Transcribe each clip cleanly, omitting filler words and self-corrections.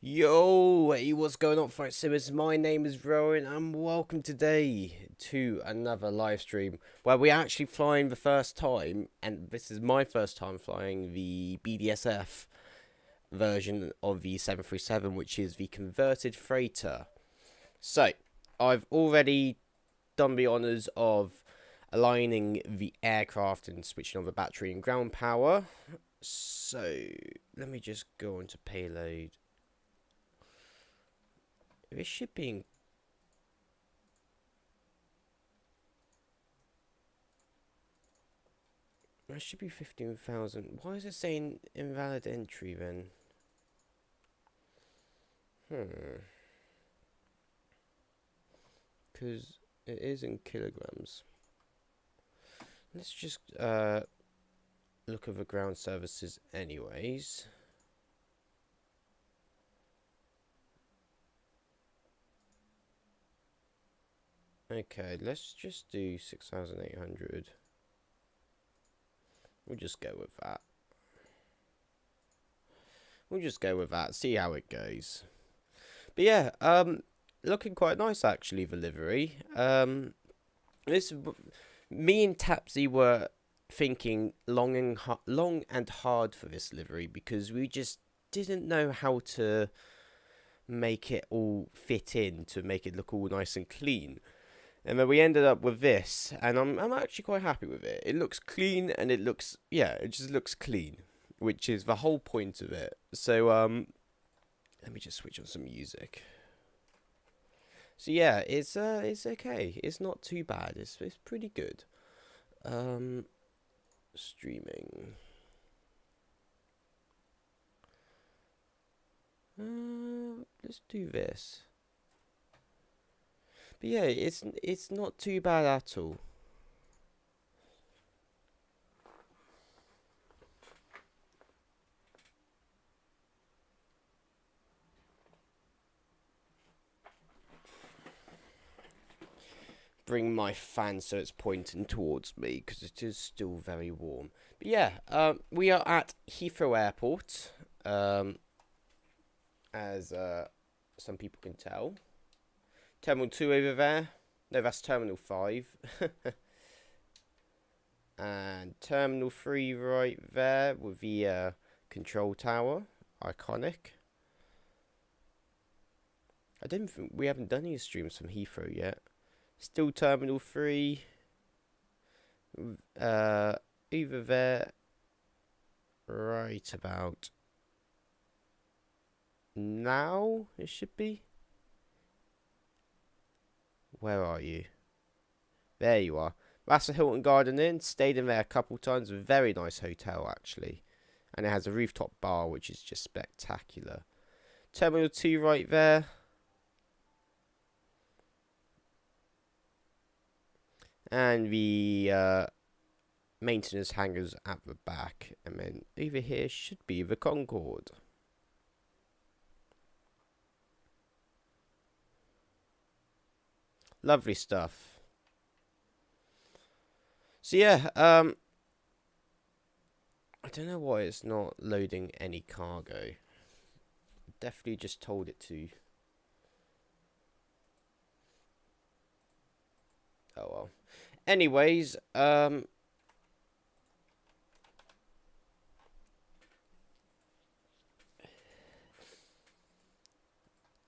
Yo, hey, what's going on, Flight Simmers? My name is Rowan, and welcome today to another live stream where we're actually flying the first time, and this is my first time flying the BDSF version of the 737, which is the converted freighter. So, I've already done the honours of aligning the aircraft and switching on the battery and ground power. So, let me just go on to payload. This should be that should be 15,000. Why is it saying invalid entry then? Because it is in kilograms. Let's just look at the ground services anyways. Okay, let's just do 6,800. We'll just go with that. See how it goes. But yeah, looking quite nice actually, the livery. Me and Tapsy were thinking long and hard for this livery because we just didn't know how to make it all fit in to make it look all nice and clean. And then we ended up with this, and I'm actually quite happy with it. It looks clean, and it just looks clean, which is the whole point of it. So let me just switch on some music. So yeah, it's okay. It's not too bad. It's pretty good. Streaming. Let's do this. But yeah, it's not too bad at all. Bring my fan so it's pointing towards me because it is still very warm. But yeah, we are at Heathrow Airport, as some people can tell. Terminal 2 over there. No, that's Terminal 5. And Terminal 3 right there with the control tower. Iconic. I don't think we haven't done any streams from Heathrow yet. Still Terminal 3. Either there. Right about now, it should be. Where are you? There you are. That's the Hilton Garden Inn. Stayed in there a couple times. Very nice hotel, actually. And it has a rooftop bar, which is just spectacular. Terminal 2 right there. And the maintenance hangars at the back. And then over here should be the Concorde. Lovely stuff. So yeah, I don't know why it's not loading any cargo. Definitely just told it to. Oh well. Anyways,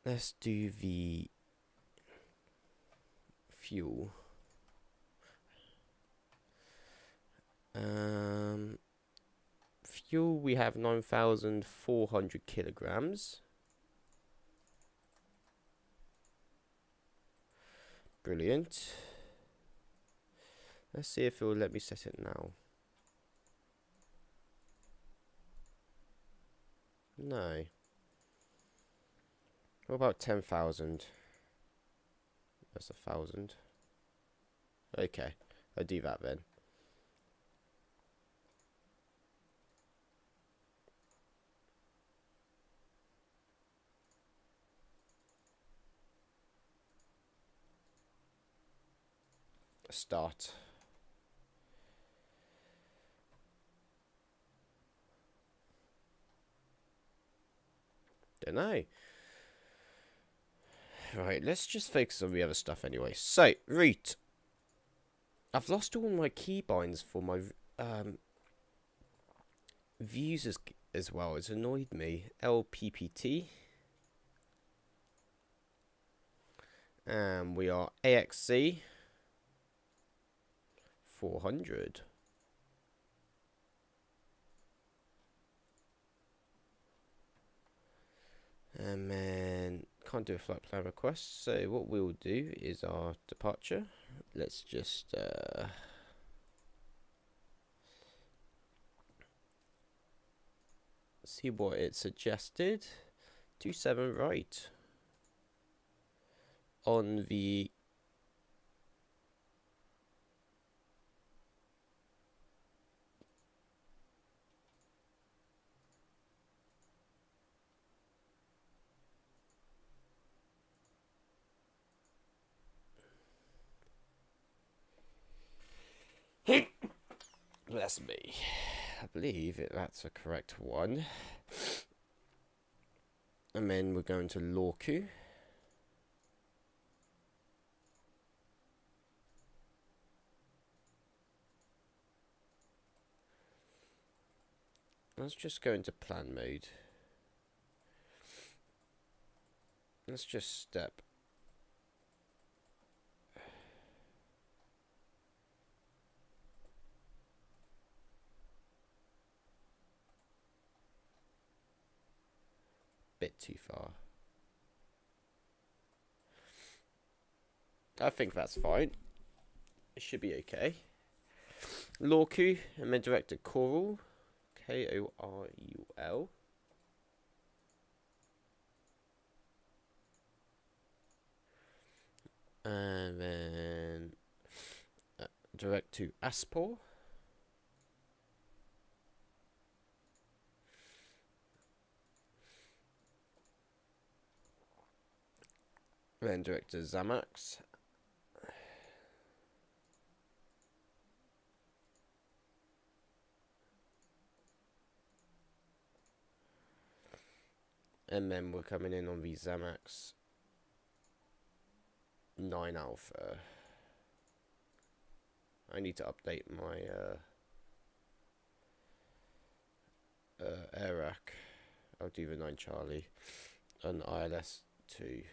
let's do the fuel. Fuel, we have 9,400 kilograms. Brilliant. Let's see if it will let me set it now. No. What about 10,000? That's 1,000. Okay, I'll do that then. Start. Don't know. Right, let's just focus on the other stuff anyway. So, root. I've lost all my keybinds for my views as well. It's annoyed me. LPPT. And we are AXC 400. And then can't do a flight plan request. So what we'll do is our departure. Let's just see what it suggested. 27 right. On the bless me. I believe that's a correct one. And then we're going to LORKU. Let's just go into plan mode. Let's just step. Bit too far. I think that's fine. It should be okay. LORKU, and then director KORUL. KORUL. And then direct to ASPOR. Then direct to XAMAX. And then we're coming in on the XAMAX 9 alpha. I need to update my air rack. I'll do the 9 Charlie on ILS 2.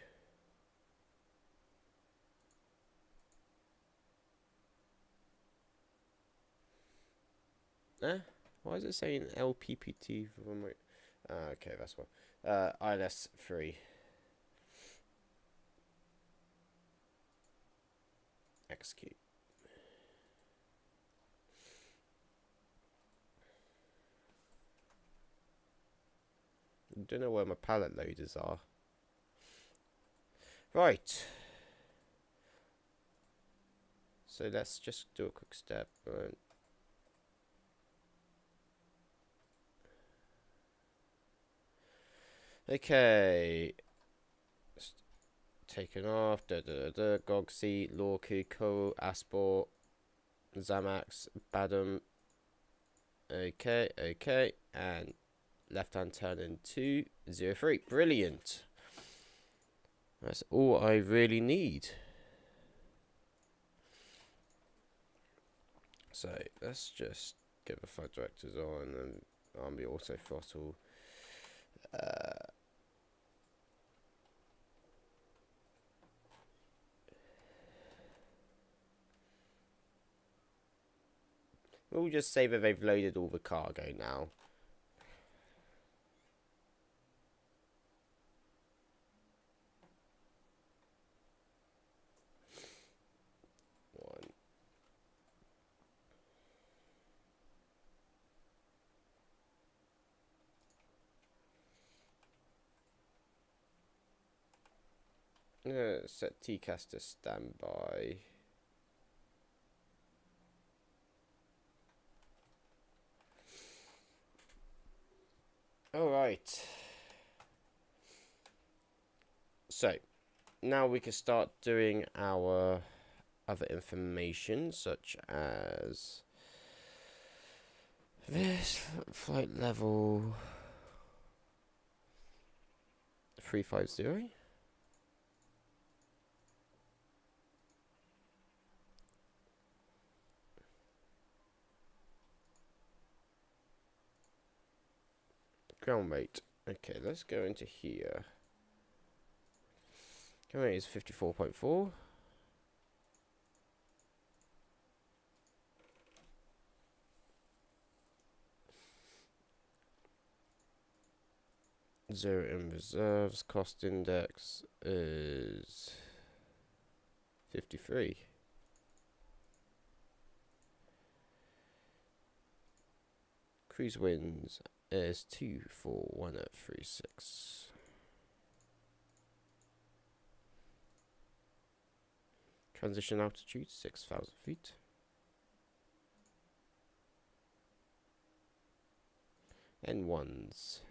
Why is it saying LPPT for remote? Okay, that's one. ILS 3. Execute. I don't know where my pallet loaders are. Right. So let's just do a quick step. Okay. Taken off. GOGC, LORKU, KORUL, ASPOR, XAMAX, Badum. Okay. And left hand turn in 203. Brilliant. That's all I really need. So let's just get the flight directors on and arm the auto throttle. We'll just say that they've loaded all the cargo now. I'm going to set TCAS to standby. Alright. So, now we can start doing our other information, such as this flight level. 350. Ground rate. Okay, let's go into here. Ground rate is 54.4. Zero in reserves. Cost index is 53. Cruise winds is 24136. Transition altitude 6,000 feet. N1s.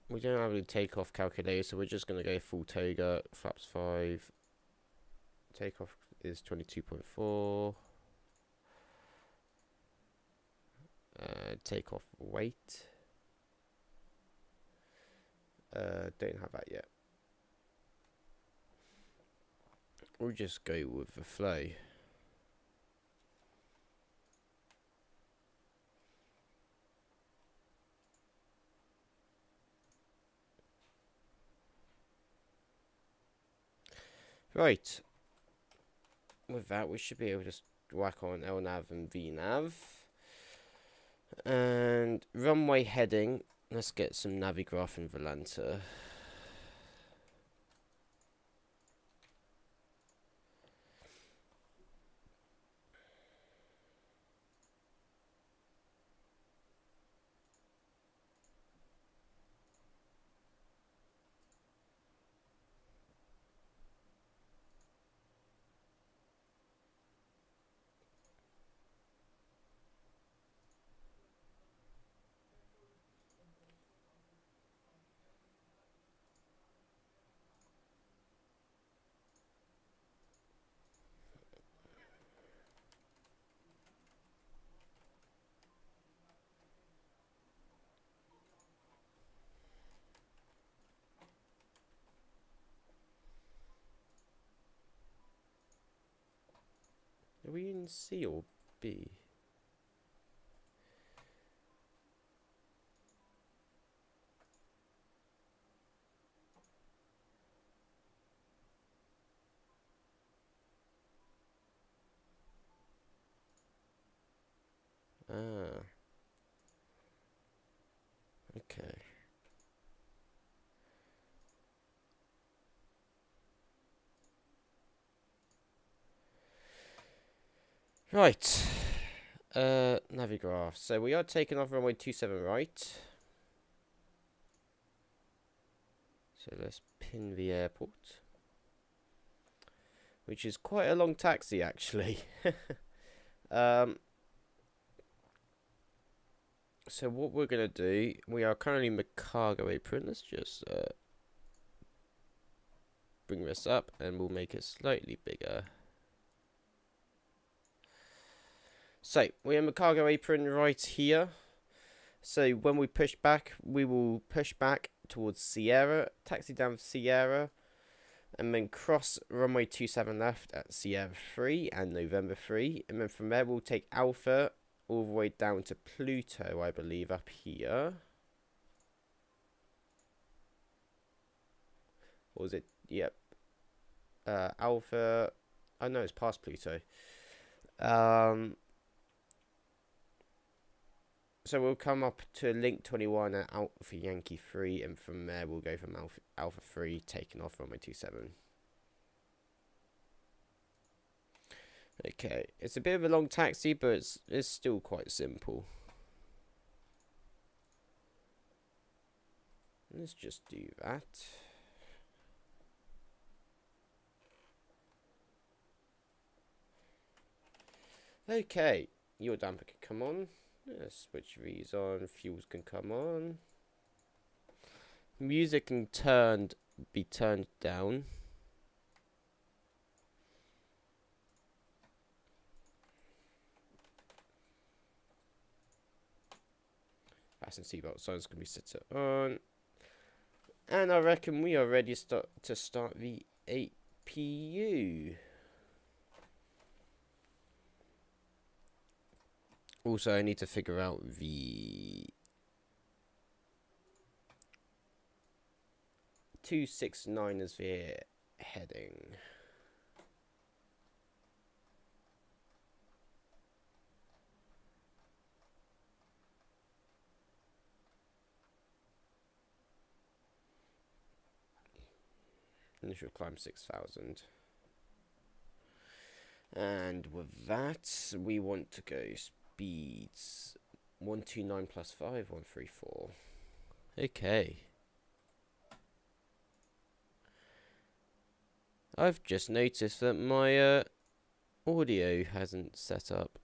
We don't have any takeoff calculator, so we're just going to go full toga. Flaps 5. Takeoff is 22.4. Takeoff weight. Don't have that yet. We'll just go with the flow. Right. With that, we should be able to just whack on LNAV and VNAV. And runway heading. Let's get some Navigraph and Volanta. Are we in C or B? Ah. Okay. Right. Navigraph. So we are taking off runway 27 right. So let's pin the airport. Which is quite a long taxi, actually. So what we're going to do, we are currently in the cargo apron. Let's just bring this up and we'll make it slightly bigger. So we're in the cargo apron right here. So when we push back, we will push back towards Sierra, taxi down Sierra, and then cross runway 27 left at Sierra 3 and November 3. And then from there, we'll take Alpha all the way down to Pluto, I believe, up here. Or was it? Yep. Alpha. Oh no, it's past Pluto. So we'll come up to Link 21 at Alpha Yankee 3, and from there we'll go from Alpha 3, taking off runway 27. Okay, it's a bit of a long taxi, but it's still quite simple. Let's just do that. Okay, your damper can come on. Let's switch these on. Fuels can come on. Music can be turned down. fasten seatbelt signs can be set to on. And I reckon we are ready to start the APU. Also, I need to figure out the 269 as the heading. Initial climb 6,000. And with that, we want to go speeds 129 plus 5, 134. Okay. I've just noticed that my audio hasn't set up.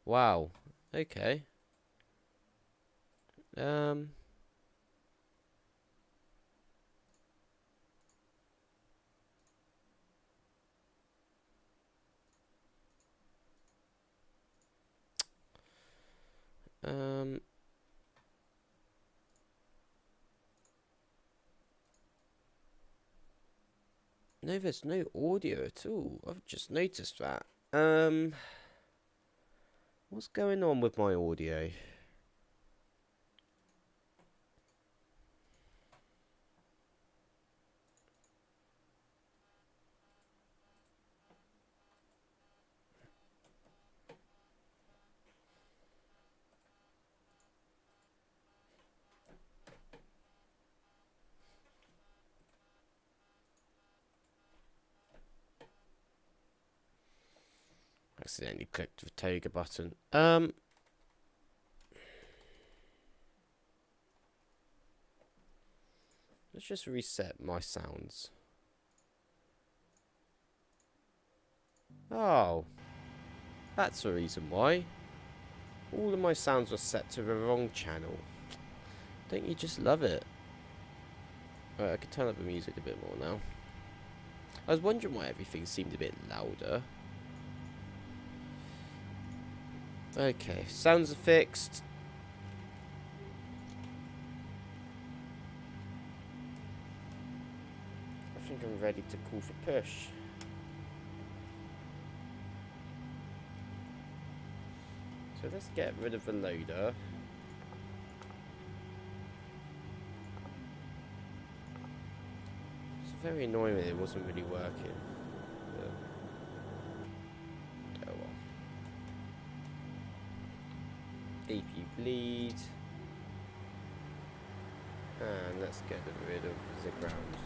Wow. Okay. No, there's no audio at all. I've just noticed that. What's going on with my audio? Accidentally clicked the Toga button. Let's just reset my sounds. Oh, that's the reason why. All of my sounds were set to the wrong channel. Don't you just love it? Right, I can turn up the music a bit more now. I was wondering why everything seemed a bit louder. Okay, sounds are fixed. I think I'm ready to call for push. So let's get rid of the loader. It's very annoying that it wasn't really working. But oh well. AP bleed. And let's get rid of the ground.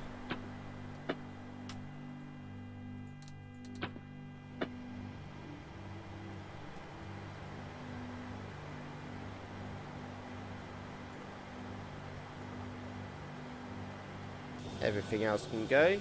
Everything else can go.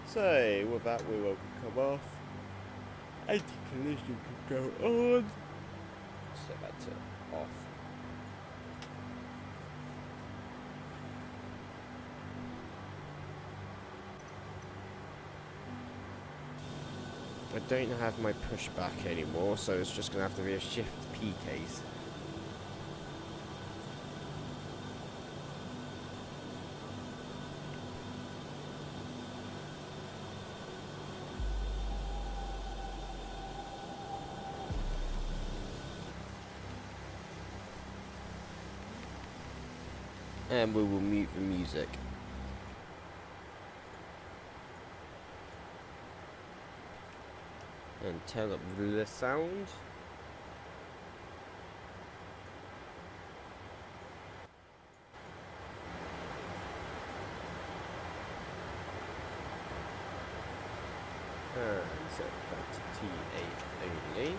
So, with that we will come off. Anti-collision can go on. Set that to off. I don't have my pushback anymore, so it's just going to have to be a shift P case. And we will mute the music. And turn up the sound. And set that to T8 only.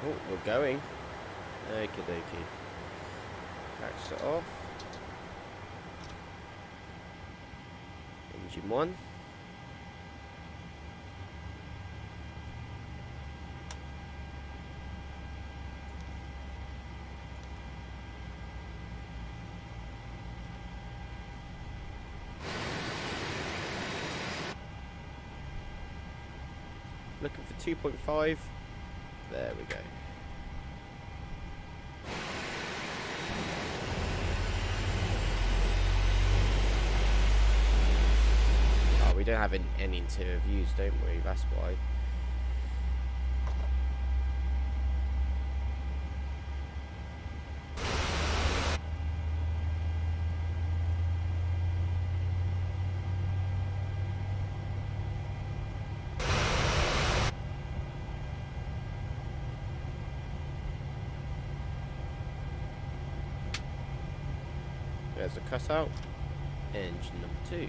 Oh, we're going. Okie dokie. Exit off. Engine 1. Looking for 2.5. There we go. Oh, we don't have any interior views, don't we? That's why. There's a cutout. Engine number 2.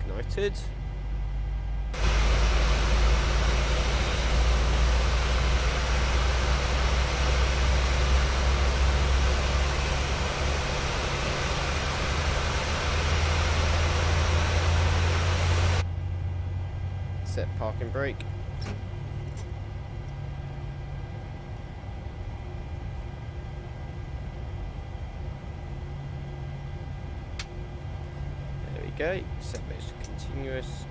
Ignited. Set parking brake. Go, set base to continuous.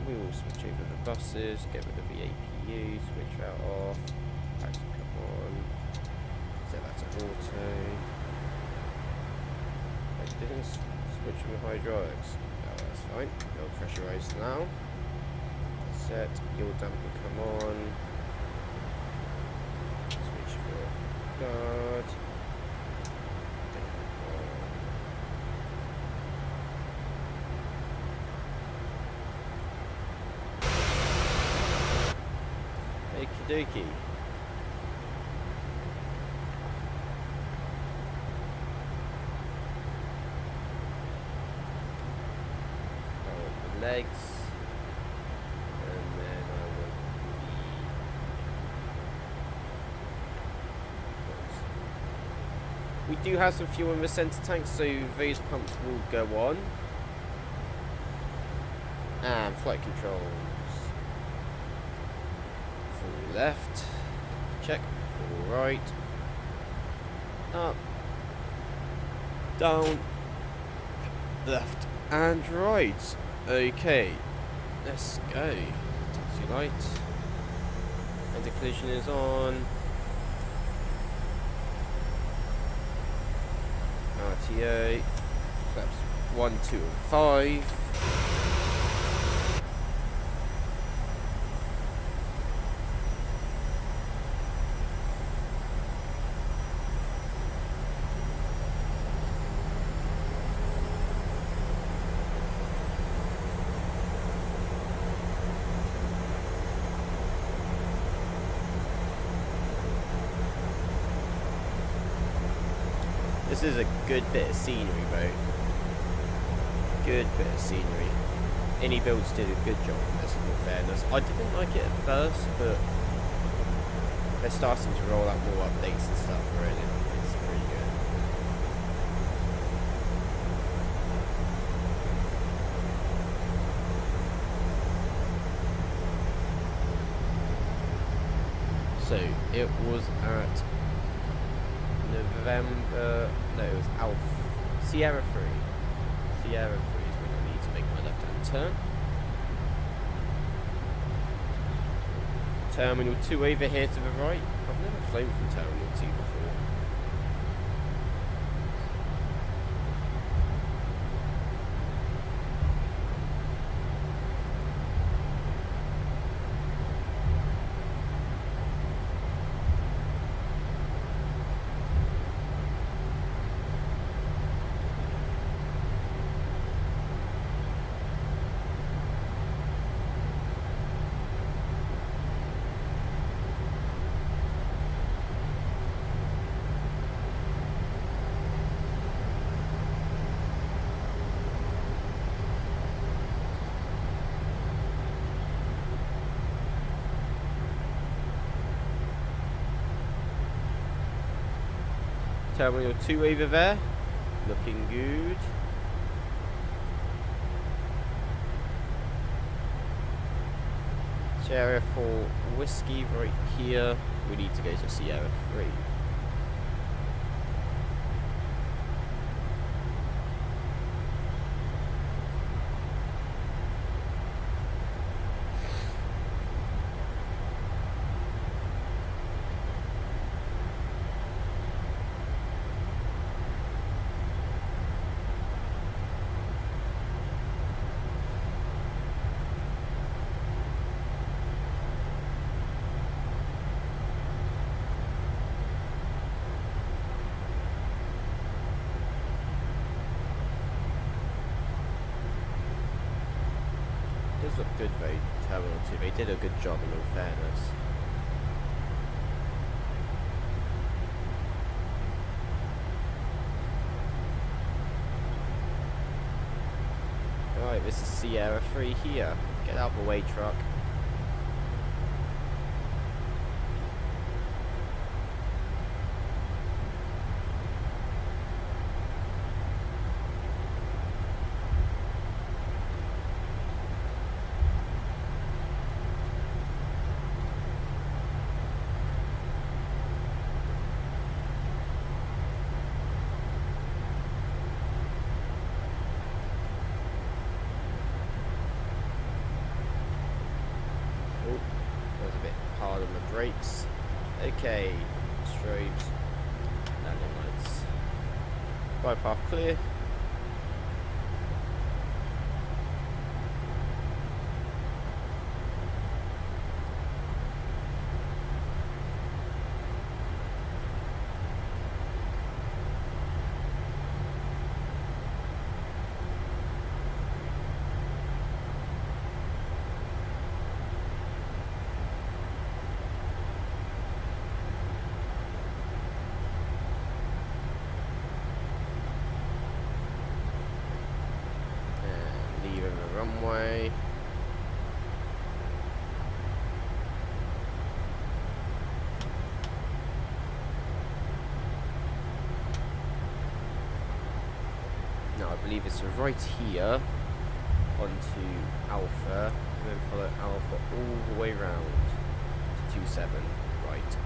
We will switch over the buses, get rid of the APU, switch that off. Actually, come on. Set that to auto. I didn't switch from the hydraulics. Oh, that's fine. No pressurized now. Set, fuel damper, come on. Switch for guard. Okie dokie. The legs, and then I want the. We do have some fuel in the centre tank, so those pumps will go on. And flight controls. Left, check, full right, up, down, left and right. Okay, let's go. Taxi light, anti-collision is on. RTA, flaps 1, 2 and 5. This is a good bit of scenery, bro. Good bit of scenery. Any builds did a good job on this, in all fairness. I didn't like it at first, but they're starting to roll out more updates and stuff, really. It's pretty good. So, it was at November, no, it was Sierra 3. Sierra 3 is when I need to make my left-hand turn. Terminal 2 over here to the right. I've never flown from Terminal 2 before. Terminal 2 over there. Looking good. Sierra 4 whiskey right here. We need to go to Sierra 3. Look good though, Terminal 2. They did a good job in all fairness. Alright, this is Sierra 3 here. Get out of the way, truck. Brakes. Okay, strobes, landing lights. Right path clear. Runway. Now I believe it's right here onto Alpha, and then follow Alpha all the way round to 27, right.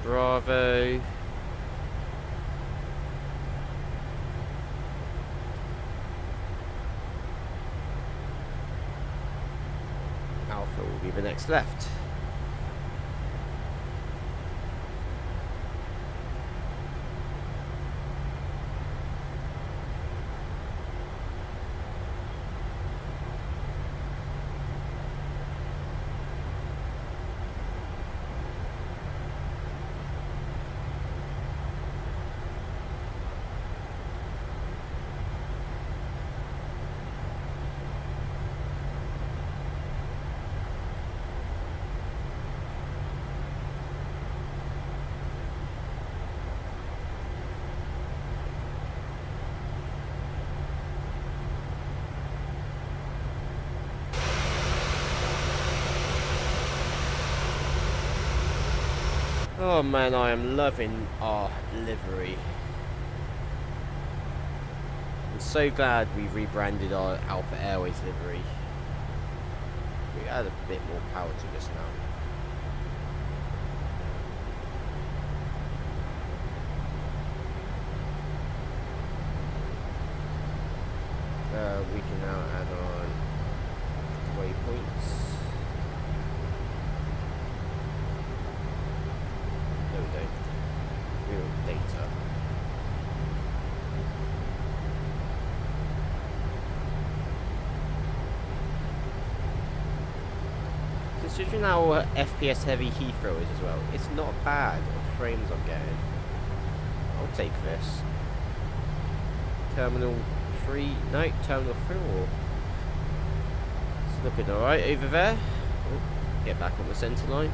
Bravo. Alpha will be the next left. Oh man, I am loving our livery. I'm so glad we rebranded our Alpha Airways livery. We add a bit more power to this now. We can now add on waypoints. No, we don't. Real data. Considering how FPS heavy Heathrow is as well, it's not bad the frames I'm getting. I'll take this. Terminal 3. No, terminal 4. It's looking alright over there. Oh, get back on the centre line.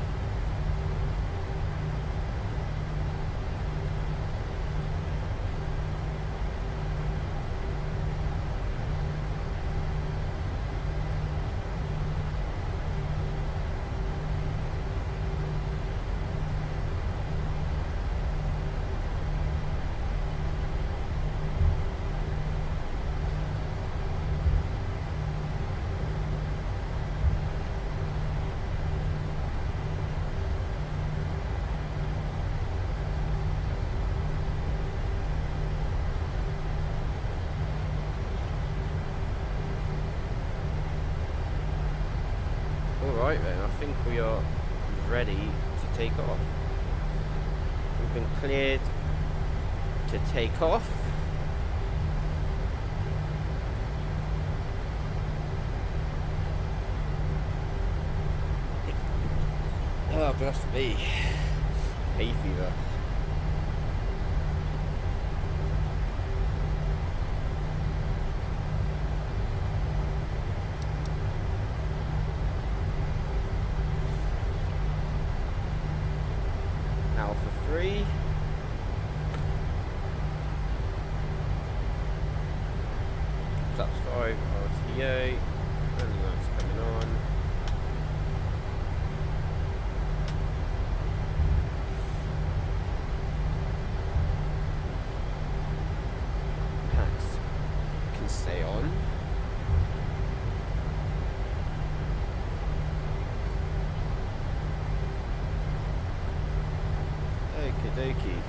Alright then, I think we are ready to take off. We've been cleared to take off. Oh, bless me. Hay fever. Alpha 3. Flaps 5, RTA. And that's coming on. Packs can stay on. Okie dokie.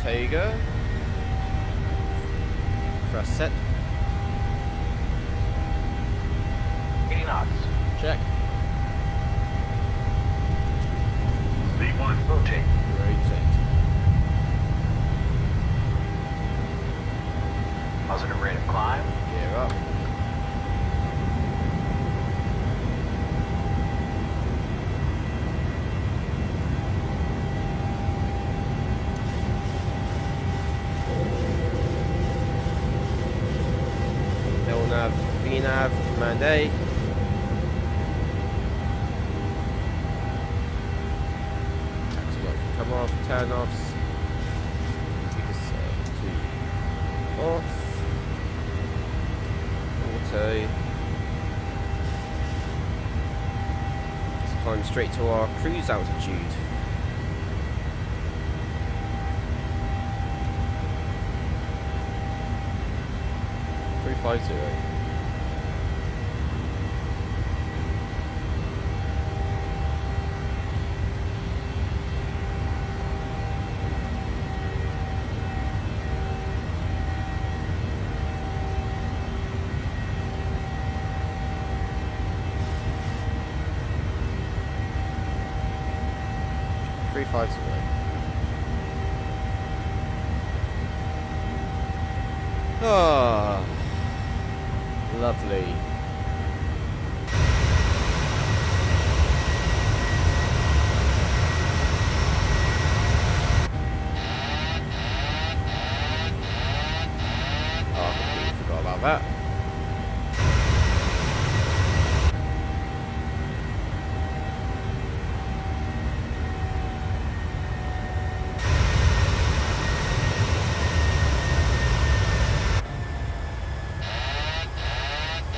Tiger. Press set. 80 knots. Check. Speed 1, rotate. Rotate. Positive rate of climb. Gear up. LNAV, VNAV, Command A. Taxi light can come off, turn offs. To off. Auto. Let's climb straight to our cruise altitude. .350. Ah, lovely. Oh, I completely forgot about that.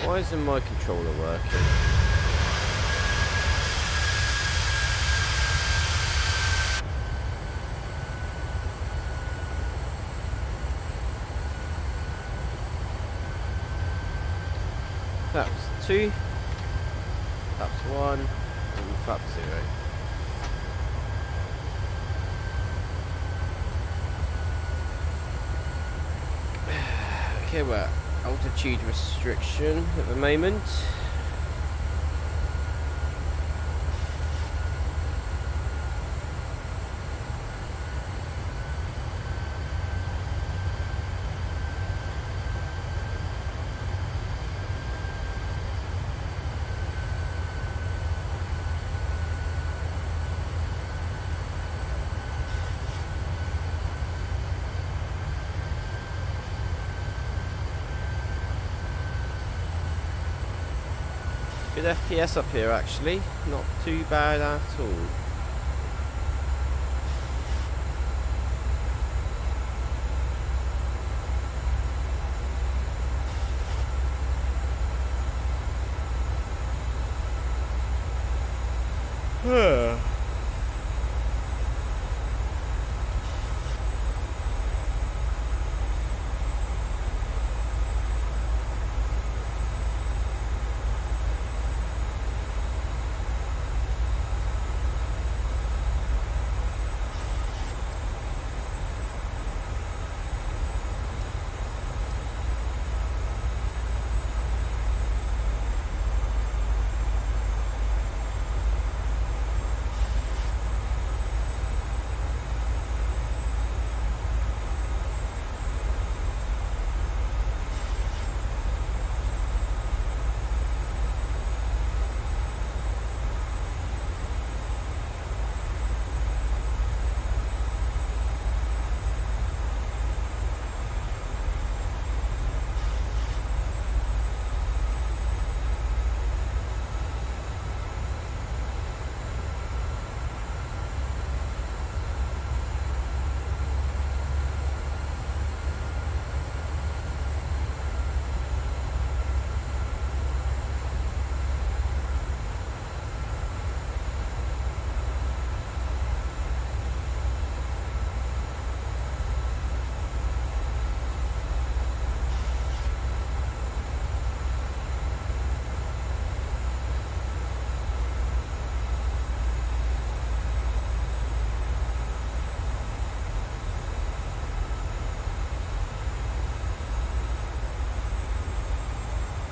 Why isn't my controller working? Flaps 2, flaps 1, and flap 0. Okay, well, altitude restriction at the moment. Good FPS up here actually, not too bad at all.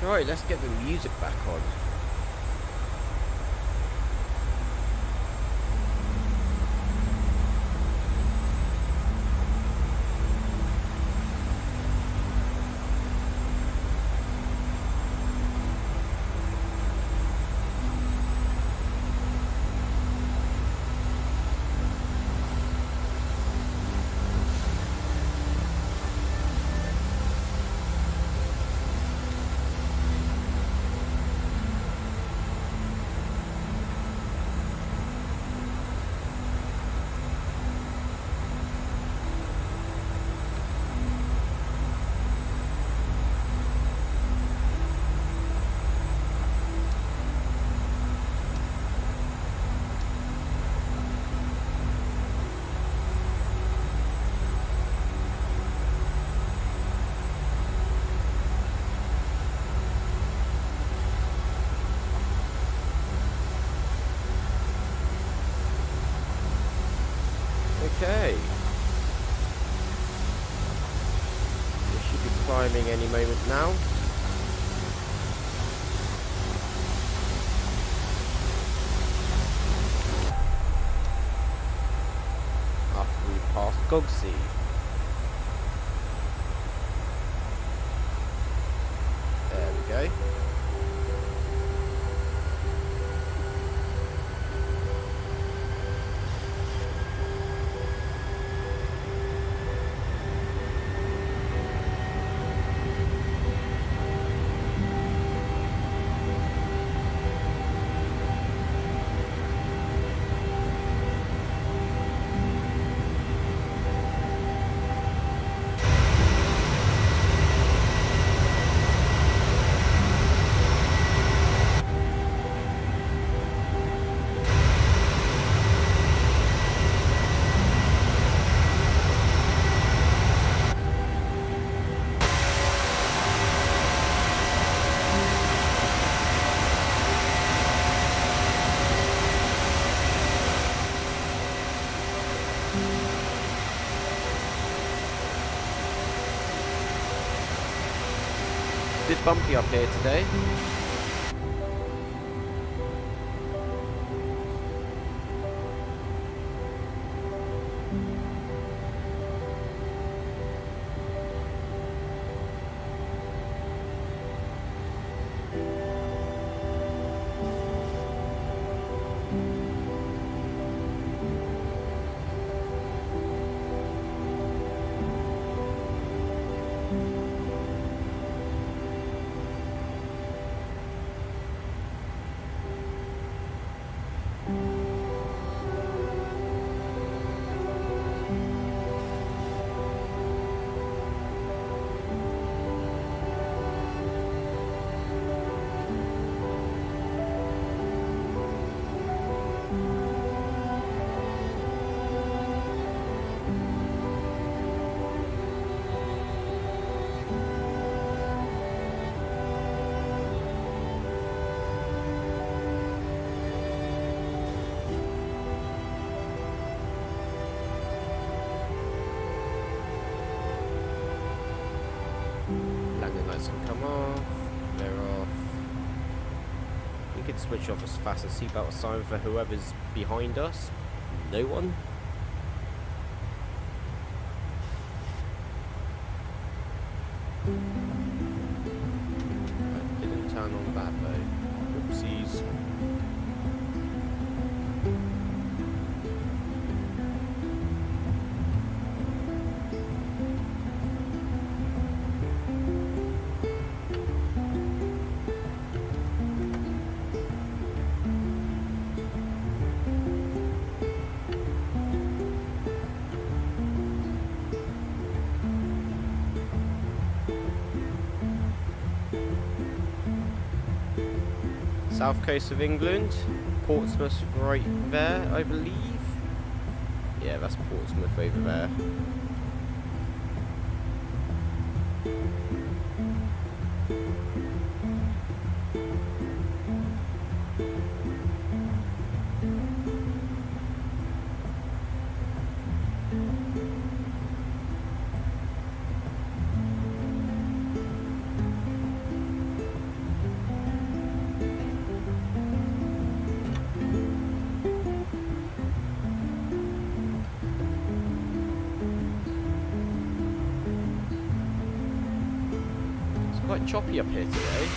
Right, let's get the music back on. Okay. We should be climbing any moment now. After we pass GASGU. There we go. Bit bumpy up here today. flick switch off as fast as seatbelt sign for whoever's behind us. No one. I didn't turn on that though. Oopsies. South coast of England, Portsmouth right there, I believe. Yeah, that's Portsmouth over there. Quite choppy up here today.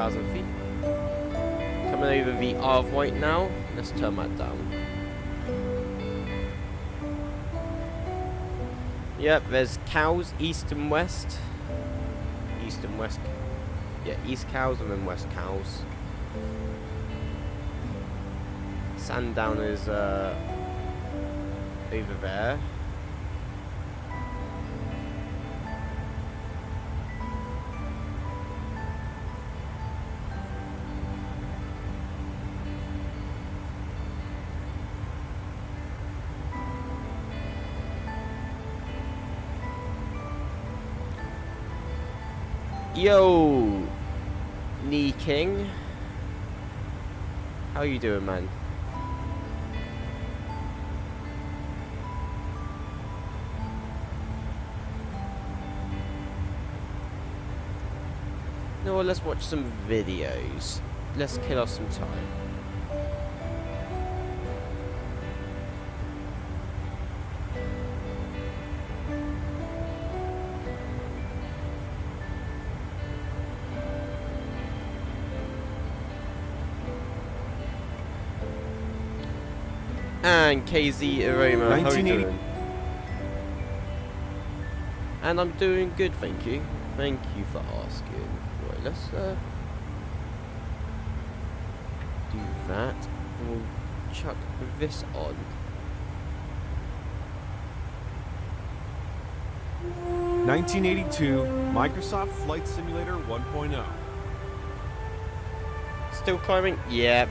Feet. Coming over the Arve White now. Let's turn that down. Yep, there's cows east and west. East and west. Yeah, east cows and then west cows. Sandown is over there. Yo, Knee King. How you doing, man? No, let's watch some videos. Let's kill off some time. And KZ Aroma, how are you doing? And I'm doing good, thank you. Thank you for asking. Right, let's do that. And we'll chuck this on. (1982) Microsoft Flight Simulator 1.0. Still climbing? Yep.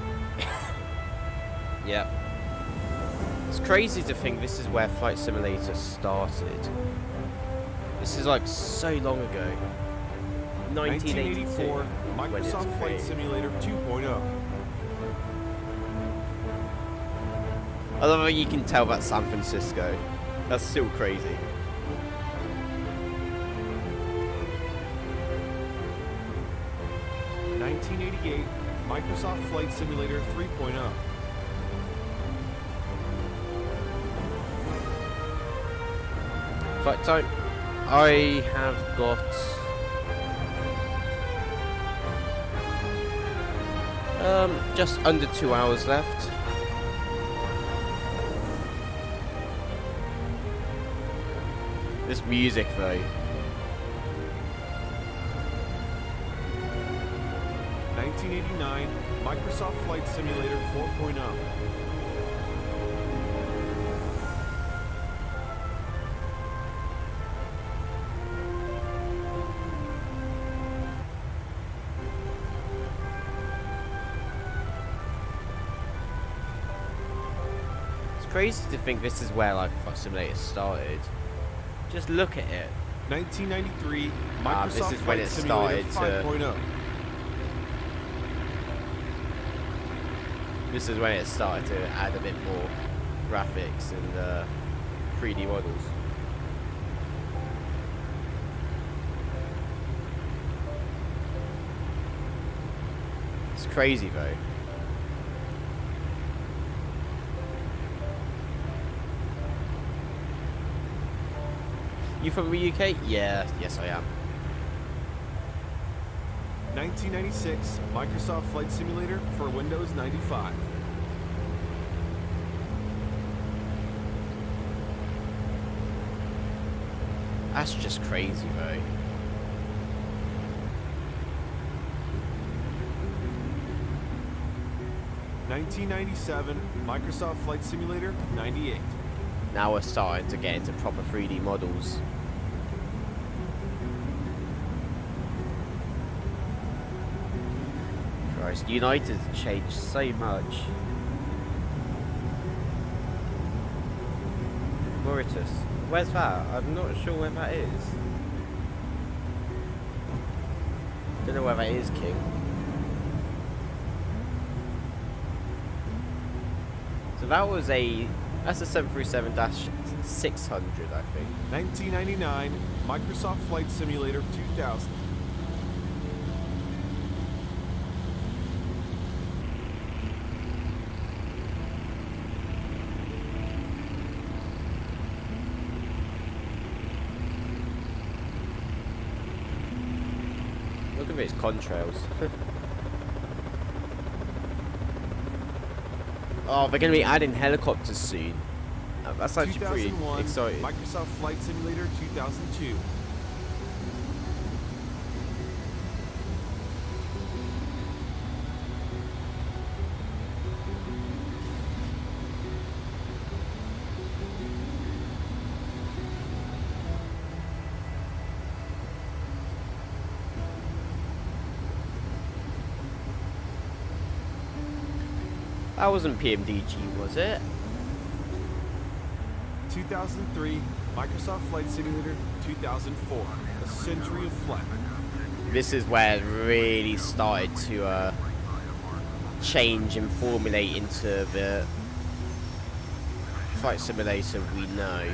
Yep. It's crazy to think this is where Flight Simulator started. This is like so long ago. 1984 Microsoft Flight Simulator 2.0. I love how you can tell that's San Francisco. That's still crazy. (1988) Microsoft Flight Simulator 3.0. Flight time. I have got just under 2 hours left. This music though. 1989 Microsoft Flight Simulator 4.0. It's crazy to think this is where like Flight Simulator started. Just look at it. 1993 Microsoft This is when Flight it Simulator started to- 5.0. This is when it started to add a bit more graphics and 3D models. It's crazy though. You from the UK? Yeah, yes I am. 1996 Microsoft Flight Simulator for Windows 95. That's just crazy though. $1997 Microsoft Flight Simulator 98. Now we're starting to get into proper 3D models. Christ, United's changed so much. Mauritius. Where's that? I'm not sure where that is. Don't know where that is, King. So that was that's a 737-600, I think. 1999 Microsoft Flight Simulator 2000. Look at its contrails. Oh, they're going to be adding helicopters soon. That's actually pretty 2001 exciting. Microsoft Flight Simulator 2002. That wasn't PMDG, was it? 2003 Microsoft Flight Simulator 2004. A Century of Flight. This is where it really started to change and formulate into the flight simulator we know.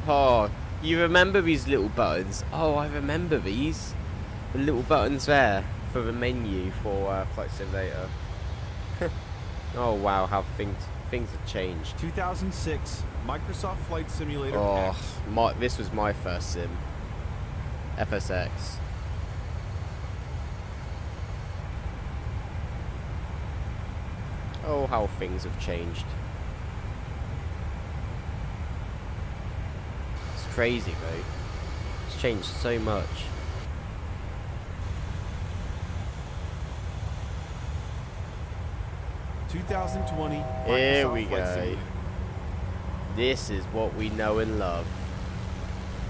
Oh, you remember these little buttons? Oh, I remember these. The little buttons there for the menu for Flight Simulator. Oh wow, how things have changed. 2006 Microsoft Flight Simulator Oh, X. this was my first sim. FSX. Oh, how things have changed. Crazy though. It's changed so much. Here we go. This is what we know and love.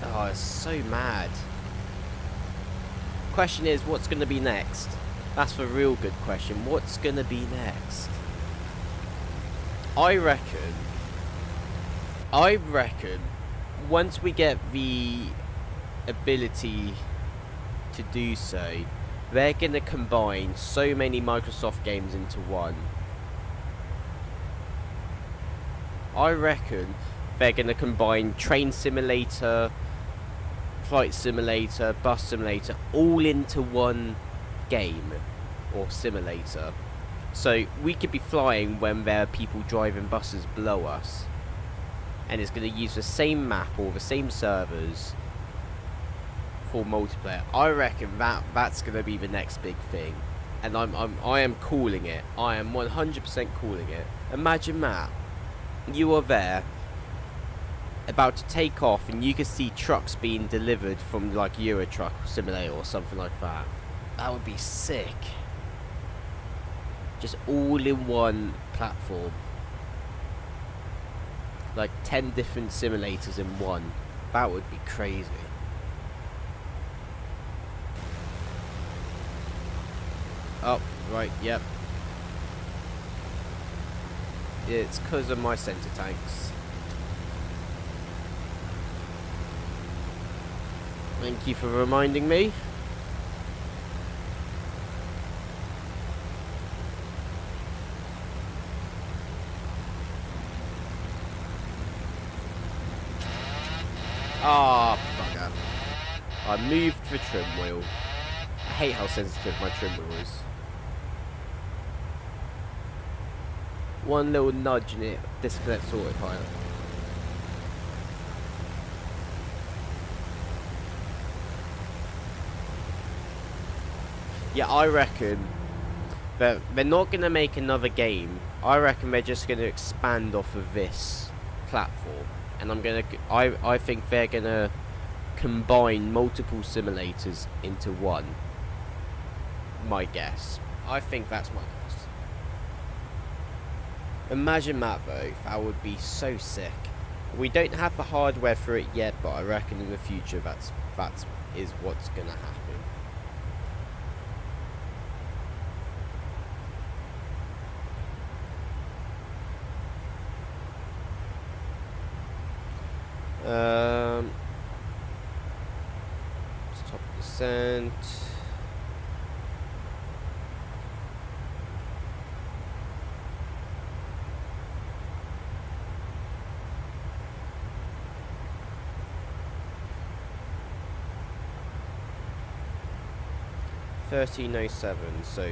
Oh, it's so mad. Question is, what's going to be next? That's the real good question. What's going to be next? I reckon once we get the ability to do so, they're going to combine so many Microsoft games into one. I reckon they're going to combine Train Simulator, Flight Simulator, Bus Simulator, all into one game or simulator. So we could be flying when there are people driving buses below us. and it's going to use the same map or the same servers for multiplayer. I reckon that's going to be the next big thing, and I am calling it. I am 100% calling it. Imagine that you are there about to take off and you can see trucks being delivered from like Euro Truck Simulator or something like that. That would be sick. Just all in one platform. Like 10 different simulators in one. That would be crazy. Oh, right, yep. It's because of my center tanks. Thank you for reminding me. Ah, bugger. I moved the trim wheel. I hate how sensitive my trim wheel is. One little nudge and it disconnects autopilot. Yeah, I reckon that they're not going to make another game. I reckon they're just going to expand off of this platform. And I think they're going to combine multiple simulators into one. My guess. I think that's my guess. Imagine that though. That would be so sick. We don't have the hardware for it yet, but I reckon in the future that is what's going to happen. Stop descent. $13.07, so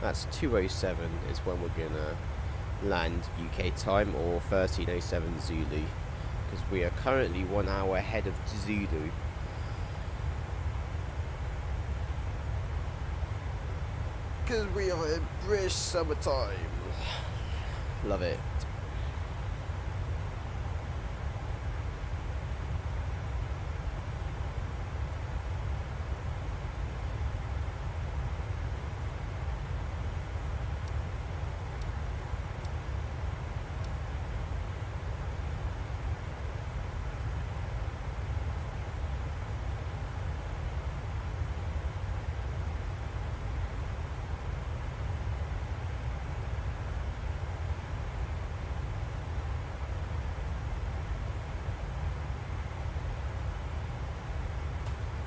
that's 2:07 is when we're gonna land UK time, or 13:07 Zulu, because we are currently 1 hour ahead of Zulu. Because we are in British summertime. Love it.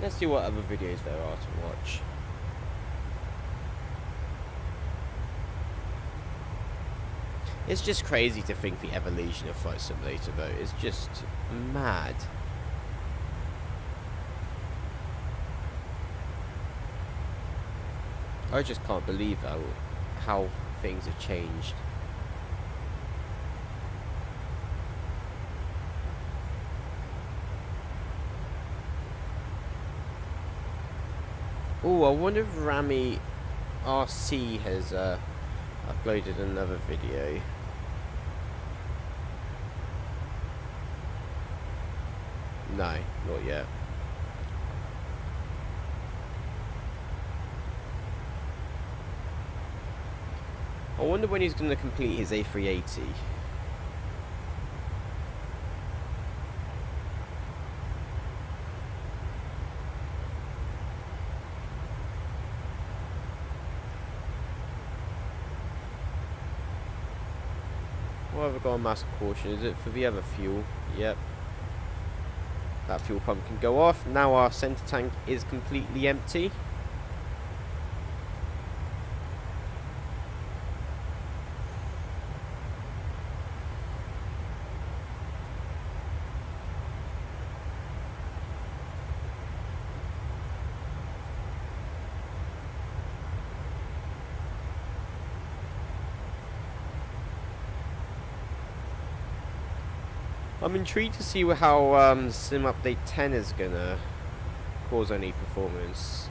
Let's see what other videos there are to watch. It's just crazy to think the evolution of Flight Simulator though. It's just mad. I just can't believe how things have changed. Oh, I wonder if Rami RC has uploaded another video. No, not yet. I wonder when he's going to complete his A380. Why have I got a mask caution? Is it for the other fuel? Yep. That fuel pump can go off. Now our center tank is completely empty. I'm intrigued to see how Sim Update 10 is gonna cause any performance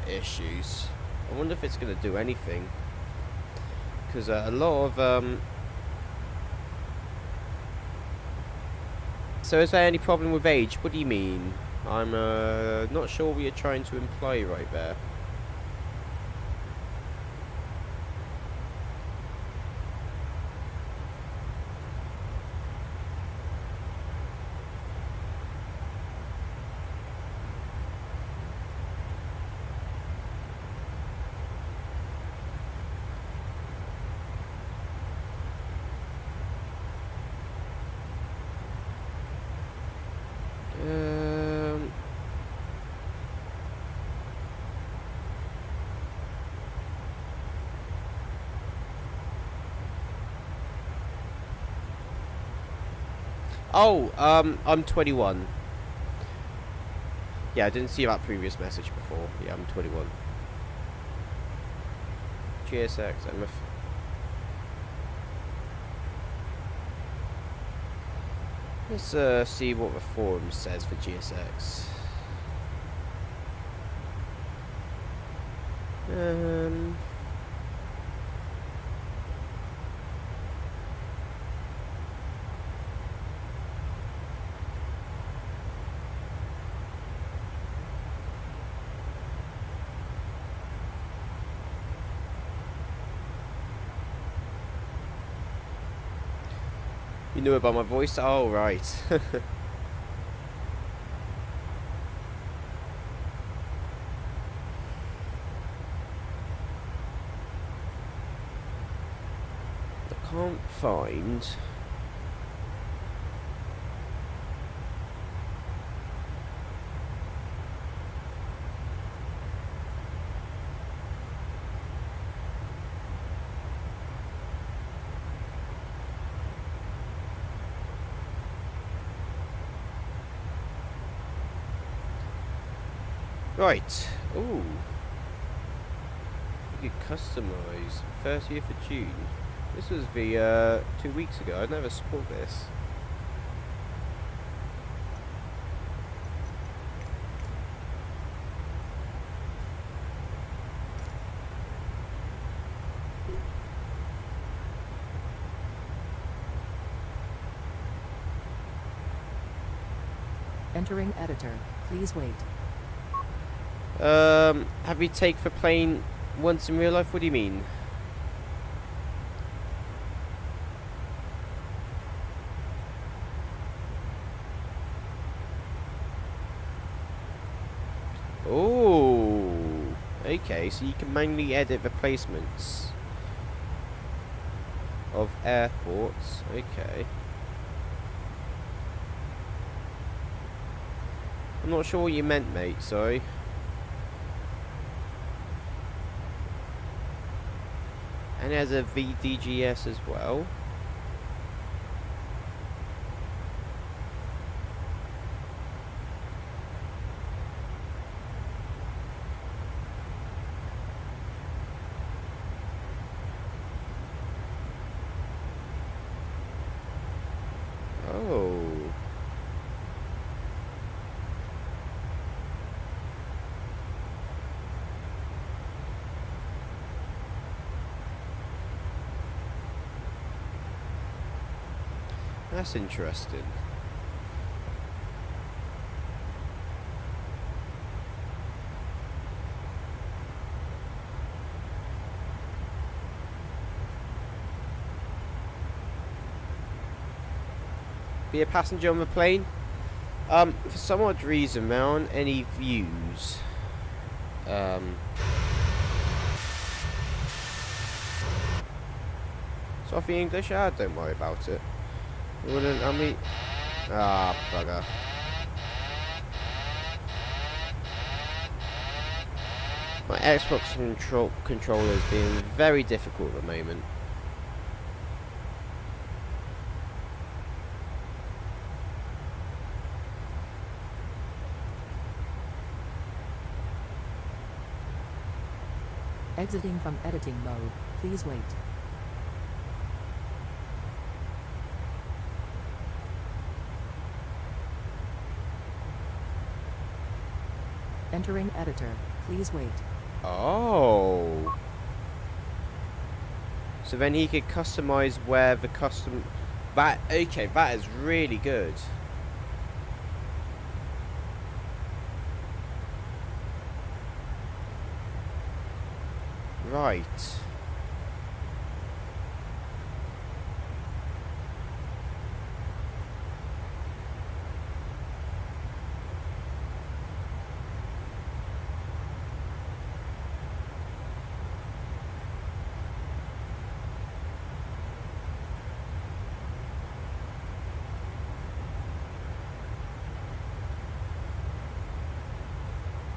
issues. I wonder if it's gonna do anything, because a lot of So is there any problem with age? What do you mean? I'm not sure what you're trying to imply right there. Oh, I'm 21. Yeah, I didn't see that previous message before. Yeah, I'm 21. GSX, Let's see what the forum says for GSX. You knew about my voice? Oh, right. I can't find... Right. Ooh. You could customize 30th of June. This was the 2 weeks ago. I never saw this. Entering editor. Please wait. Have you take for plane once in real life? What do you mean? Oh, okay, so you can manually edit the placements of airports. Okay. I'm not sure what you meant, mate, sorry. And there's a VDGS as well. Oh. That's interesting. Be a passenger on the plane? For some odd reason, there aren't any views. Sophie English? Ah, don't worry about it. Wouldn't I mean? Ah, bugger. My Xbox controller is being very difficult at the moment. Exiting from editing mode. Please wait. Entering editor. Please wait. Oh. So then he could customize where the custom... That, okay, that is really good. Right.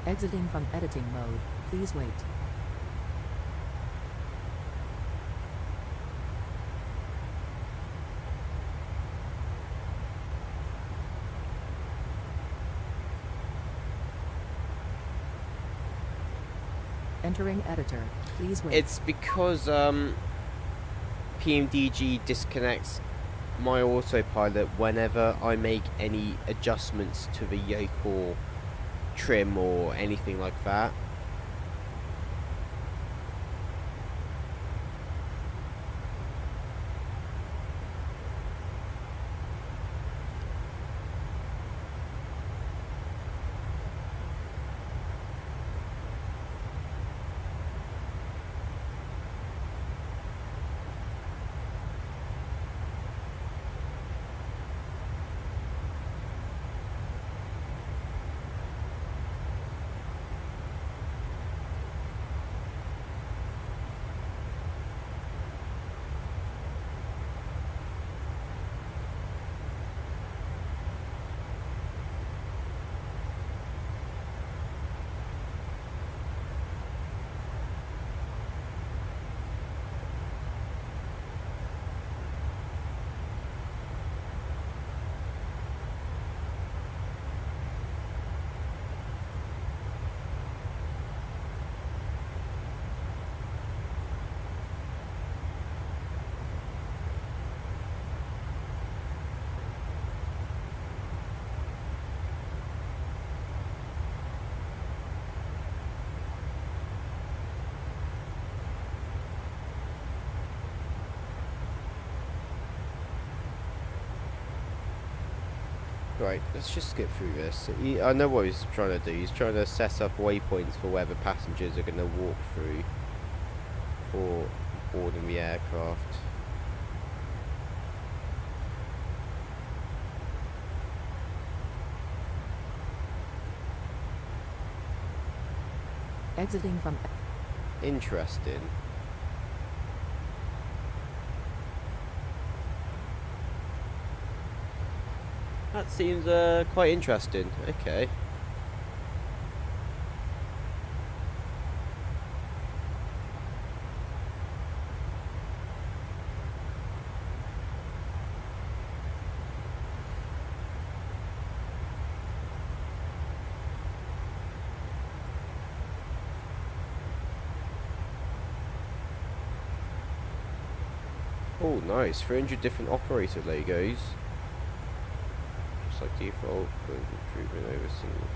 Exiting from editing mode. Please wait. Entering editor. Please wait. It's because PMDG disconnects my autopilot whenever I make any adjustments to the yoke or trim or anything like that. Right, let's just skip through this. I know what he's trying to do. He's trying to set up waypoints for where the passengers are going to walk through for boarding the aircraft. Exiting from... Interesting. That seems quite interesting. Okay. Oh, nice. 300 different operator logos. Like default, improvement over single.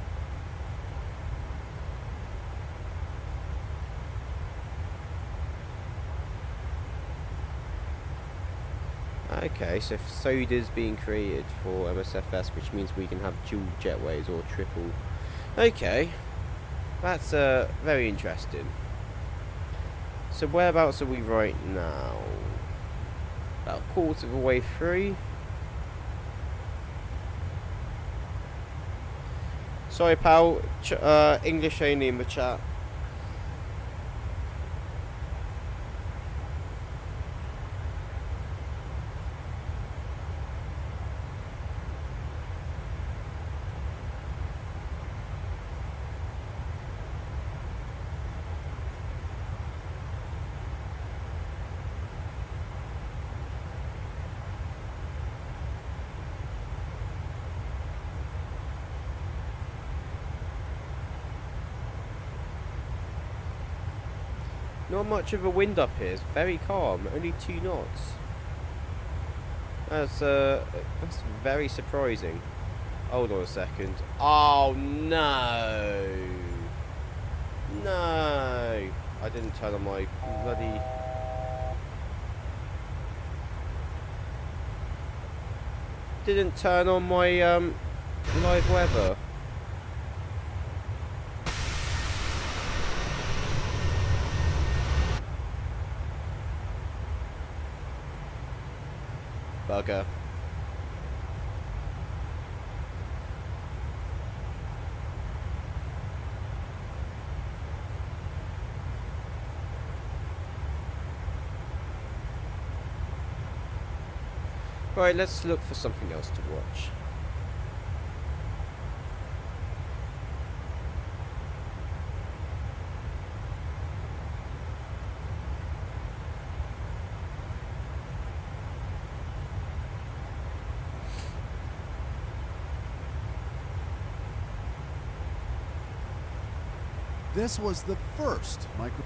Okay, so soda's being created for MSFS, which means we can have dual jetways or triple. Okay, that's very interesting. So whereabouts are we right now? About a quarter of the way through. Sorry, pal. English only in the chat. Not much of a wind up here. It's very calm. Only 2 knots. That's very surprising. Hold on a second. Oh no! No! I didn't turn on my bloody... Didn't turn on my live weather. Bugger. Right, let's look for something else to watch. This was the first micro.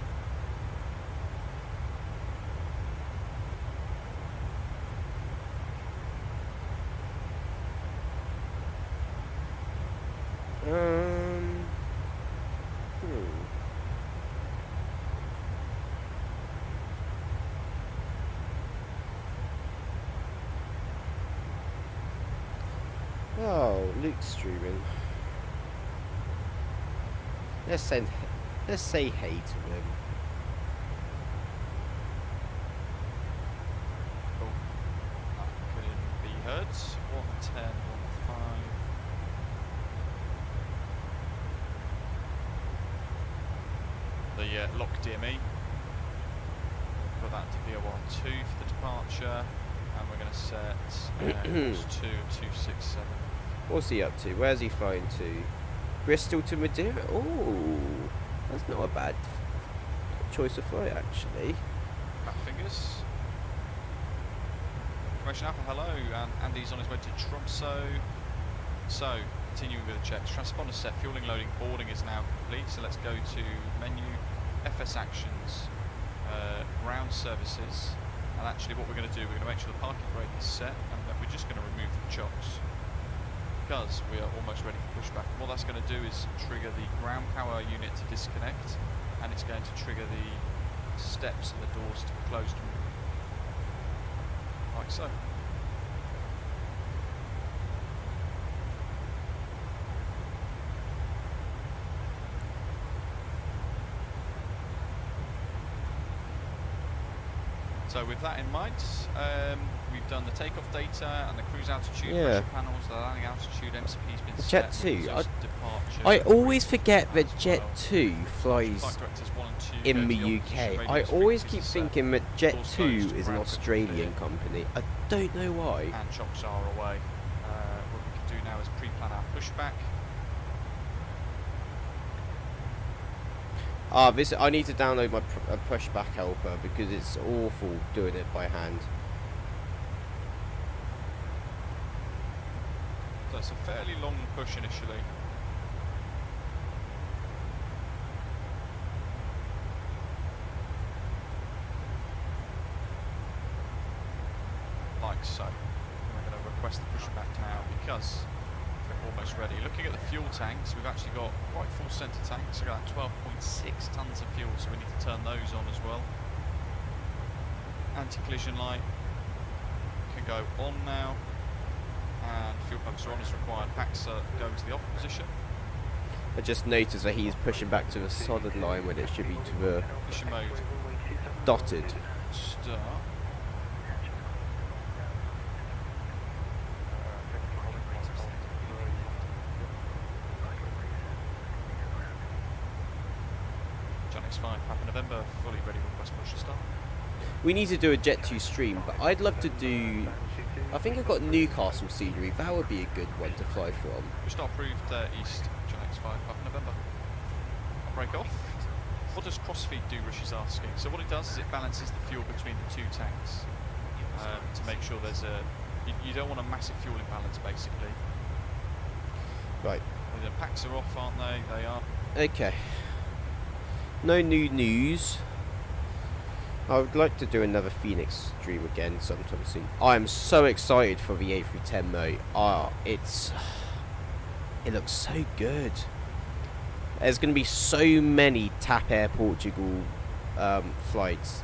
Oh, Luke's streaming. Let's say hey to him. Cool. That couldn't be heard. 110, 115. The lock DME. Put that to VO12 for the departure. And we're going to set course 267. What's he up to? Where's he flying to? Bristol to Madeira? Oh, that's not a bad choice of flight, actually. Fat fingers. Information Alpha, hello. And Andy's on his way to Tromsø. So, continuing with the checks. Transponder set, fueling, loading, boarding is now complete. So let's go to menu, FS actions, ground services. And actually what we're going to do, we're going to make sure the parking brake is set, and that we're just going to remove the chocks, because we are almost ready for pushback. And what that's going to do is trigger the ground power unit to disconnect, and it's going to trigger the steps and the doors to be closed, like so. So with that in mind, we've done the takeoff data and the cruise altitude, pressure panels, the landing altitude, MCP's been set. Jet 2. I always forget that Jet 2 flies in the UK. I always keep thinking that Jet 2 is an Australian company. I don't know why. And chocks are away. What we can do now is pre-plan our pushback. I need to download my pushback helper because it's awful doing it by hand. So it's a fairly long push initially. Like so. We're going to request the pushback now because we're almost ready. Looking at the fuel tanks, we've actually got quite full centre tanks. We've got 12.6 tonnes of fuel, so we need to turn those on as well. Anti-collision light can go on now, and fuel pumps are on as required. Packs are going to the off position. I just noticed that he's pushing back to the solid line when it should be to the Mission mode. dotted. Start. X5, Papa November, fully ready, request push to start. We need to do a Jet 2 stream, but I'd love to do... I think I've got Newcastle scenery. That would be a good one to fly from. Push start approved, East, John X5, Papa November. I'll break off. What does crossfeed do, Rish is asking? So what it does is it balances the fuel between the two tanks to make sure there's a... You don't want a massive fuel imbalance, basically. Right. The packs are off, aren't they? They are. Okay. No new news. I would like to do another Phoenix stream again sometime soon. I am so excited for the A310 mode. It looks so good. There's going to be so many TAP Air Portugal flights,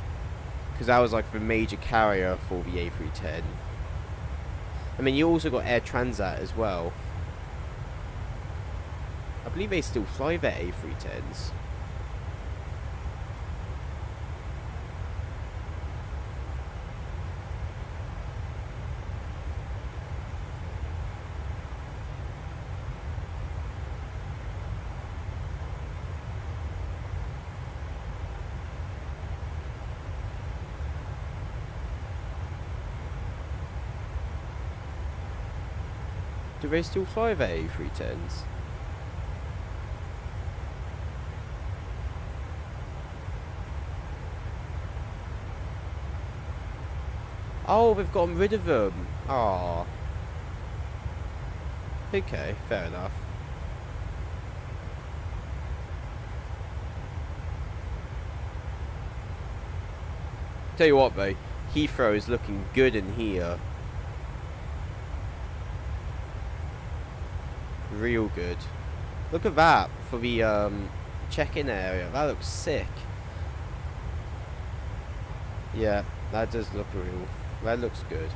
because that was like the major carrier for the A310. I mean, you also got Air Transat as well. I believe they still fly their A310s. Do they still fly their A310s? Oh, they've gotten rid of them. Ah. Okay, fair enough. Tell you what though, Heathrow is looking good in here. Real good. Look at that for the check-in area. That looks sick. Yeah, that does look real. That looks good.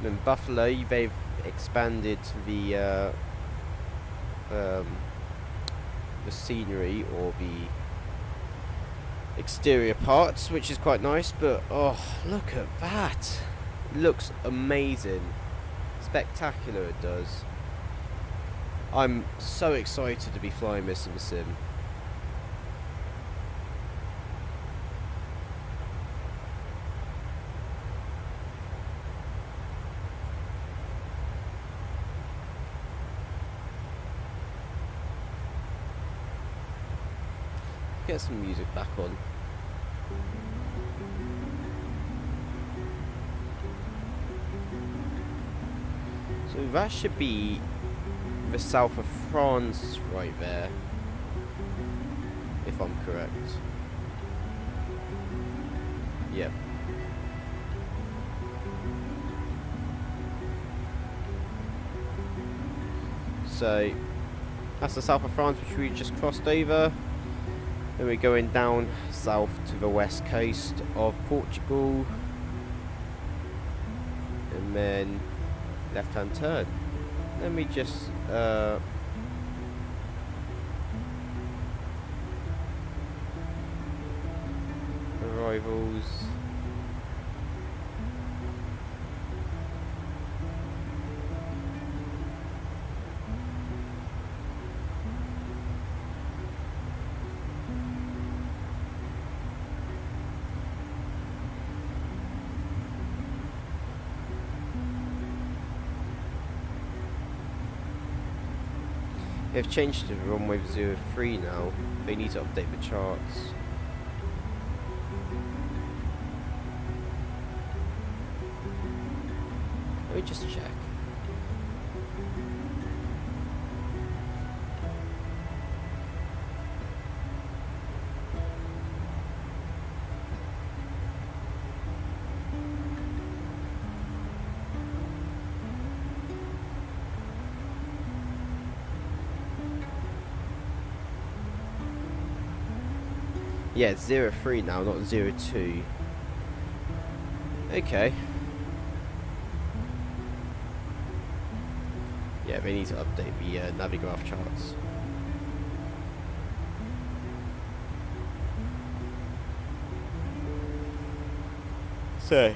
In Buffalo, they've expanded the scenery or the exterior parts, which is quite nice. But oh, look at that! It looks amazing, spectacular. It does. I'm so excited to be flying this in the sim. Get some music back on. So that should be the south of France right there, if I'm correct. Yep. So that's the south of France, which we just crossed over. Then we're going down south to the west coast of Portugal, and then left hand turn. Let me just arrivals. They've changed to runway 03 now. They need to update the charts. Let me just check. Yeah, it's 03 now, not 02. Okay. Yeah, they need to update the Navigraph charts. So.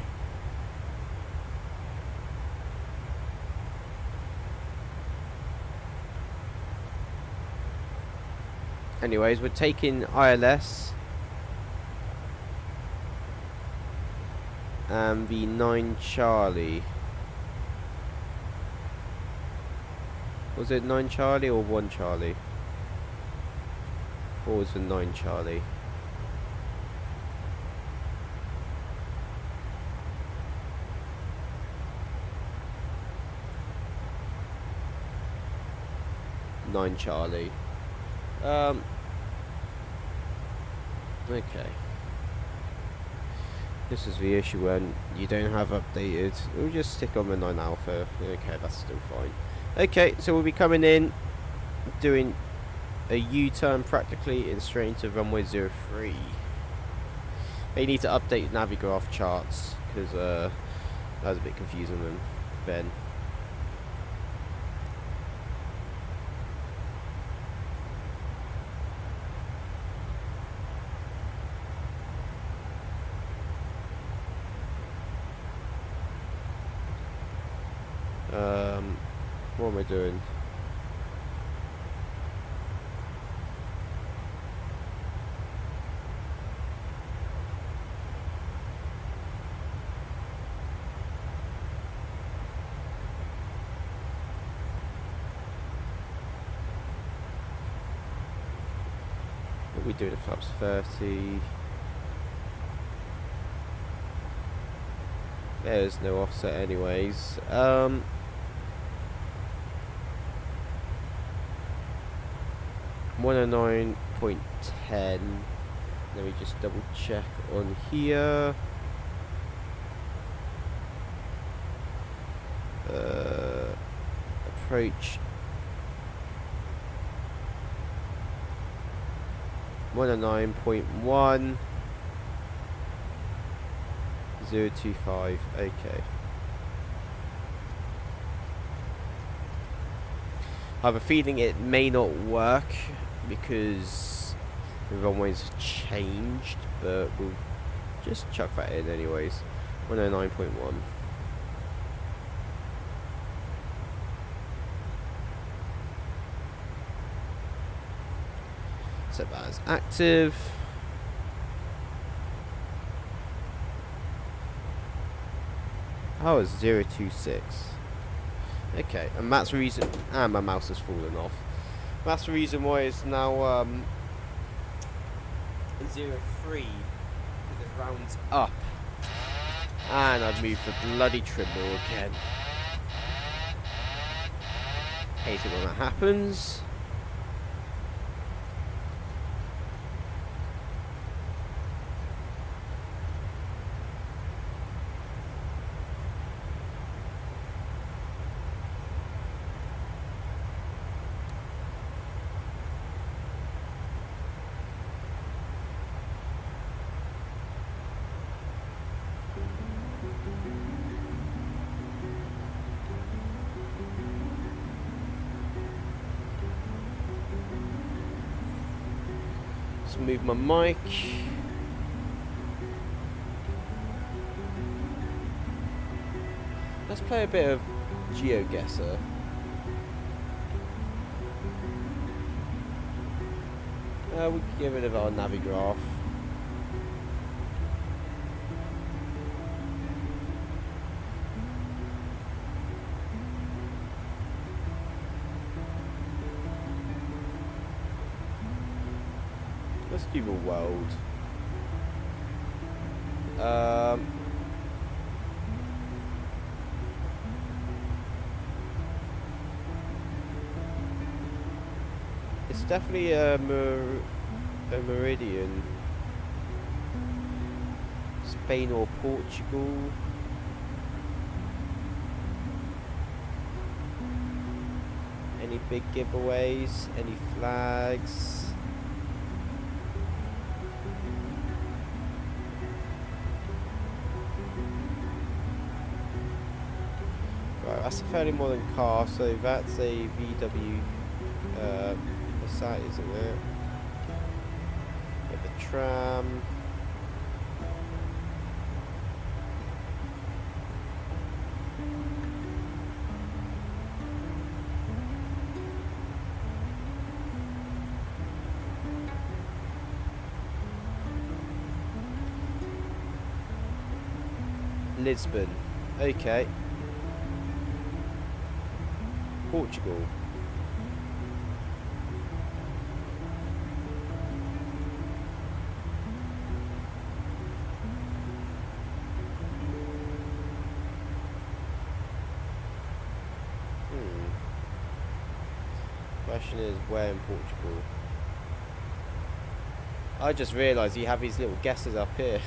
Anyways, we're taking ILS. And the 9 Charlie. Was it 9 Charlie or 1 Charlie? 4 was the 9 Charlie. Nine Charlie. Okay. This is the issue when you don't have updated. We'll just stick on the 9 Alpha. Okay, that's still fine. Okay, so we'll be coming in, doing a U-turn practically and straight into runway 03. They need to update Navigraph charts because that was a bit confusing then. What am I doing? What are we doing at flaps 30? There's no offset anyways. 109.10. Let me just double check on here. Approach 109.1. 025. Okay. I have a feeling it may not work because the runway's changed, but we'll just chuck that in anyways. 109.1. Set that as active. Oh, it's 026. Okay, and that's the reason. And my mouse has fallen off. That's the reason why it's now 03. Because it rounds up. And I've moved the bloody trim wheel again. Hate it when that happens. Move my mic. Let's play a bit of Geoguessr. We can get rid of our Navigraph. Let's do the world. It's definitely a meridian. Spain or Portugal. Any big giveaways? Any flags? That's a fairly modern car, so that's a VW Passat, isn't it? With the tram. Lisbon. Okay. Portugal. Question is, where in Portugal? I just realised you have these little guesses up here.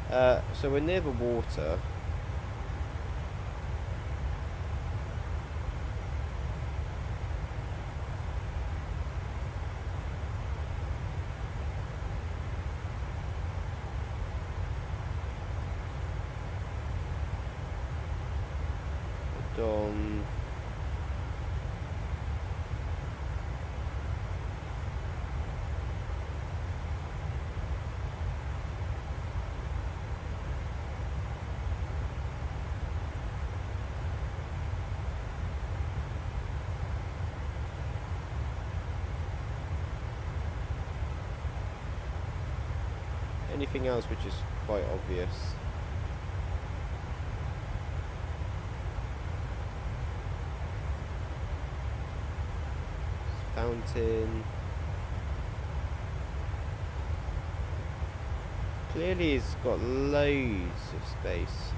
So we're near the water. on. Anything else which is quite obvious? Fountain. Clearly it's got loads of space.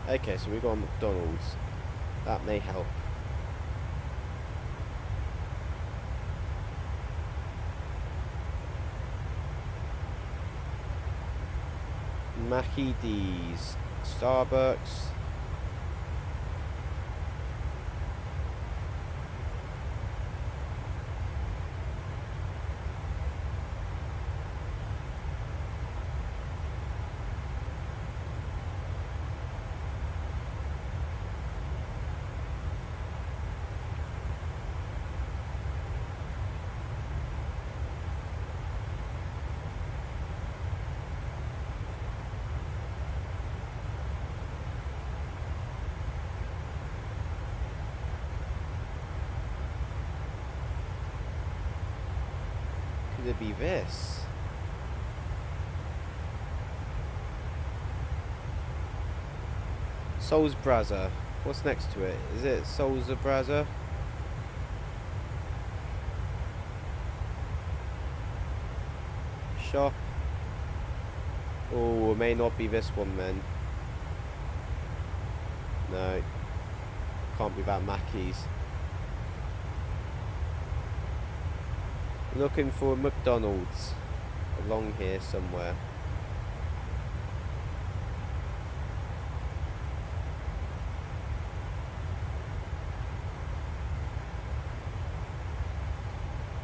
Okay, so we got a McDonald's. That may help. Mackie D's, Starbucks. Could it be this? Soul's Brazza. What's next to it? Is it Soul's Brazza? Shop. Oh, it may not be this one then. No. Can't be that Mackey's. Looking for a McDonald's along here somewhere.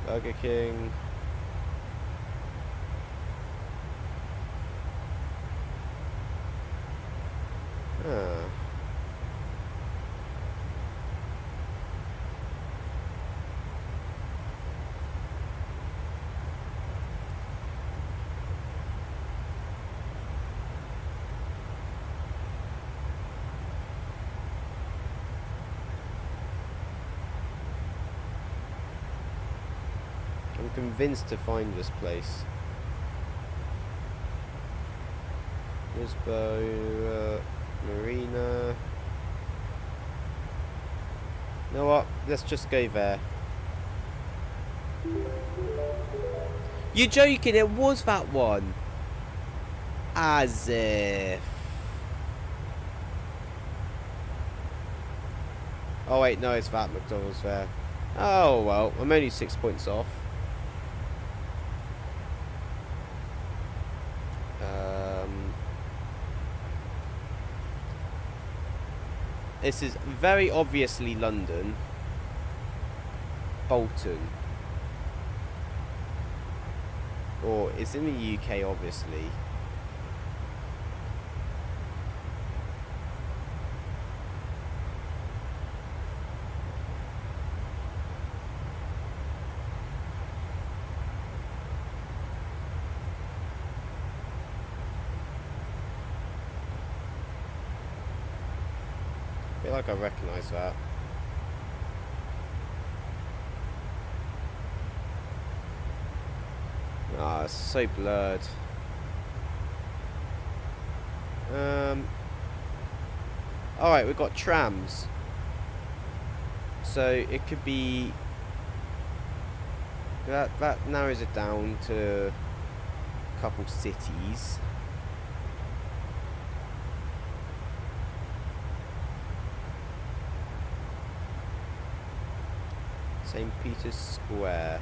Burger King. Ah. I'm convinced to find this place. Lisbo, Marina. You know what? Let's just go there. You're joking, it was that one. As if. Oh wait, no, it's that McDonald's there. Oh well, I'm only 6 points off. This is very obviously London. Bolton. Or it's in the UK, obviously. I feel like I recognise that. Ah, it's so blurred. Alright, we've got trams. So it could be that narrows it down to a couple cities. St. Peter's Square.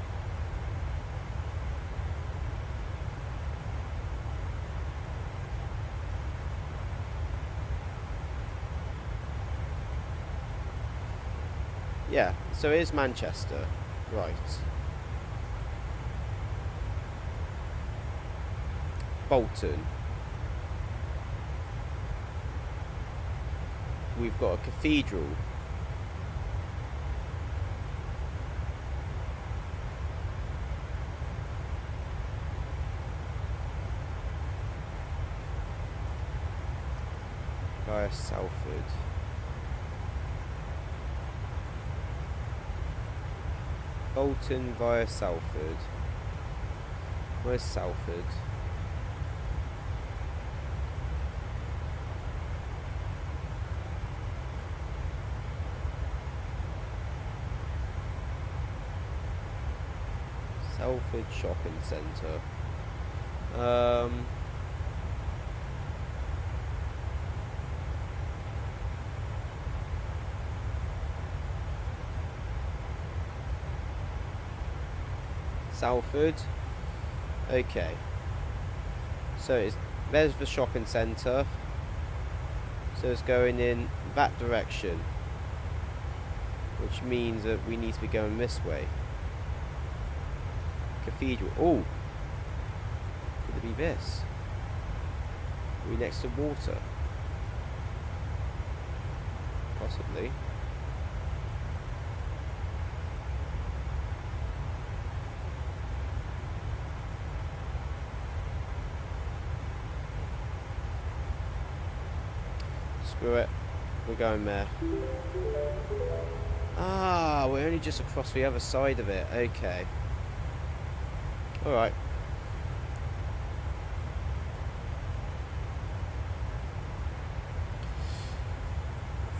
Yeah, so here's Manchester. Right. Bolton. We've got a cathedral. Via Salford. Bolton via Salford. Where's Salford? Salford Shopping Centre. Salford. Okay. So there's the shopping centre. So it's going in that direction, which means that we need to be going this way. Cathedral. Oh, could it be this? Are we next to water? Possibly. Screw it. We're going there. Ah, we're only just across the other side of it. Okay. Alright.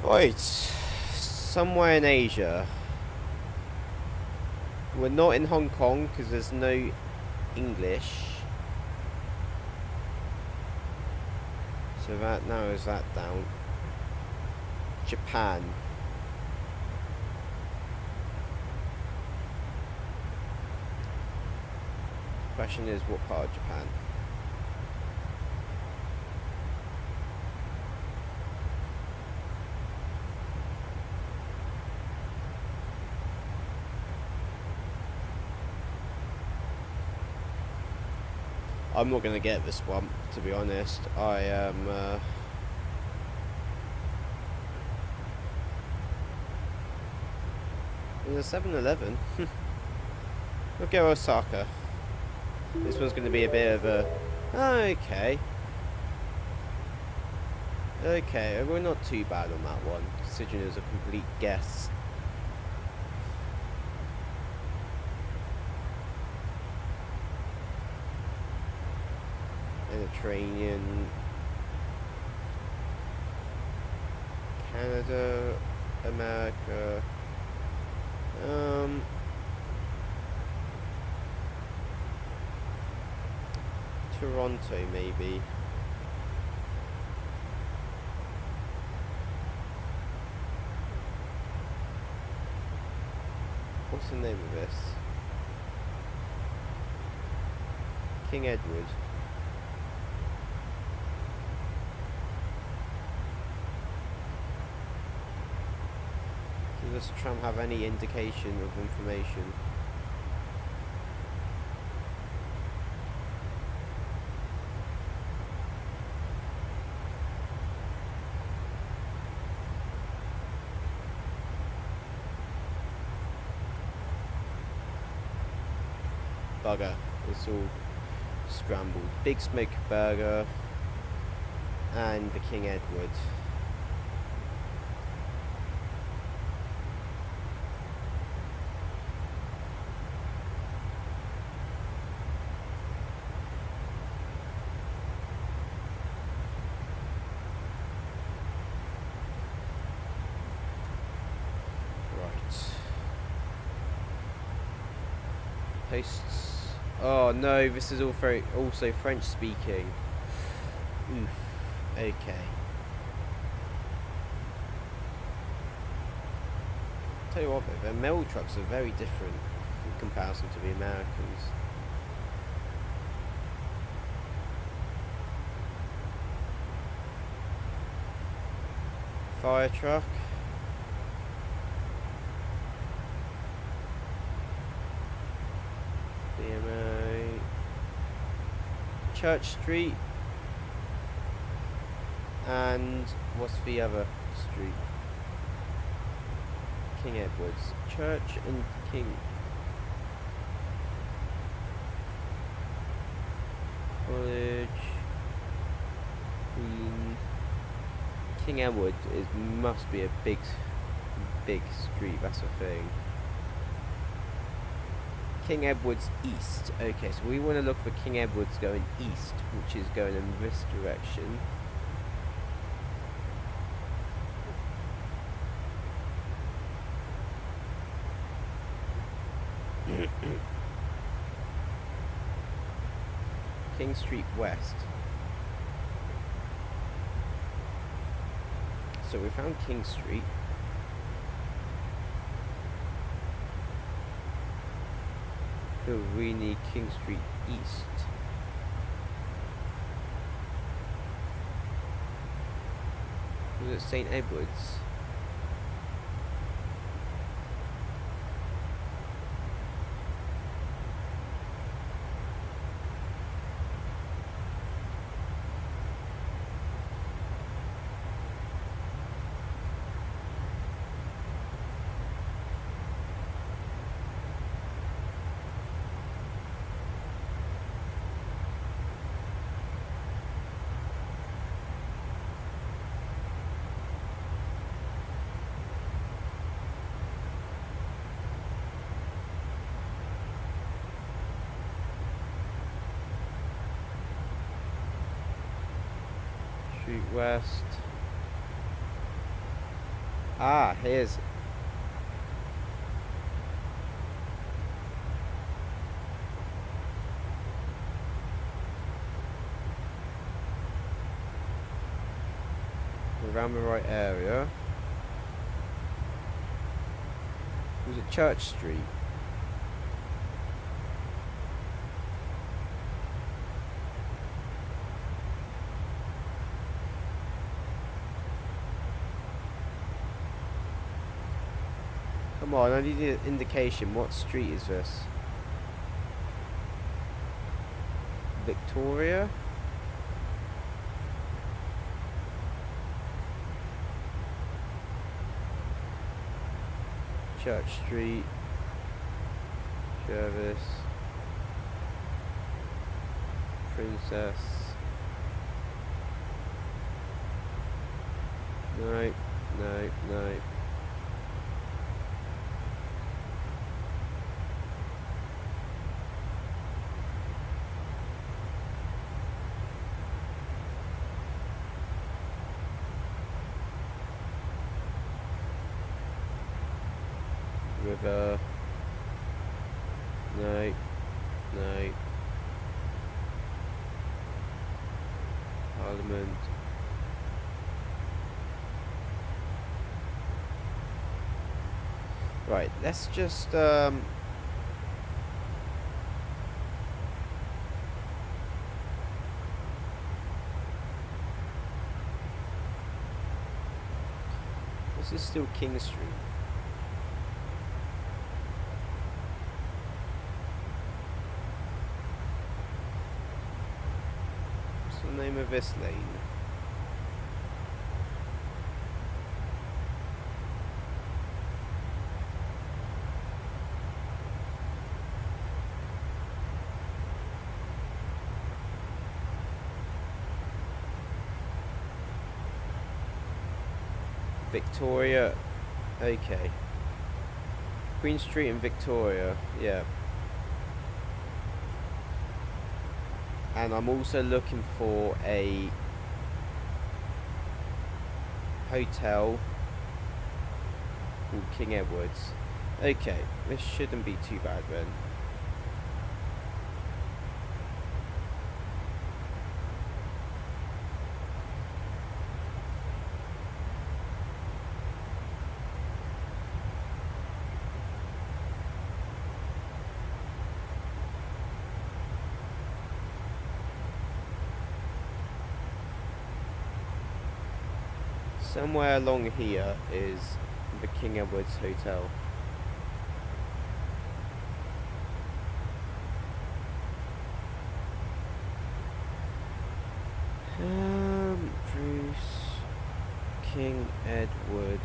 Right. Somewhere in Asia. We're not in Hong Kong because there's no English. So that narrows that down. Japan. Question is, what part of Japan? I'm not gonna get this one, to be honest. I am there's a 7-Eleven. We'll go Osaka. This one's going to be a bit of a... Okay. Okay, we're not too bad on that one, considering it was a complete guess. Mediterranean... Canada... America... Toronto, maybe. What's the name of this? King Edward. Does this tram have any indication of information? Bugger, it's all scrambled. Big Smoke Burger and the King Edward. Posts. Oh no, this is also French speaking. Oof. Okay. tell you what, though, their mail trucks are very different in comparison to the Americans. Fire truck. BMA. Church Street. And what's the other street? King Edward's. Church and King. College. Queen. King Edward must be a big street, that's the thing. King Edward's east. Okay, so we want to look for King Edward's going east, which is going in this direction. King Street West. So we found King Street. So we need King Street East. Was it St. Edward's? Street West. Ah, here's. Around the right area. Was it Church Street? Come on, I need an indication. What street is this? Victoria? Church Street. Jervis. Princess. No, no, no. River. No. No. Parliament. Right, let's just this is still King Street. Name of this lane. Victoria. Okay. Queen Street and Victoria. Yeah. And I'm also looking for a hotel called King Edward's. Okay, this shouldn't be too bad then. Somewhere along here is the King Edward's Hotel. Bruce King Edward.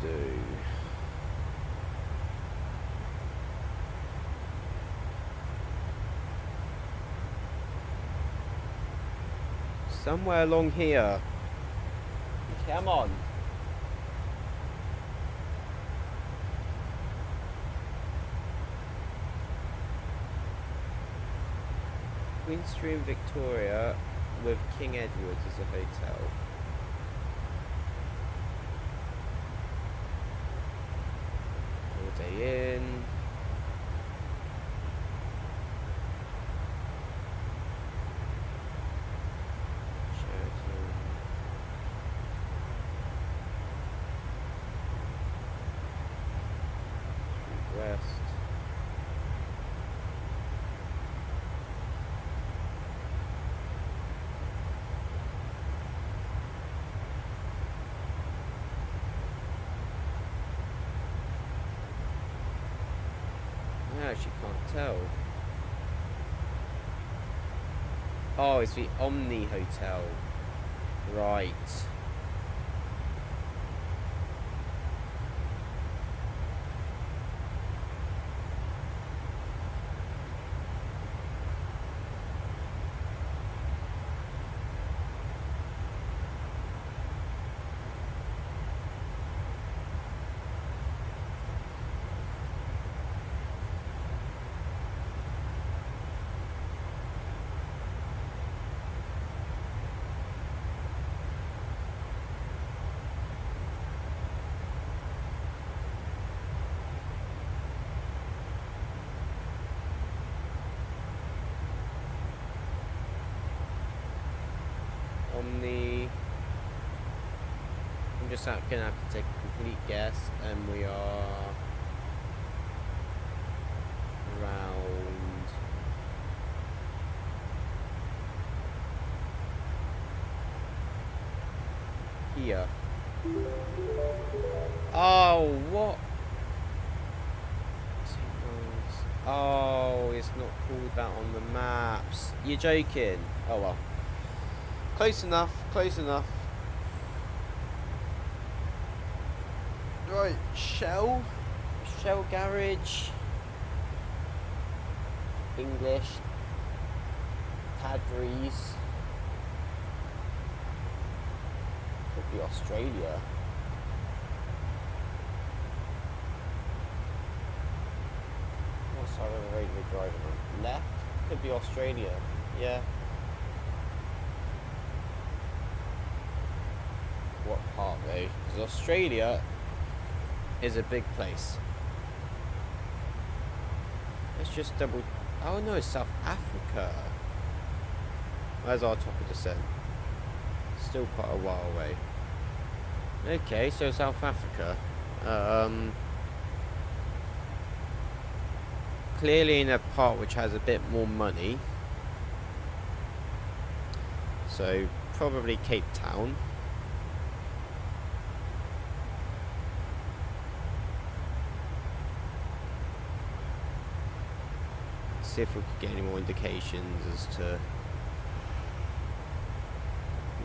Somewhere along here. Come on. Queen Street, Victoria, with King Edward's as a hotel. Holiday Inn. Sheraton. Street West. I actually can't tell. Oh, it's the Omni Hotel. Right. Omni. I'm just gonna have to take a complete guess, and we are around here. Oh, what? Oh, it's not called that on the maps. You're joking. Oh well. Close enough, close enough. Right, Shell Garage. English. Cadbury's. Could be Australia. What side of the road we're driving on? Left? Could be Australia. Yeah. What part though? Because Australia is a big place. Let's just double. Oh no, South Africa. Where's our top of descent? Still quite a while away. Okay, so South Africa. Clearly in a part which has a bit more money. So probably Cape Town. See if we could get any more indications as to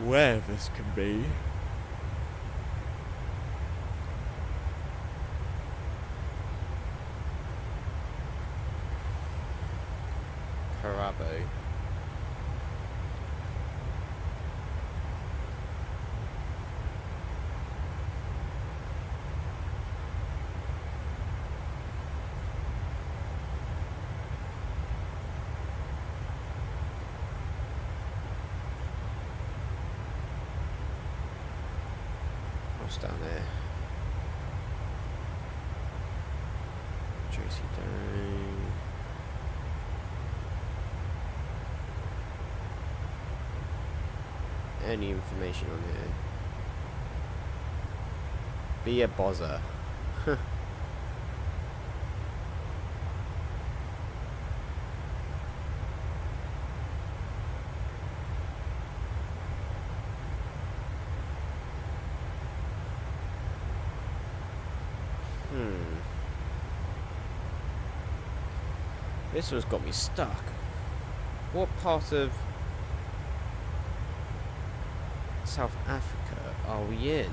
where this could be. Karabo. Down there. Tracy down. Any information on here? Be a bozzer. This one's got me stuck. What part of South Africa are we in?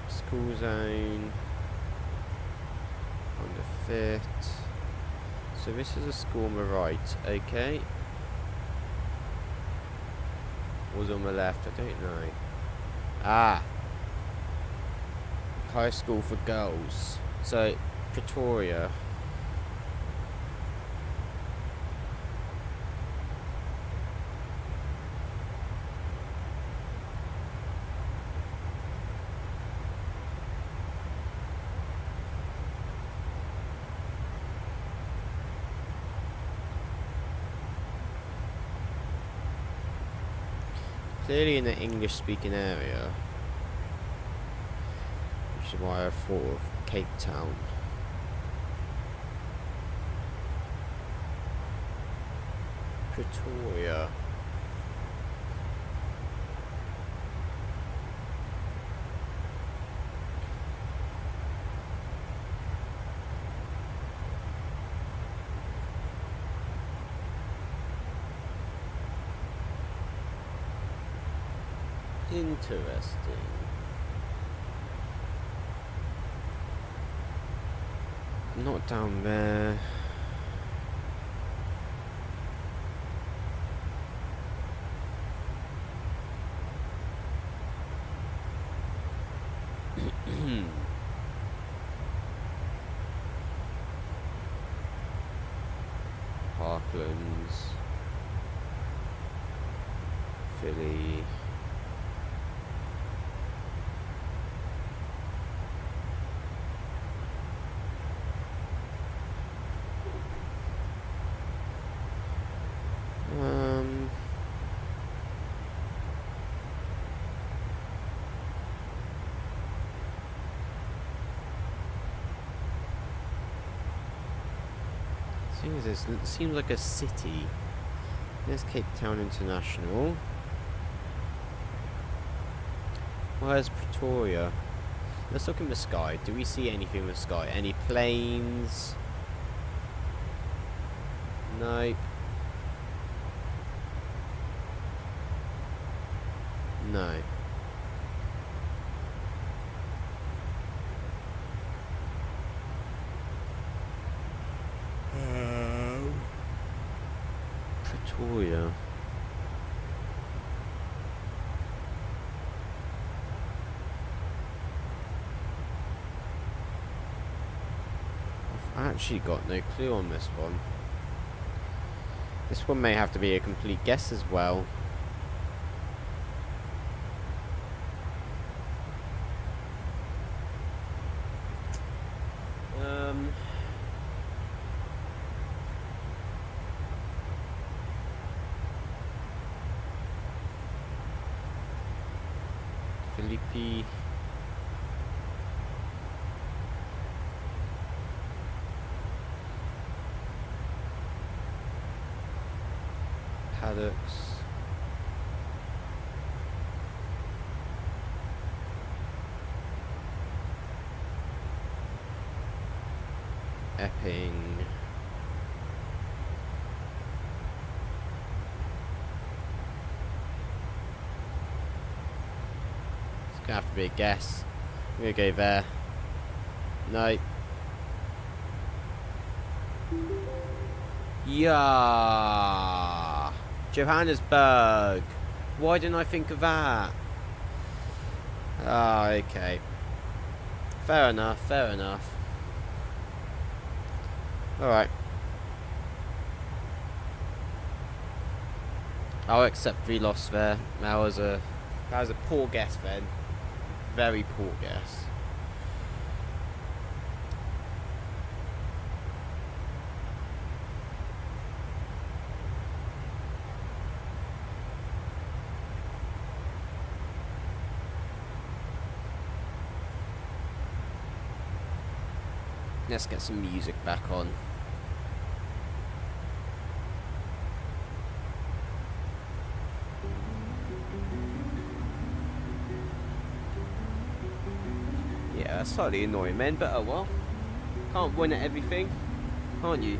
School zone. Under fit. So this is a school on the right, okay. Was on the left, I don't know. Ah! High school for girls. So, Pretoria. Clearly in the English speaking area, which is why I thought of Cape Town. Pretoria. Interesting. Not down there. Parklands. Philly. It seems like a city. There's Cape Town International. Where's Pretoria? Let's look in the sky. Do we see anything in the sky? Any planes? Nope. No. Pretoria. I've actually got no clue on this one. This one may have to be a complete guess as well. Philippi. Paddocks. Epping. It's gonna have to be a guess. I'm gonna go there. No. Yeah. Johannesburg. Why didn't I think of that? Ah, okay. Fair enough, fair enough. Alright. I'll accept we lost there. That was a poor guess then. Very poor guess. Let's get some music back on. Yeah, that's slightly annoying, man, but oh well. Can't win at everything, can't you?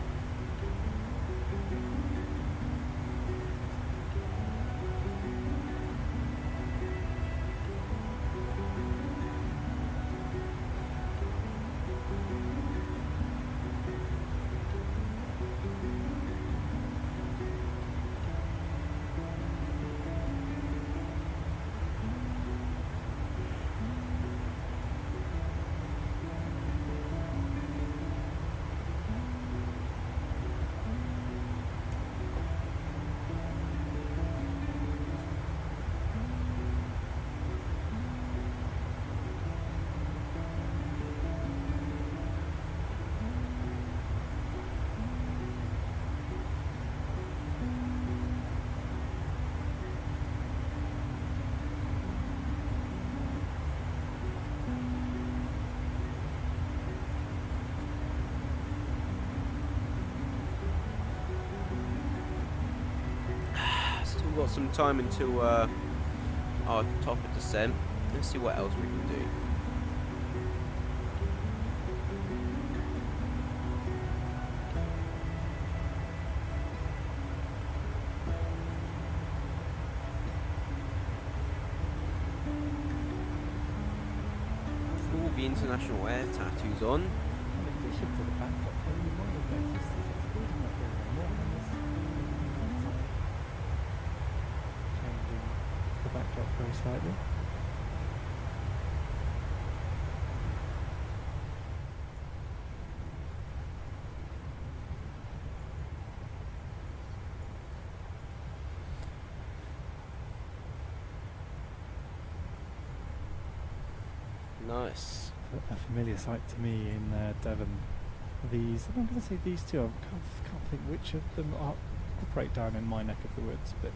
Got some time until our top of descent. Let's see what else we can do. All the international air tattoos on. The backdrop very slightly. Nice. A familiar sight to me in Devon. These, I'm going to say these two, I can't think which of them operate down in my neck of the woods, but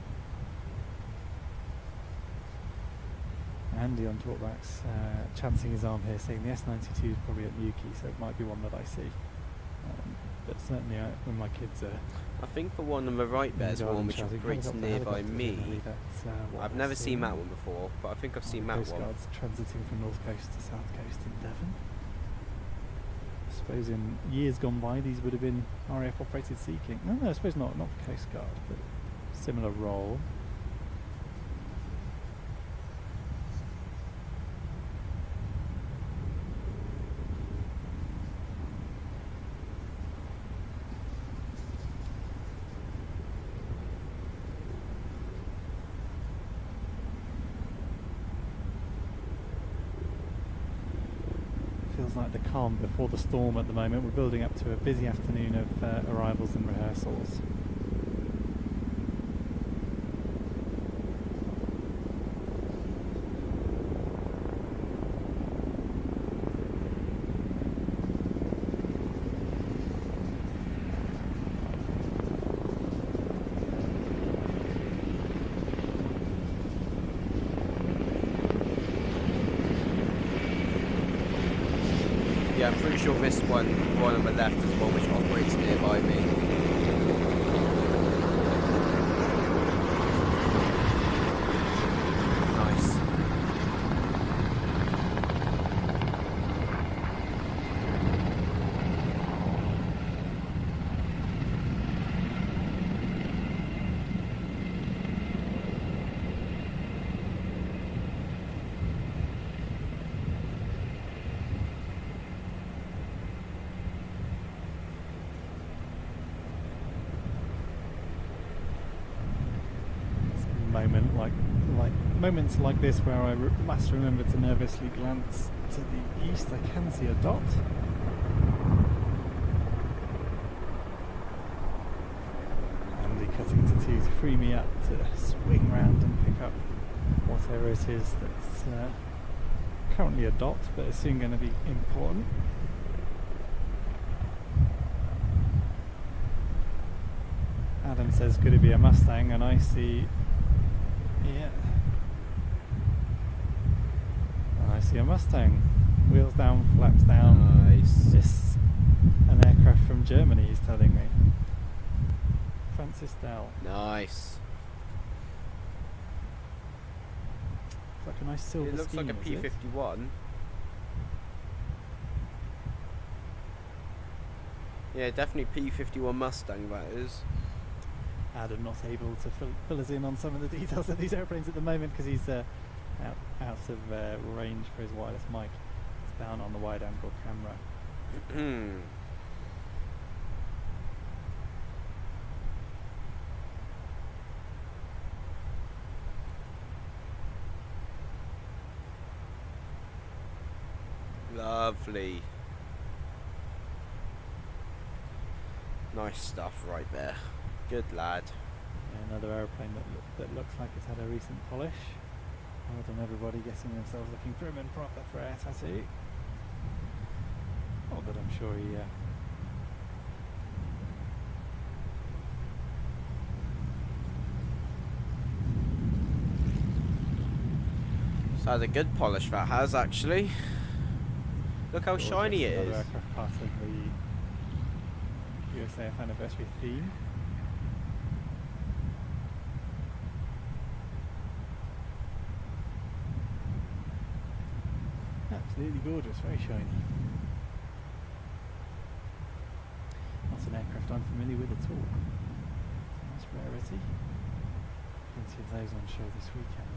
Andy on talkbacks, chancing his arm here, saying the S92 is probably at Newquay, so it might be one that I see. But certainly when my kids are... I think the one on the right there is one which operates nearby me. I've never seen that one before, but I think I've seen that one. Coast Guards transiting from north coast to south coast in Devon. I suppose in years gone by these would have been RAF operated Sea King. No, I suppose not for Coast Guard, but similar role. Feels like the calm before the storm at the moment. We're building up to a busy afternoon of arrivals and rehearsals. Yeah, I'm pretty sure this one on the left is one which operates nearby me. Nice. Moments like this where I must remember to nervously glance to the east. I can see a dot. Andy cutting to 2 to free me up to swing round and pick up whatever it is that's currently a dot, but is soon going to be important. Adam says, could it be a Mustang? And I see, yeah. I see a Mustang. Wheels down, flaps down. Nice. It's an aircraft from Germany, he's telling me. Francis Dell. Nice. It's like a nice silver It looks scheme, like a is it? P-51. Yeah, definitely P51 Mustang, that is. Adam not able to fill us in on some of the details of these airplanes at the moment because he's out of range for his wireless mic. He's down on the wide angle camera. Lovely. Nice stuff right there. Good lad. Yeah, another aeroplane that looks like it's had a recent polish. Well done everybody getting themselves looking prim and proper for air tattoo. Oh, but I'm sure he It's had a good polish, that has, actually. Look how shiny it another is. aircraft part of the USAF anniversary theme. Absolutely gorgeous, very shiny. Not an aircraft I'm familiar with at all. Nice rarity. Plenty of those on show this weekend.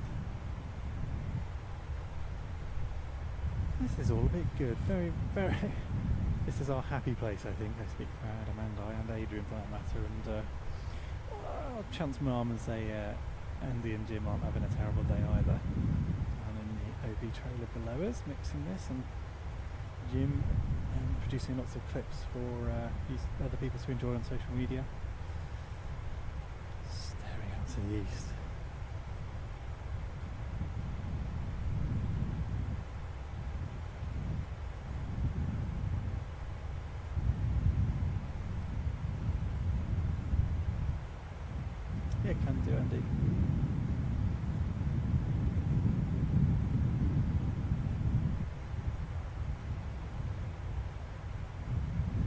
This is all a bit good, very, very. This is our happy place, I think. I speak for Adam and I, and Adrian for that matter, and I'll chance my arm and say Andy and Jim aren't having a terrible day either. I'm in the OB trailer below us, mixing this, and Jim producing lots of clips for other people to enjoy on social media. Staring out to the east. Yeah, can do, Andy.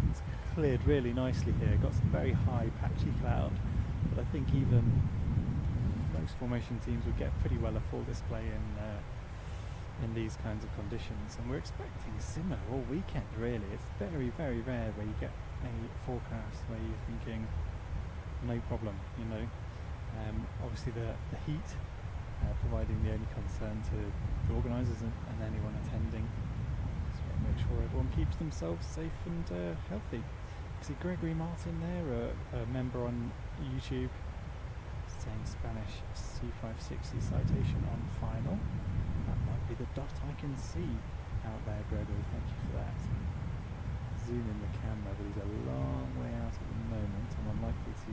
It's cleared really nicely here. Got some very high patchy cloud, but I think even most formation teams would get pretty well a full display in these kinds of conditions, and we're expecting similar all weekend. Really, it's very, very rare where you get a forecast where you're thinking no problem, you know. Obviously the heat providing the only concern to the organisers and anyone attending. So make sure everyone keeps themselves safe and healthy. See Gregory Martin there, a member on YouTube, saying Spanish C560 citation on final. That might be the dot I can see out there, Gregory. Thank you for that. Zoom in the camera, but he's a long way out at the moment and unlikely to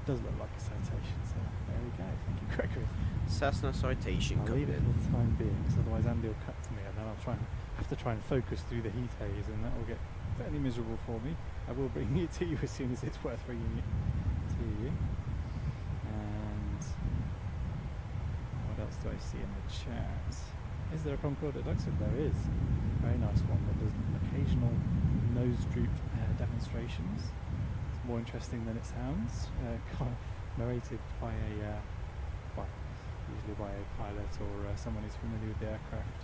does look like a citation, so there we go. Thank you, Gregory. Cessna citation I'll coming leave it in. for the time being, because otherwise Andy will cut to me, and then I'll have to try and focus through the heat haze, and that will get fairly miserable for me. I will bring it to you as soon as it's worth bringing it to you. And what else do I see in the chat? Is there a Concorde at Duxford? There is. Very nice one that does occasional nose droop demonstrations. More interesting than it sounds, narrated by usually by a pilot or someone who's familiar with the aircraft.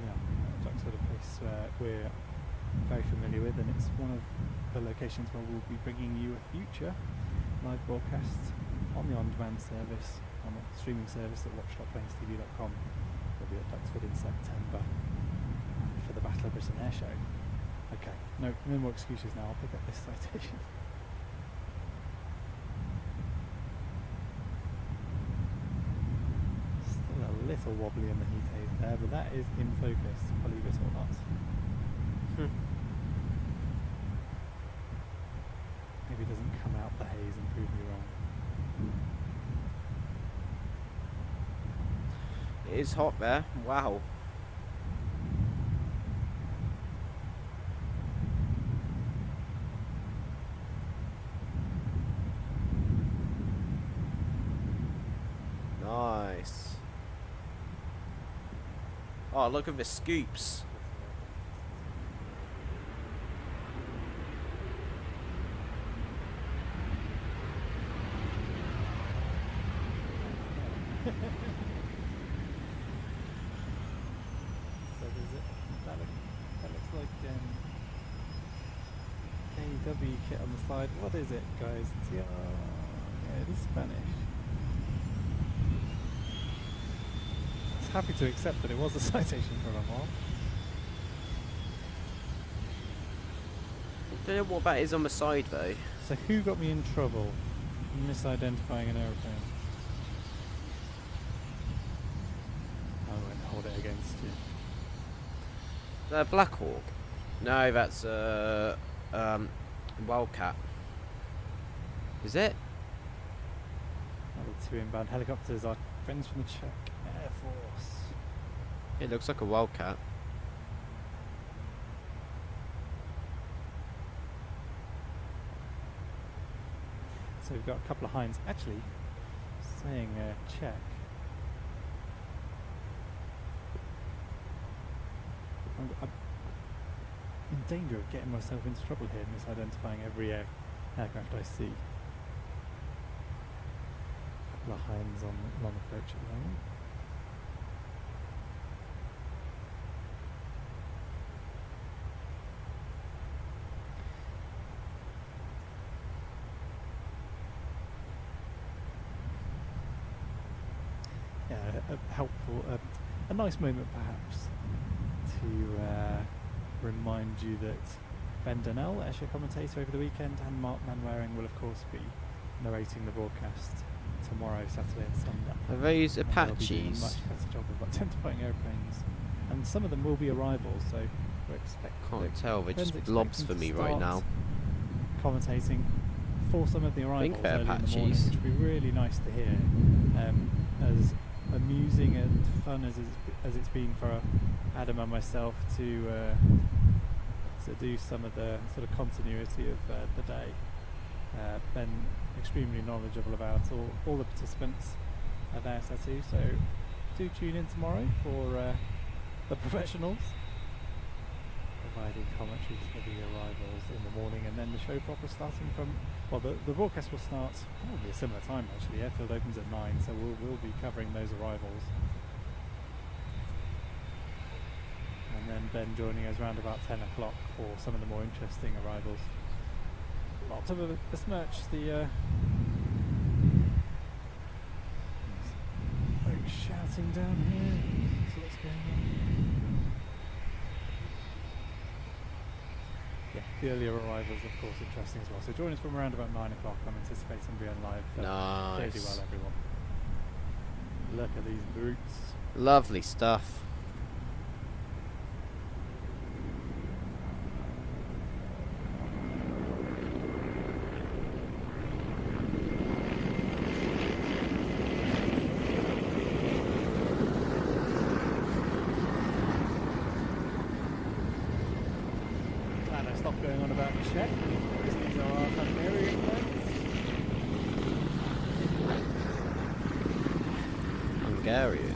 Yeah, Duxford, a place we're very familiar with, and it's one of the locations where we'll be bringing you a future live broadcast on the on-demand service, on the streaming service at watch.planestv.com. We'll be at Duxford in September for the Battle of Britain Air Show. Okay, no more excuses now, I'll pick up this citation. Still a little wobbly in the heat haze there, but that is in focus, believe it or not. Maybe it doesn't come out the haze and prove me wrong. It is hot there. Wow. Nice. Oh, look at the scoops. So that looks like VW kit on the side. What is it, guys? Yeah, it is Spanish. I was happy to accept that it was a citation for a long while. I don't know what that is on the side though. So who got me in trouble? Misidentifying an aeroplane. I won't hold it against you. Is that a Black Hawk? No, that's Wildcat. Is it? Another two inbound helicopters, our friends from the Czech Air Force. It looks like a Wildcat. So we've got a couple of Hinds. Actually, saying Czech. I'm in danger of getting myself into trouble here, misidentifying every aircraft I see. A couple of Hinds on long approach at the moment. Yeah, helpful, a nice moment perhaps to remind you that Ben Donnell, Escher commentator over the weekend, and Mark Manwaring will of course be narrating the broadcast tomorrow, Saturday and Sunday. Are those And they'll be doing a Apaches? much better job of identifying airplanes, and some of them will be arrivals, so we're expecting. Can't tell, they're just Ben's blobs expecting for me to right start now. Commentating for some of the arrivals they're early in the morning, Apaches. which would be really nice to hear. As amusing and fun as it's been for Adam and myself to do some of the sort of continuity of the day. Ben extremely knowledgeable about all the participants at ASR2, so do tune in tomorrow for the professionals, providing commentary for the arrivals in the morning, and then the show proper starting from, well, the broadcast will start probably a similar time actually. Airfield opens at 9, so we'll be covering those arrivals. And then Ben joining us around about 10 o'clock for some of the more interesting arrivals. Not to besmirch the folks shouting down here. So what's going on? Yeah, the earlier arrivals, of course, interesting as well. So join us from around about 9 o'clock. I'm anticipating being live. Nice. JD well, everyone. Look at these brutes. Lovely stuff. Glad I stopped going on about Czech, because these are our Hungarian friends. Hungarian.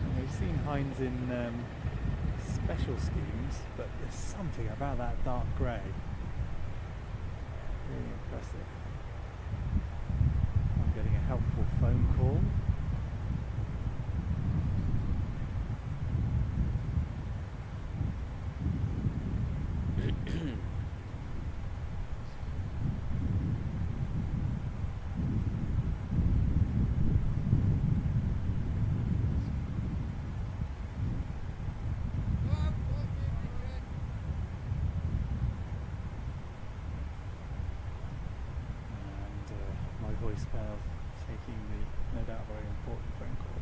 And we've seen Hinds in special schemes, but there's something about that dark grey. Really impressive. I'm getting a helpful phone call. My voicemail taking the, no doubt, very important phone call.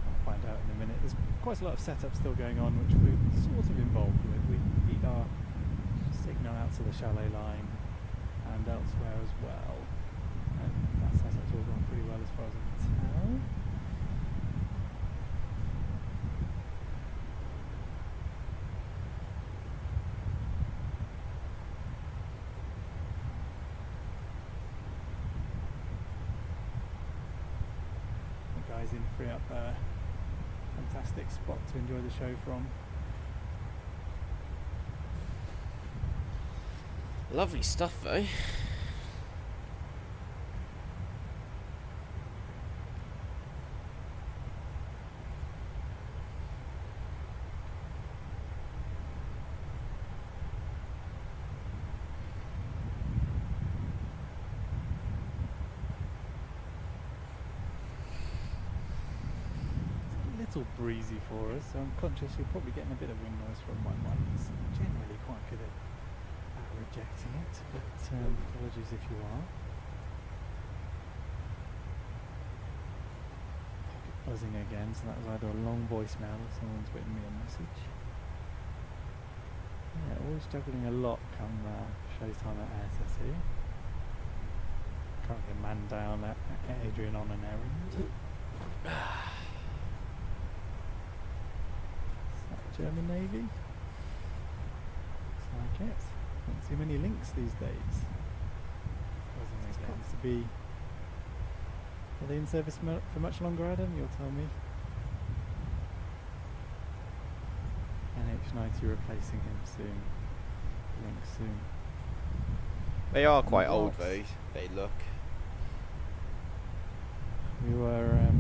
I'll find out in a minute. There's quite a lot of setup still going on, which we're sort of involved with. We feed our signal out to the chalet line and elsewhere as well. And that setup's all gone pretty well as far as I can tell. Guys in free up a fantastic spot to enjoy the show from. Lovely stuff though. little breezy for us, so I'm conscious you're probably getting a bit of wind noise from my mic. It's generally quite good at rejecting it, but apologies if you are. Pocket buzzing again, so that was either a long voicemail or someone's written me a message. Yeah, always juggling a lot come showtime at ASSE. Currently a man down at Adrian on an errand. Is that German Navy? Looks like it. Don't see many links these days. Doesn't make sense to be. Are they in service for much longer, Adam? You'll tell me. NH90 replacing him soon. Link soon. They are quite old though, they look. We were,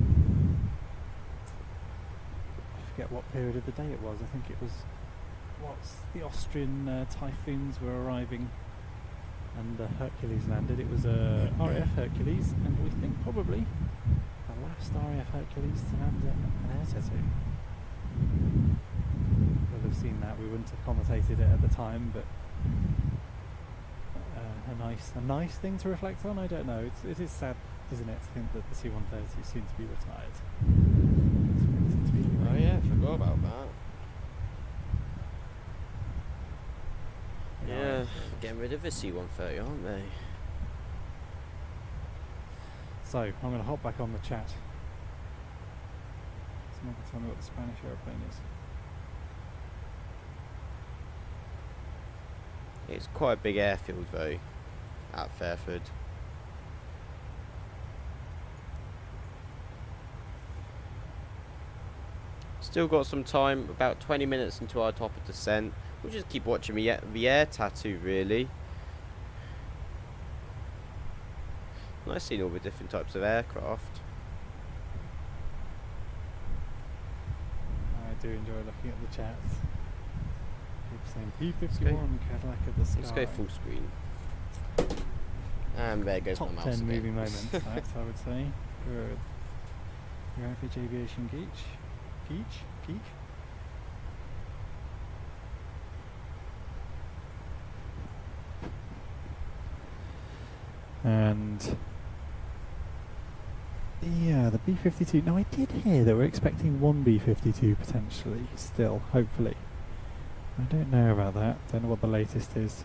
I forget what period of the day it was. I think it was, the Austrian typhoons were arriving and Hercules landed. It was a RAF Hercules, and we think probably the last RAF Hercules to land an air tattoo. We'll have seen that. We wouldn't have commentated it at the time, but a nice thing to reflect on. I don't know. It is sad, isn't it, to think that the C-130 is soon to be retired. Oh yeah, I forgot about that. Yeah, getting rid of the C-130, aren't they? So, I'm going to hop back on the chat. Someone can tell me what the Spanish aeroplane is. It's quite a big airfield though, at Fairford. Still got some time, about 20 minutes into our top of descent. We'll just keep watching the air tattoo really. Nice seeing all the different types of aircraft. I do enjoy looking at the chats. People saying P-51 Cadillac of the sky. Let's go full screen. And there goes Top my mouse 10 again. moving moments, that I would say. Good. Your average aviation geek. And yeah, the B-52. Now I did hear that we're expecting one B-52 potentially, still, hopefully. I don't know about that. Don't know what the latest is.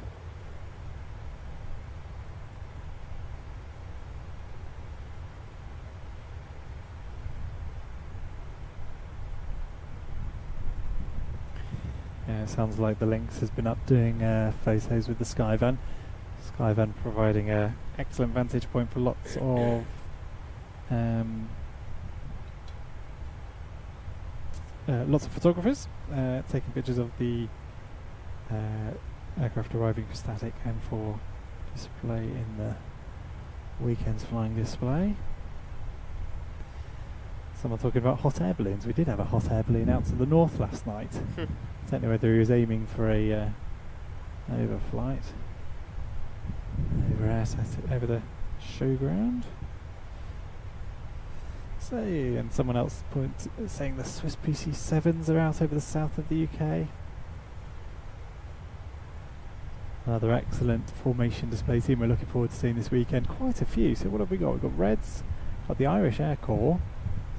Yeah, it sounds like the Lynx has been up doing photos with the Skyvan. Skyvan providing a excellent vantage point for lots of photographers taking pictures of the aircraft arriving for static and for display in the weekend's flying display. Someone talking about hot air balloons. We did have a hot air balloon out to the north last night. I don't know whether he was aiming for a overflight over the showground. So, and someone else saying the Swiss PC-7s are out over the south of the UK. Another excellent formation display team we're looking forward to seeing this weekend. Quite a few. So what have we got? We've got Reds, got the Irish Air Corps,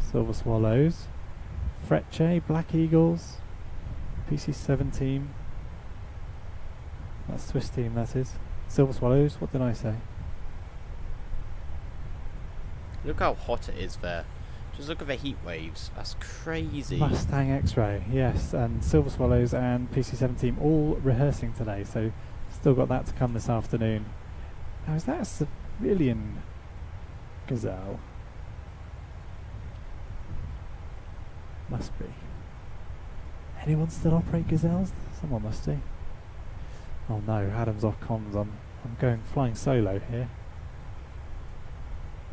Silver Swallows, Frecce, Black Eagles, PC-7 team. That's Swiss team, that is. Silver Swallows, what did I say? Look how hot it is there. Just look at the heat waves. That's crazy. Mustang X-Ray, yes, and Silver Swallows and PC-7 team all rehearsing today, so still got that to come this afternoon. Now, is that a civilian Gazelle? Must be. Anyone still operate Gazelles? Someone must do. Oh no, Adam's off comms. I'm going flying solo here.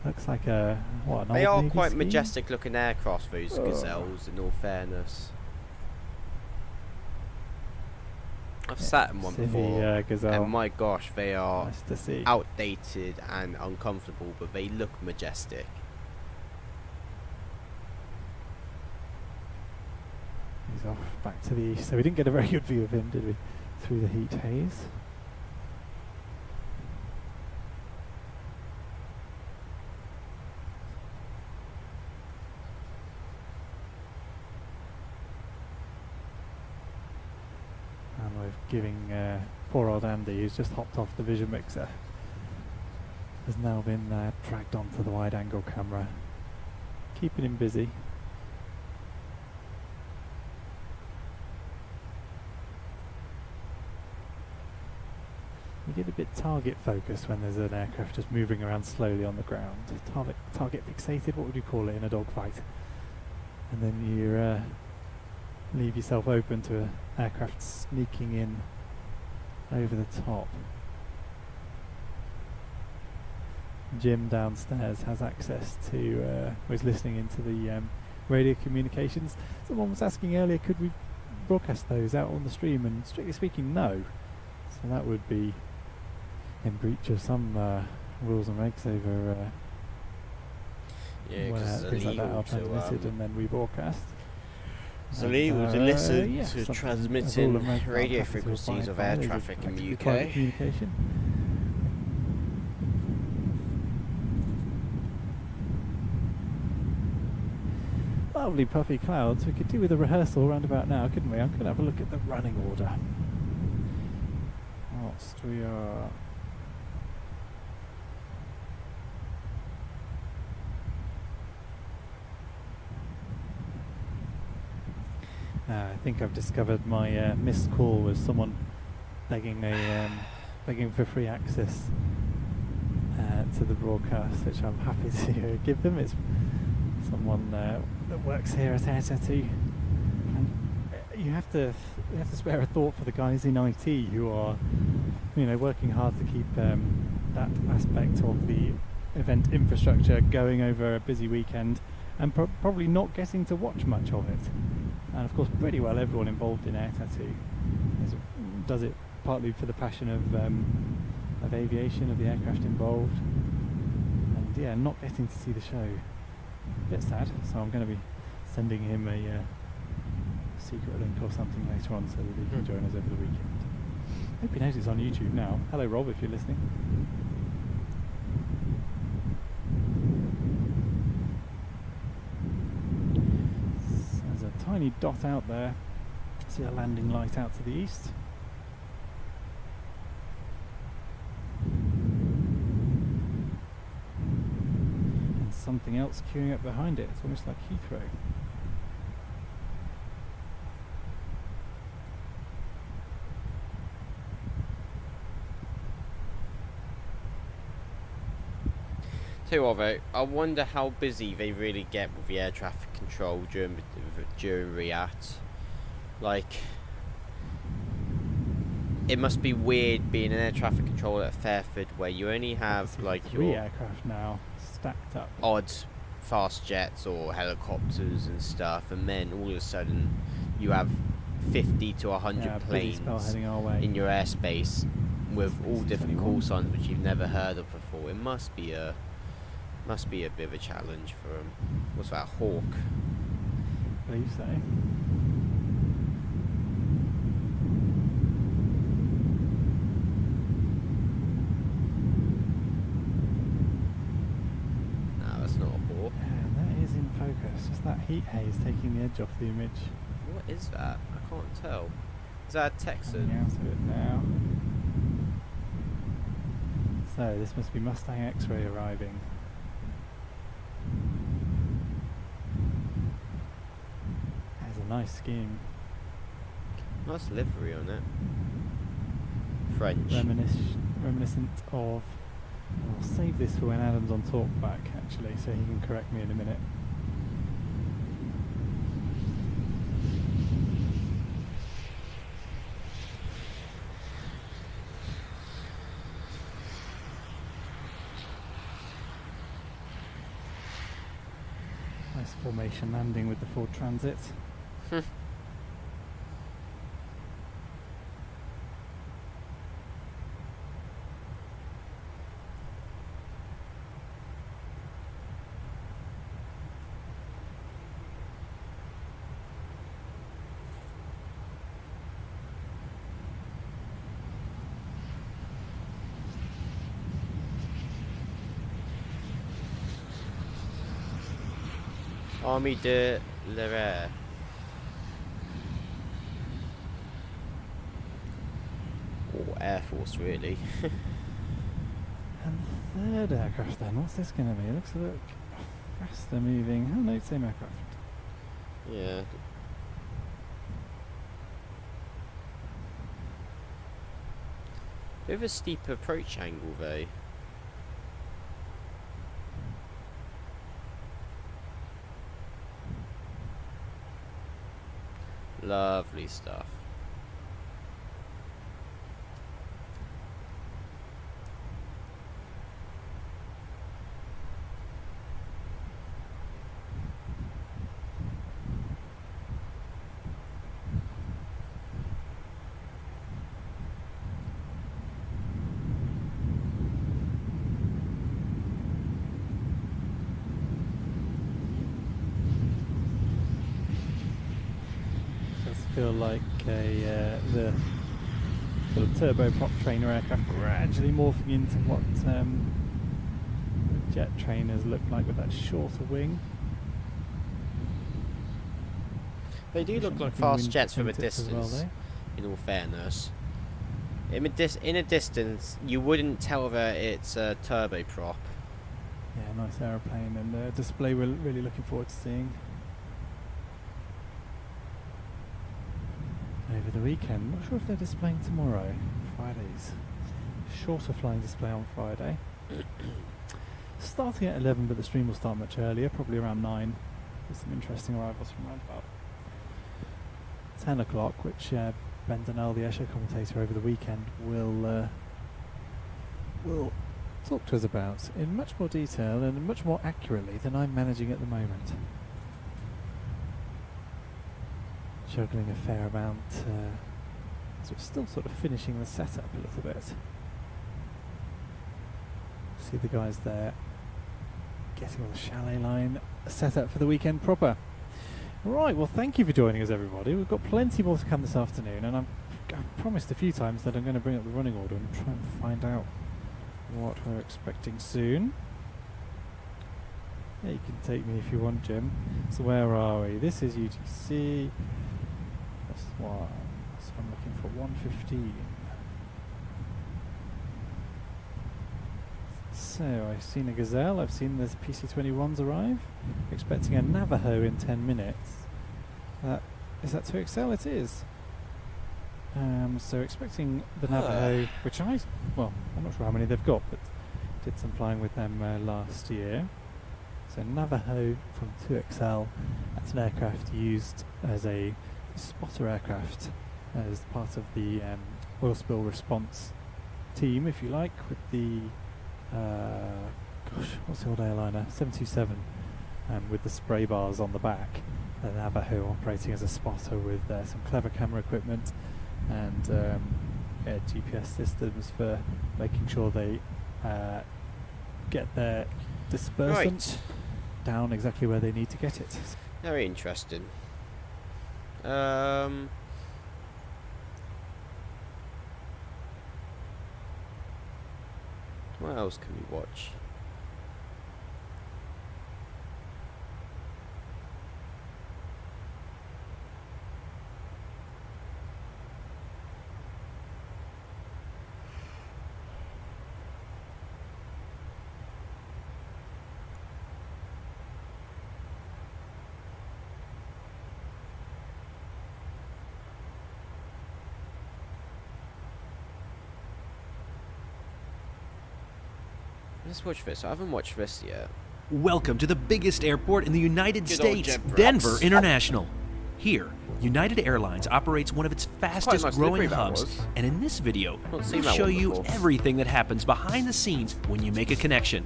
Looks like an They old are Navy quite scheme. majestic looking aircraft, those Gazelles, in all fairness. I've sat in one before, Gazelle. and my gosh, they are Nice to see. outdated and uncomfortable, but they look majestic. He's off back to the east, so we didn't get a very good view of him, did we? Through the heat haze. And we're giving poor old Andy, who's just hopped off the vision mixer, has now been dragged onto the wide angle camera, keeping him busy. You get a bit target focused when there's an aircraft just moving around slowly on the ground. Target fixated, what would you call it in a dogfight? And then you leave yourself open to an aircraft sneaking in over the top. Jim downstairs has access to, was listening into the radio communications. Someone was asking earlier, could we broadcast those out on the stream? And strictly speaking, no. So that would be in breach of some rules and regs over Yeah, where because it's things like that illegal are transmitted to and then rebroadcast. it's illegal to listen yes, to something- a transmitting rule and reg that radio I'm happy to frequencies abide of by. air Those are traffic in the effectively private UK. communication. Lovely puffy clouds. We could do with a rehearsal round about now, couldn't we? I'm going to have a look at the running order. Whilst we are... I think I've discovered my missed call was someone begging for free access to the broadcast, which I'm happy to give them. It's someone that works here at Air Tattoo, and you have to spare a thought for the guys in IT who are, working hard to keep that aspect of the event infrastructure going over a busy weekend, and probably not getting to watch much of it. And of course, pretty well everyone involved in Air Tattoo does it partly for the passion of aviation, of the aircraft involved, and yeah, not getting to see the show. A bit sad, so I'm going to be sending him a secret link or something later on so that he can join us over the weekend. Hope he knows it's on YouTube now. Hello Rob, if you're listening. So there's a tiny dot out there. See a landing light out to the east. Something else queuing up behind it. It's almost like Heathrow. Tell you what though, I wonder how busy they really get with the air traffic control during RIAT. Like, it must be weird being an air traffic controller at Fairford where you only have like three your aircraft now stacked up. odd fast jets or helicopters and stuff, and then all of a sudden you have 50 to 100 busy spell planes heading our way. in your airspace with all Busy different 21. call signs which you've never heard of before. It must be a bit of a challenge for them. What's that, Hawk? I believe so. No, that's not a Hawk. And that is in focus. Just that heat haze taking the edge off the image. What is that? I can't tell. Is that a Coming Texan? out of it now. So this must be Mustang X-Ray arriving. There's a nice scheme. Nice livery on it. French. Reminiscent of... I'll save this for when Adam's on talkback actually, so he can correct me in a minute. Nice formation landing with the Ford Transit. Army de l'Air. Or Air Force, really. And the third aircraft then, what's this going to be? It looks a little faster moving. Oh no, same aircraft. Yeah. Bit of a steep approach angle, though. Lovely stuff. Feel like the sort of turboprop trainer aircraft gradually morphing into what the jet trainers look like with that shorter wing. They do look like fast jets from a distance, in all fairness. In a distance, you wouldn't tell that it's a turboprop. Yeah, nice aeroplane, and the display we're really looking forward to seeing over the weekend. Not sure if they're displaying tomorrow. Friday's shorter flying display on Friday. Starting at 11, but the stream will start much earlier, probably around 9. With some interesting arrivals from around about 10 o'clock, which Ben Donnell, the airshow commentator over the weekend, will talk to us about in much more detail and much more accurately than I'm managing at the moment. Juggling a fair amount, so we're still sort of finishing the setup a little bit. See the guys there getting all the chalet line set up for the weekend proper. Right, well thank you for joining us everybody. We've got plenty more to come this afternoon, and I've promised a few times that I'm going to bring up the running order and try and find out what we're expecting soon. Yeah, you can take me if you want, Jim. So where are we? This is UTC. That's one. So I'm looking for 115. So I've seen a Gazelle. I've seen the PC-21s arrive. Expecting a Navajo in 10 minutes. Is that 2XL? It is. So expecting the Navajo, which I'm not sure how many they've got, but did some flying with them last year. So Navajo from 2XL, that's an aircraft used as a spotter aircraft as part of the oil spill response team, if you like, with the what's the old airliner? 727, with the spray bars on the back. The Navajo operating as a spotter with some clever camera equipment and GPS systems for making sure they get their dispersant down exactly where they need to get it. Very interesting. What else can we watch? Let's watch this. I haven't watched this yet. Welcome to the biggest airport in the United Good old States, Jet Brats. Denver International. Here, United Airlines operates one of its fastest nice growing delivery that hubs, was. and in this video, Not seen we'll that show one you before. everything that happens behind the scenes when you make a connection.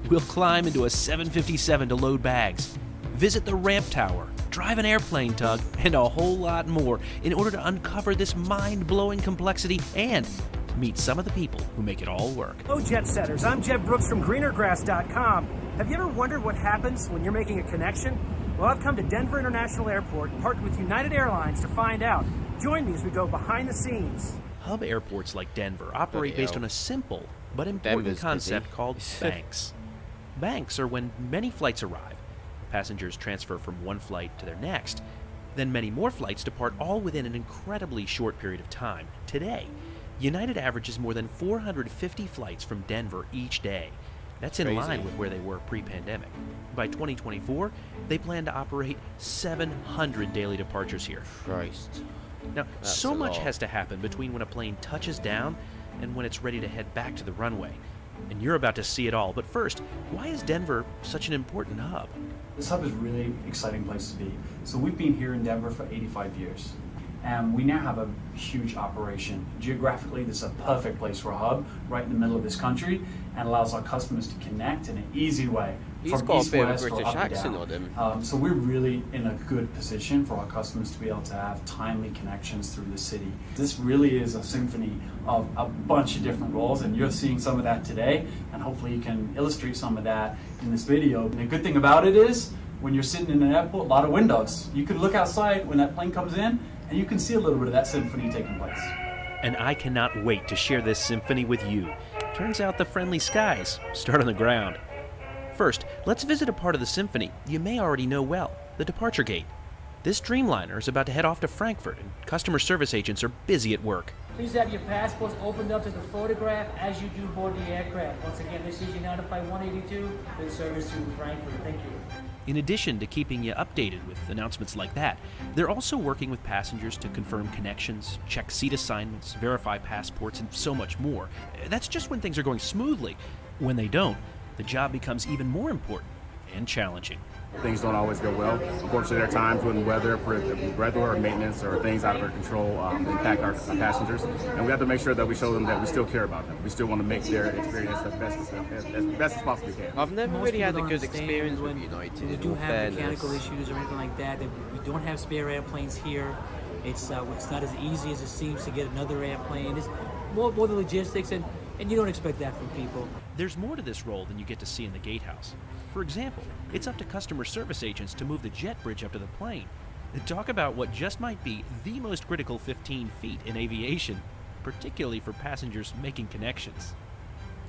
We'll climb into a 757 to load bags, visit the ramp tower, drive an airplane tug, and a whole lot more in order to uncover this mind-blowing complexity and meet some of the people who make it all work. Hello, Jet Setters. I'm Jeb Brooks from greenergrass.com. Have you ever wondered what happens when you're making a connection? Well, I've come to Denver International Airport and partnered with United Airlines to find out. Join me as we go behind the scenes. Hub airports like Denver operate based on a simple but important Denver's concept busy. called banks. Banks are when many flights arrive, Passengers transfer from one flight to their next. Then many more flights depart, all within an incredibly short period of time. Today, United averages more than 450 flights from Denver each day. That's in line with where they were pre-pandemic. By 2024, they plan to operate 700 daily departures here. Christ. Now, That's so a much lot. has to happen between when a plane touches down and when it's ready to head back to the runway. And you're about to see it all. But first, why is Denver such an important hub? This hub is a really exciting place to be. So we've been here in Denver for 85 years. And we now have a huge operation. Geographically, this is a perfect place for a hub, right in the middle of this country, and allows our customers to connect in an easy way. He's from got a east, bit of a west, or British up and accent down. on him. So we're really in a good position for our customers to be able to have timely connections through the city. This really is a symphony of a bunch of different roles, and you're seeing some of that today, and hopefully you can illustrate some of that in this video. And the good thing about it is, when you're sitting in an airport, a lot of windows. You can look outside when that plane comes in, and you can see a little bit of that symphony taking place. And I cannot wait to share this symphony with you. Turns out the friendly skies start on the ground. First, let's visit a part of the symphony you may already know well, the departure gate. This Dreamliner is about to head off to Frankfurt, and customer service agents are busy at work. Please have your passports opened up to the photograph as you do board the aircraft. Once again, this is United Flight 182 with service to Frankfurt. Thank you. In addition to keeping you updated with announcements like that, they're also working with passengers to confirm connections, check seat assignments, verify passports, and so much more. That's just when things are going smoothly. When they don't, the job becomes even more important and challenging. Things don't always go well. Unfortunately, there are times when weather or maintenance or things out of our control impact our passengers, and we have to make sure that we show them that we still care about them. We still want to make their experience the best as possibly can. I've never Most really had a people good don't understand experience with when United, we in do all have fairness. mechanical issues or anything like that. We don't have spare airplanes here. It's not as easy as it seems to get another airplane. It's more the logistics, and you don't expect that from people. There's more to this role than you get to see in the gatehouse. For example, it's up to customer service agents to move the jet bridge up to the plane. Talk about what just might be the most critical 15 feet in aviation, particularly for passengers making connections.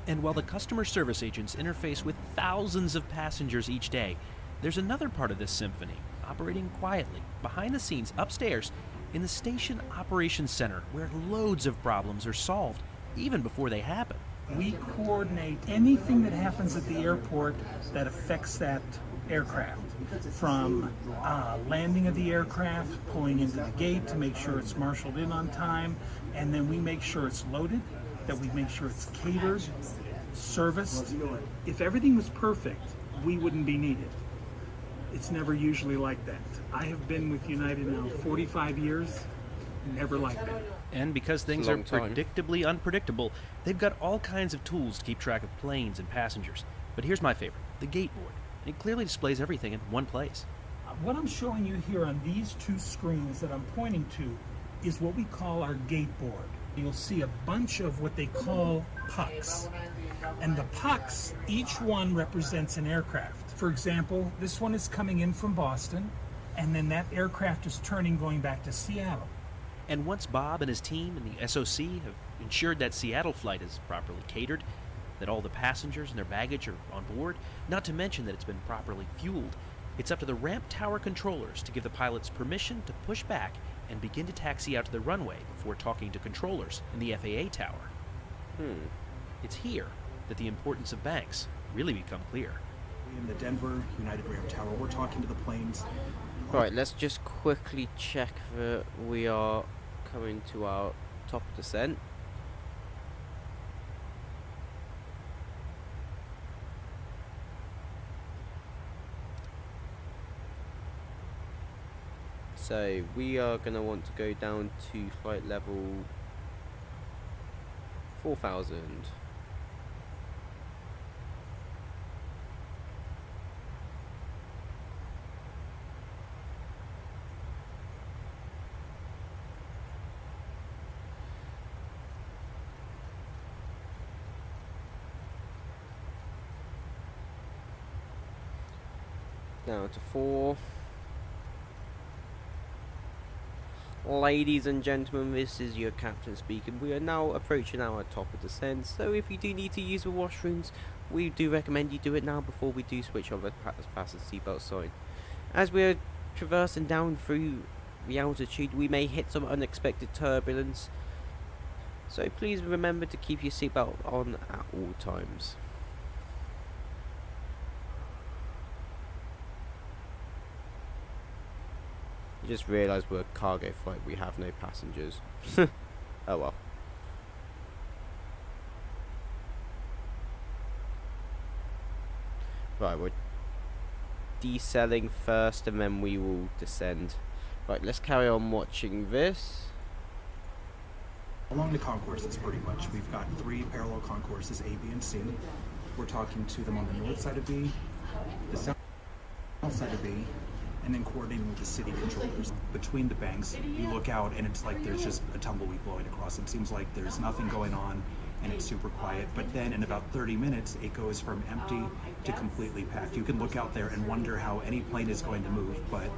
And while the customer service agents interface with thousands of passengers each day, there's another part of this symphony, operating quietly, behind the scenes, upstairs, in the Station Operations Center, where loads of problems are solved, even before they happen. We coordinate anything that happens at the airport that affects that aircraft, from landing of the aircraft, pulling into the gate to make sure it's marshaled in on time, and then we make sure it's loaded, that we make sure it's catered, serviced. If everything was perfect, we wouldn't be needed. It's never usually like that. I have been with United now 45 years, never like that. And because things are predictably unpredictable, they've got all kinds of tools to keep track of planes and passengers. But here's my favorite, the gate board. It clearly displays everything in one place. What I'm showing you here on these two screens that I'm pointing to is what we call our gate board. You'll see a bunch of what they call pucks. And the pucks, each one represents an aircraft. For example, this one is coming in from Boston, and then that aircraft is turning going back to Seattle. And once Bob and his team and the SOC have ensured that Seattle flight is properly catered, that all the passengers and their baggage are on board, not to mention that it's been properly fueled, it's up to the ramp tower controllers to give the pilots permission to push back and begin to taxi out to the runway before talking to controllers in the FAA tower. It's here that the importance of banks really become clear. In the Denver United Ramp Tower, we're talking to the planes. Right, let's just quickly check that we are coming to our top descent. So we are going to want to go down to flight level 4,000. Down to 4. Ladies and gentlemen, this is your captain speaking. We are now approaching our top of descent, so if you do need to use the washrooms, we do recommend you do it now before we do switch over to fasten seatbelt sign. As we're traversing down through the altitude, we may hit some unexpected turbulence, so please remember to keep your seatbelt on at all times. You just realise we're a cargo flight, we have no passengers. Oh well. Right, we're deselling first and then we will descend. Right, let's carry on watching this. Along the concourses, pretty much. We've got 3 parallel concourses, A, B, and C. We're talking to them on the north side of B, the south side of B, and then coordinating with the city controllers. Between the banks, you look out and it's like there's just a tumbleweed blowing across. It seems like there's nothing going on and it's super quiet. But then in about 30 minutes, it goes from empty to completely packed. You can look out there and wonder how any plane is going to move, but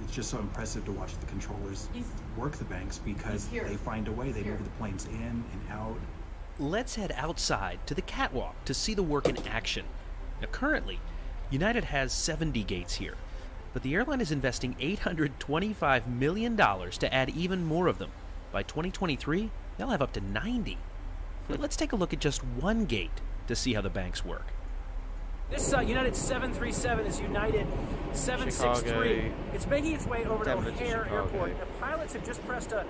it's just so impressive to watch the controllers work the banks because they find a way. They move the planes in and out. Let's head outside to the catwalk to see the work in action. Now, currently, United has 70 gates here, but the airline is investing $825 million to add even more of them. By 2023, they'll have up to 90. But let's take a look at just one gate to see how the banks work. This United 737 is United 763. Chicago, It's making its way over to Denver to O'Hare Chicago. Airport. The pilots have just pressed a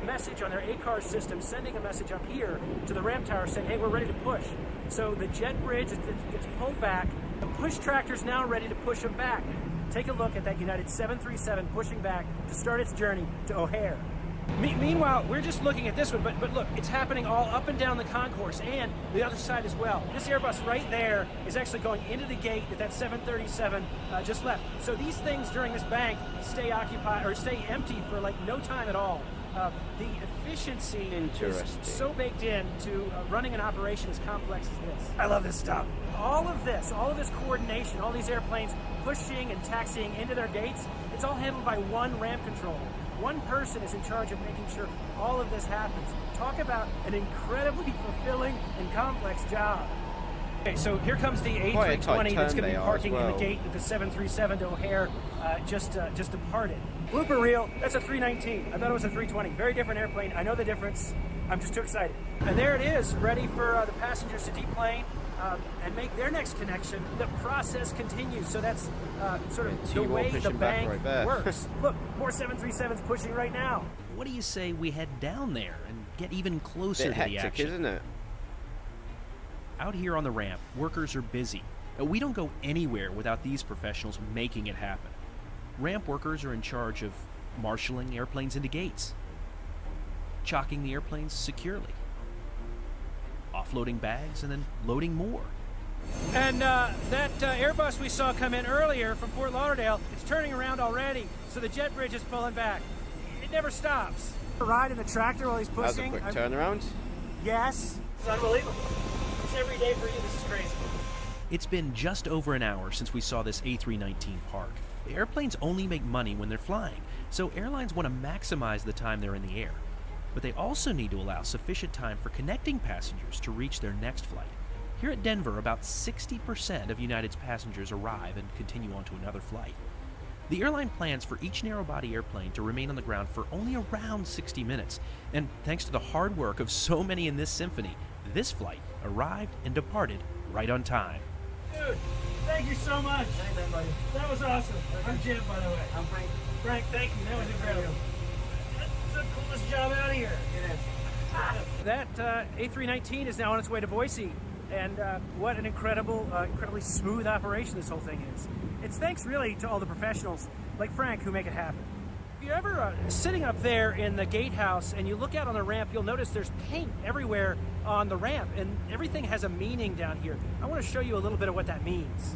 message on their ACARS system, sending a message up here to the ramp tower saying, hey, we're ready to push. So the jet bridge gets pulled back. The push tractor's now ready to push them back. Take a look at that United 737 pushing back to start its journey to O'Hare. Meanwhile, we're just looking at this one, but look, it's happening all up and down the concourse and the other side as well. This Airbus right there is actually going into the gate that 737 just left. So these things during this bank stay occupied or stay empty for like no time at all. The efficiency is so baked in to running an operation as complex as this. I love this stuff. All of this coordination, all these airplanes pushing and taxiing into their gates, it's all handled by one ramp controller. One person is in charge of making sure all of this happens. Talk about an incredibly fulfilling and complex job. Okay, so here comes the A320 that's going to be parking in the gate that the 737 to O'Hare just departed. Blooper reel, that's a 319. I thought it was a 320. Very different airplane. I know the difference. I'm just too excited. And there it is, ready for the passengers to deplane and make their next connection. The process continues, so that's sort of the way the bank works. Look, more 737s pushing right now. What do you say we head down there and get even closer to the action? Isn't it? Out here on the ramp, workers are busy. We don't go anywhere without these professionals making it happen. Ramp workers are in charge of marshalling airplanes into gates, chocking the airplanes securely, offloading bags, and then loading more. And that Airbus we saw come in earlier from Fort Lauderdale, it's turning around already, so the jet bridge is pulling back. It never stops. A ride in the tractor while he's pushing. That was a quick turnaround. Yes. It's unbelievable. It's every day for you. This is crazy. It's been just over an hour since we saw this A319 park. Airplanes only make money when they're flying, so airlines want to maximize the time they're in the air. But they also need to allow sufficient time for connecting passengers to reach their next flight. Here at Denver, about 60% of United's passengers arrive and continue on to another flight. The airline plans for each narrow-body airplane to remain on the ground for only around 60 minutes, and thanks to the hard work of so many in this symphony, this flight arrived and departed right on time. Dude, thank you so much. Thanks, everybody. That was awesome. I'm Jim, by the way. I'm Frank. Frank, thank you. That was incredible. That's the coolest job out of here. It is. That A319 is now on its way to Boise, and what an incredibly smooth operation this whole thing is. It's thanks really to all the professionals like Frank who make it happen. If you're ever sitting up there in the gatehouse and you look out on the ramp, you'll notice there's paint everywhere on the ramp, and everything has a meaning down here. I want to show you a little bit of what that means.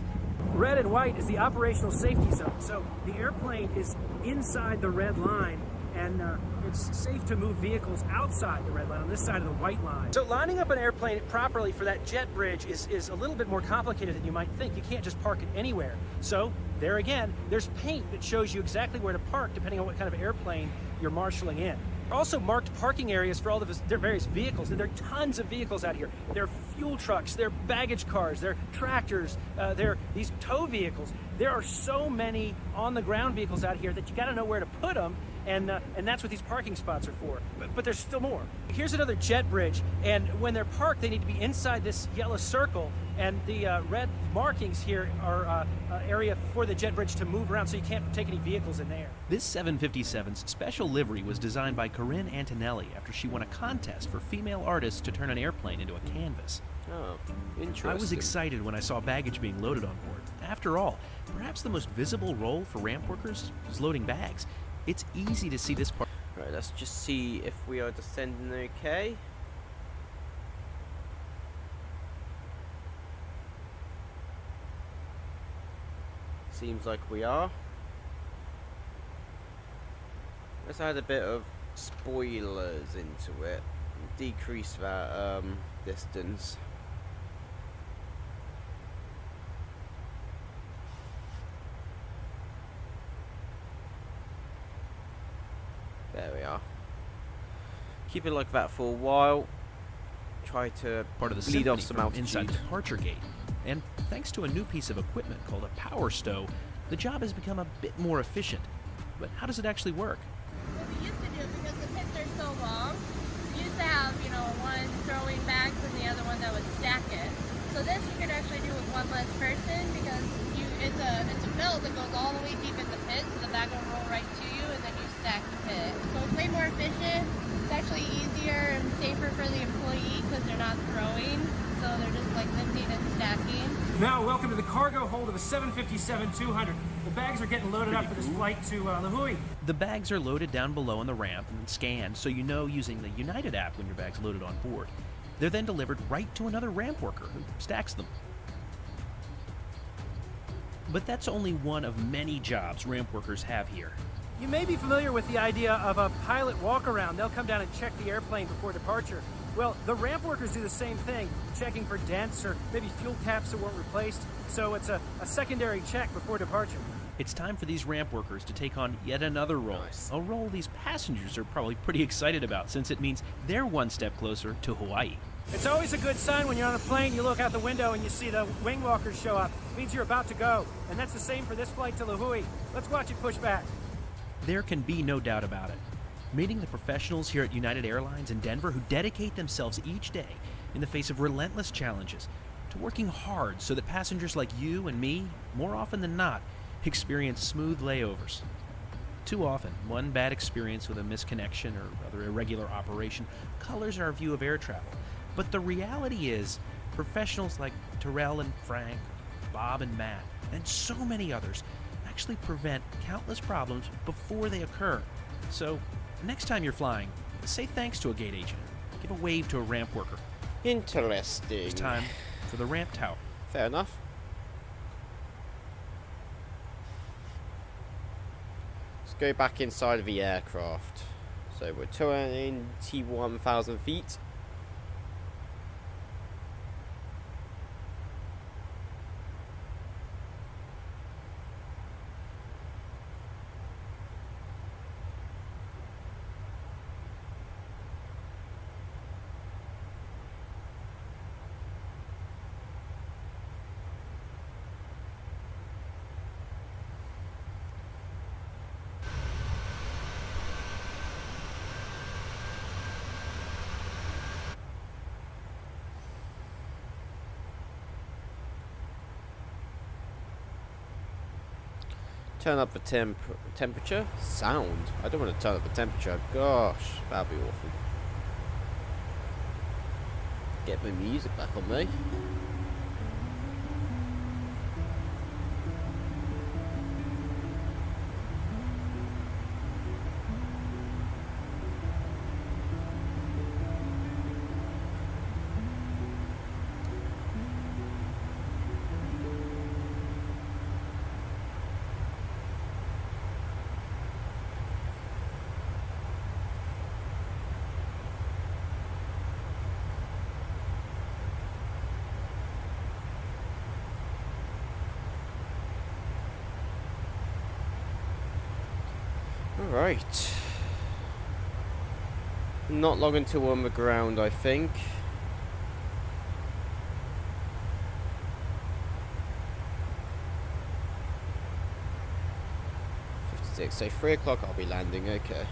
Red and white is the operational safety zone, so the airplane is inside the red line, and it's safe to move vehicles outside the red line on this side of the white line. So lining up an airplane properly for that jet bridge is a little bit more complicated than you might think. You can't just park it anywhere. So there again, there's paint that shows you exactly where to park depending on what kind of airplane you're marshalling in. Also marked parking areas for all of their various vehicles. And there are tons of vehicles out here. There are fuel trucks, there are baggage cars, there are tractors, there are these tow vehicles. There are so many on-the-ground vehicles out here that you got to know where to put them, and that's what these parking spots are for. But there's still more. Here's another jet bridge, and when they're parked, they need to be inside this yellow circle, and the red markings here are area for the jet bridge to move around, so you can't take any vehicles in there. This 757's special livery was designed by Corinne Antonelli after she won a contest for female artists to turn an airplane into a canvas. Oh, interesting. I was excited when I saw baggage being loaded on board. After all, perhaps the most visible role for ramp workers is loading bags. It's easy to see this part. Right, let's just see if we are descending okay. Seems like we are. Let's add a bit of spoilers into it. Decrease that distance. There we are. Keep it like that for a while. Try to part of the bleed off symphony some from altitude. inside the departure gate. And thanks to a new piece of equipment called a power stow, the job has become a bit more efficient. But how does it actually work? What we used to do, because the pits are so long, we used to have, one throwing bags and the other one that would stack it. So this you could actually do with one less person, because it's a belt that goes all the way deep in the pit, so the bag will roll right to you, and then you stack the pit. So it's way more efficient. It's actually easier and safer for the employee because they're not throwing, so they're just like lifting and stacking. Now, welcome to the cargo hold of a 757-200. The bags are getting loaded up for this flight to Lihue. The bags are loaded down below on the ramp and scanned, so you know using the United app when your bag's loaded on board. They're then delivered right to another ramp worker who stacks them. But that's only one of many jobs ramp workers have here. You may be familiar with the idea of a pilot walk-around. They'll come down and check the airplane before departure. Well, the ramp workers do the same thing, checking for dents or maybe fuel caps that weren't replaced. So it's a secondary check before departure. It's time for these ramp workers to take on yet another role. Nice. A role these passengers are probably pretty excited about, since it means they're one step closer to Hawaii. It's always a good sign when you're on a plane, you look out the window and you see the wing walkers show up. It means you're about to go. And that's the same for this flight to Lihue. Let's watch it push back. There can be no doubt about it. Meeting the professionals here at United Airlines in Denver who dedicate themselves each day in the face of relentless challenges to working hard so that passengers like you and me, more often than not, experience smooth layovers. Too often, one bad experience with a misconnection or other irregular operation colors our view of air travel. But the reality is, professionals like Terrell and Frank, Bob and Matt, and so many others actually prevent countless problems before they occur. So, next time you're flying, say thanks to a gate agent. Give a wave to a ramp worker. Interesting. It's time for the ramp tower. Fair enough. Let's go back inside of the aircraft. So we're 21,000 feet. Turn up the temperature? Sound? I don't want to turn up the temperature. Gosh, that'd be awful. Get my music back on me. Right. Not long until we're on the ground, I think. So 3 o'clock I'll be landing, okay.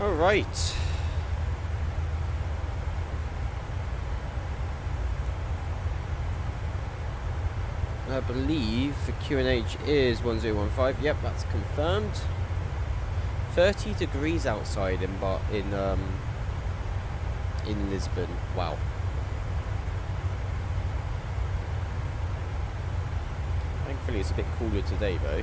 Alright. I believe the QNH is 1015. Yep, that's confirmed. 30 degrees outside in Lisbon. Wow. Thankfully it's a bit cooler today though.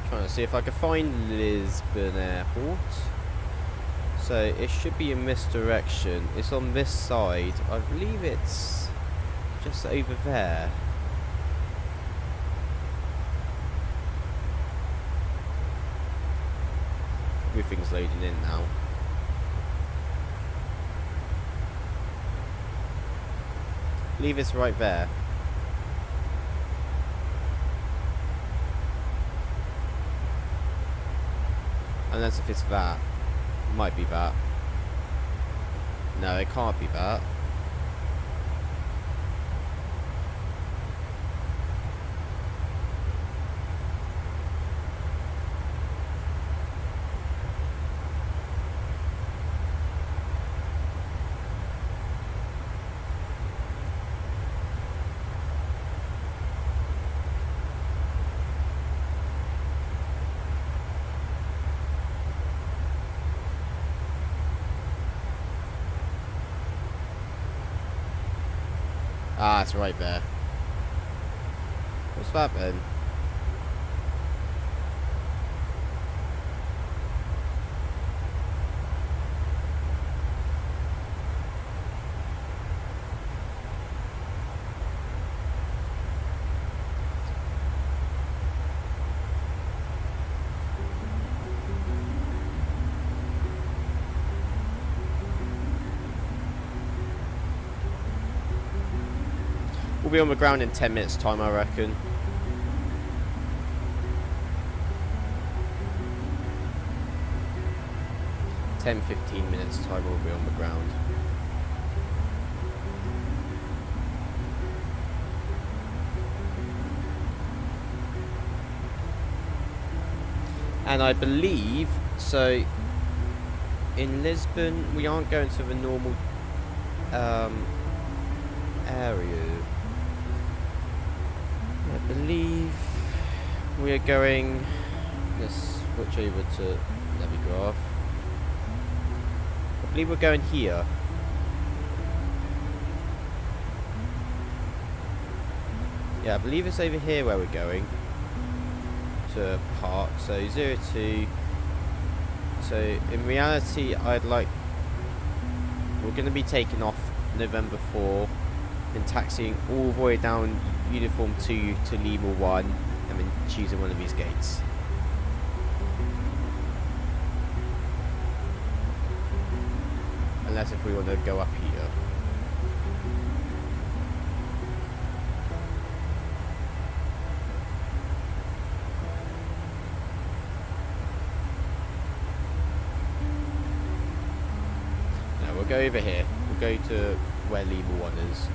Trying to see if I can find Lisbon Airport. So it should be in this direction. It's on this side. I believe it's just over there. Everything's loading in now. I believe it's right there. Unless if it's that. Might be that. No, it can't be that. Ah, it's right there. What's that then? We'll be on the ground in 10 minutes time, I reckon. In 15 minutes time we'll be on the ground. And I believe, so in Lisbon we aren't going to the normal area. believe we are going. Let's switch over to Navigraph. I believe we're going here. Yeah, I believe it's over here where we're going to park. So 02. So in reality, we're going to be taking off November 4 and taxiing all the way down Uniform 2 to Lima 1 and then choosing one of these gates. Unless if we want to go up here. No, we'll go over here. We'll go to where Lima 1 is.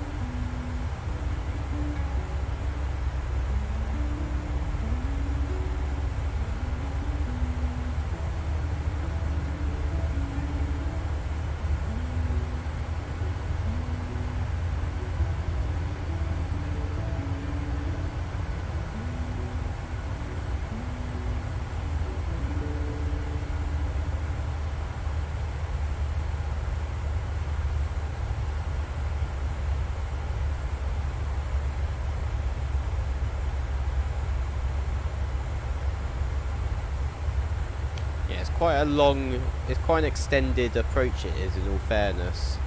It's quite an extended approach it is, in all fairness.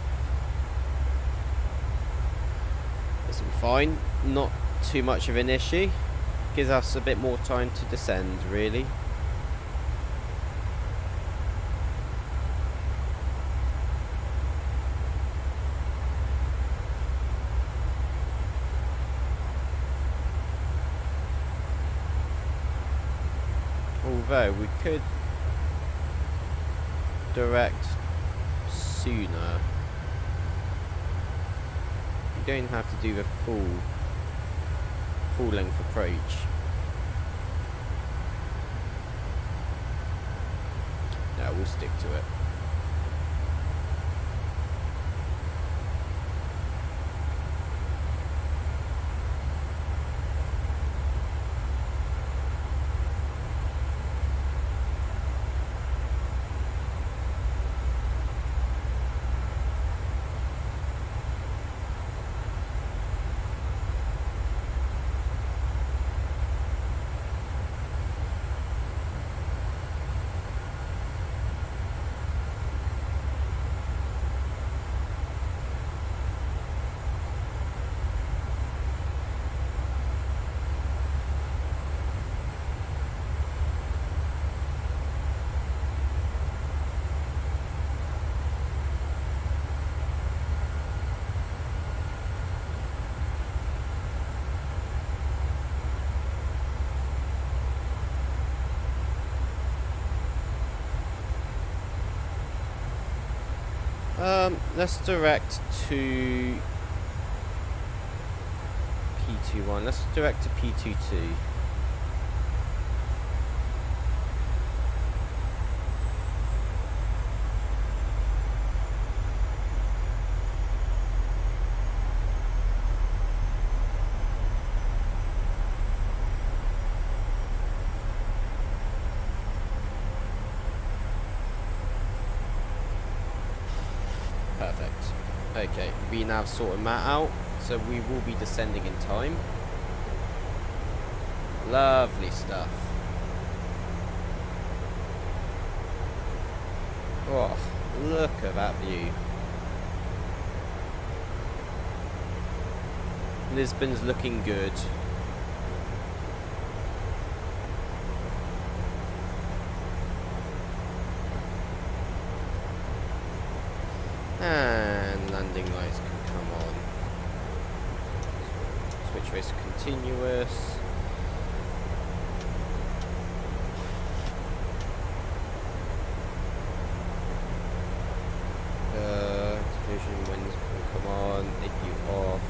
It's fine, not too much of an issue. Gives us a bit more time to descend, really. Although we could direct sooner. You don't have to do the full length approach. No, we'll stick to it. Let's direct to P21. Let's direct to P22. Perfect. Okay, VNAV sorting that out, so we will be descending in time. Lovely stuff. Oh, look at that view. Lisbon's looking good. And landing lights can come on. Switch race continuous. Division winds can come on. APU off.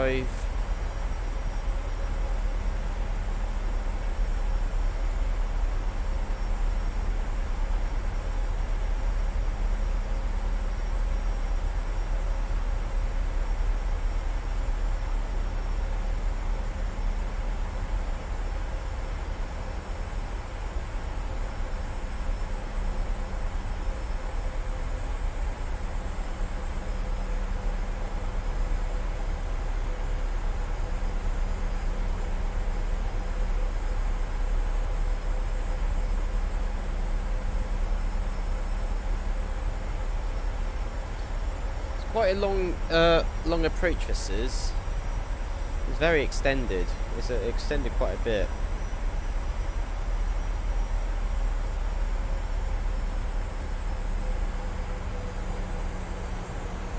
5. Quite a long approach this is. It's very extended. It's extended quite a bit.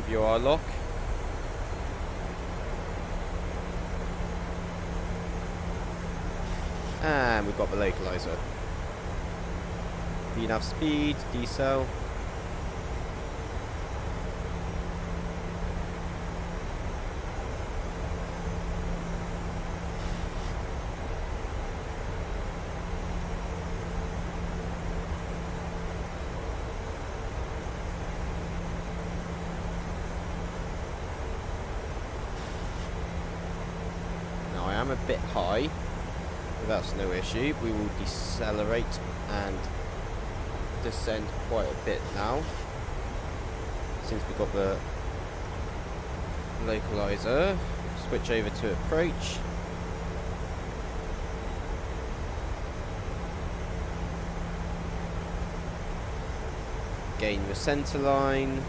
View our lock. And we've got the localizer. Enough speed, decel. A bit high, but that's no issue. We will decelerate and descend quite a bit now since we've got the localizer. Switch over to approach. Gain the center line.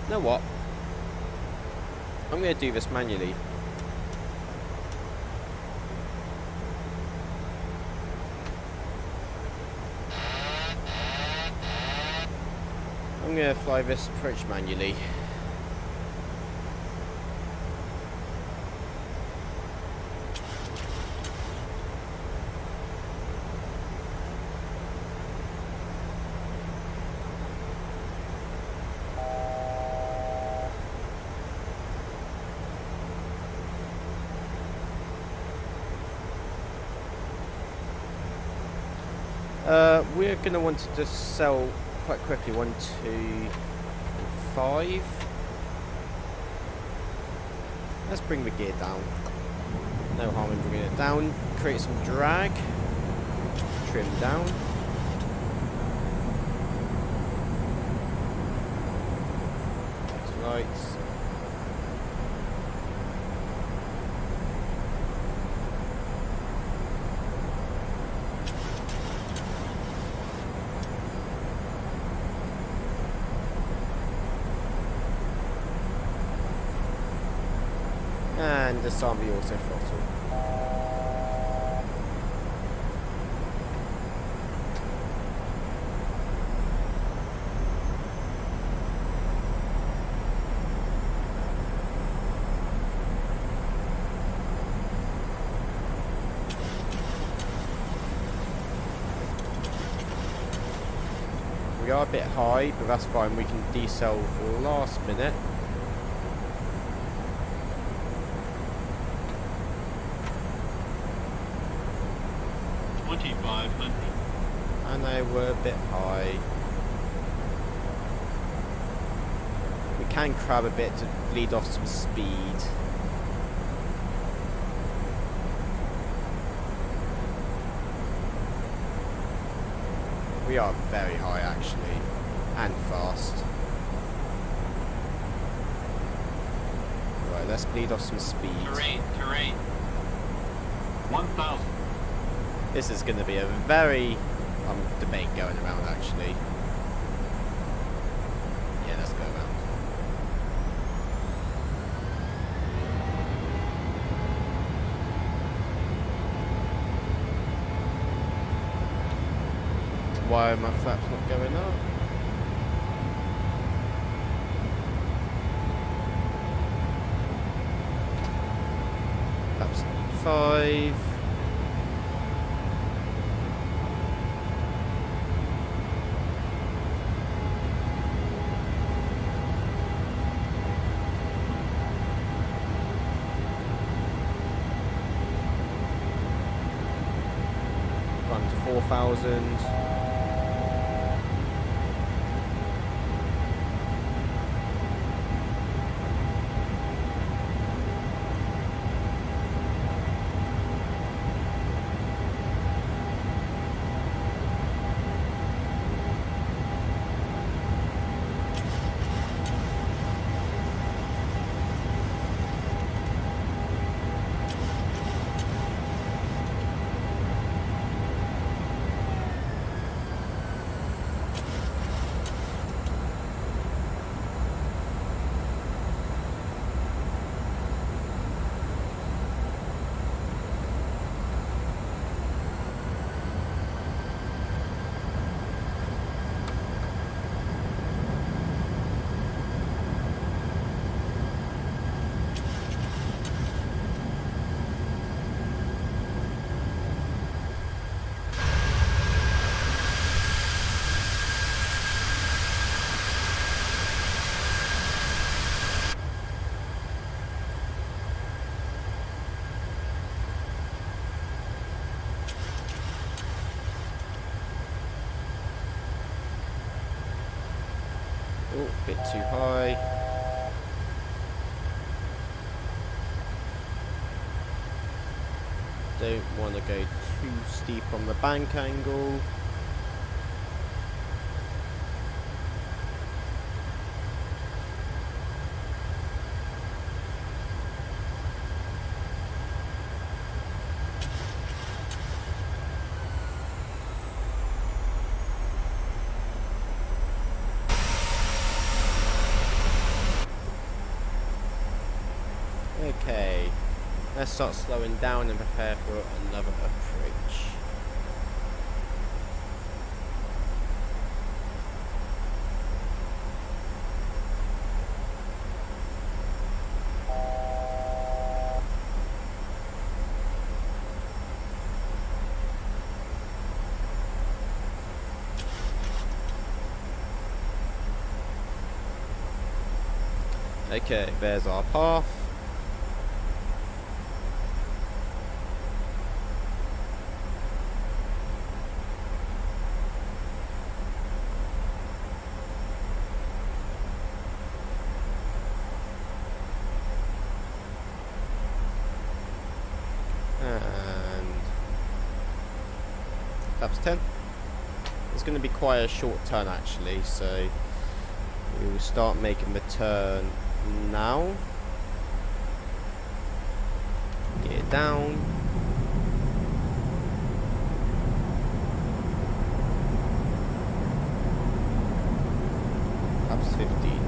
You know what? I'm going to do this manually. I'm going to fly this approach manually. We're going to want to just sell quite quickly. 1, 2, 5. Let's bring the gear down. No harm in bringing it down. Create some drag. Trim down. Lights. And disarm the auto throttle. We are a bit high, but that's fine. We can decel last minute. I know we're a bit high. We can crab a bit to bleed off some speed. We are very high actually, and fast. Right, let's bleed off some speed. Terrain. 1,000. This is going to be a very debate going around actually. Yeah, let's go around. Why are my flaps not going up? Flaps 5. 4,000. Oh, a bit too high. Don't want to go too steep on the bank angle. Okay, let's start slowing down and prepare for another approach. Okay, there's our path. And flaps 10. It's going to be quite a short turn actually, so we will start making the turn now. Get it down. Flaps 15.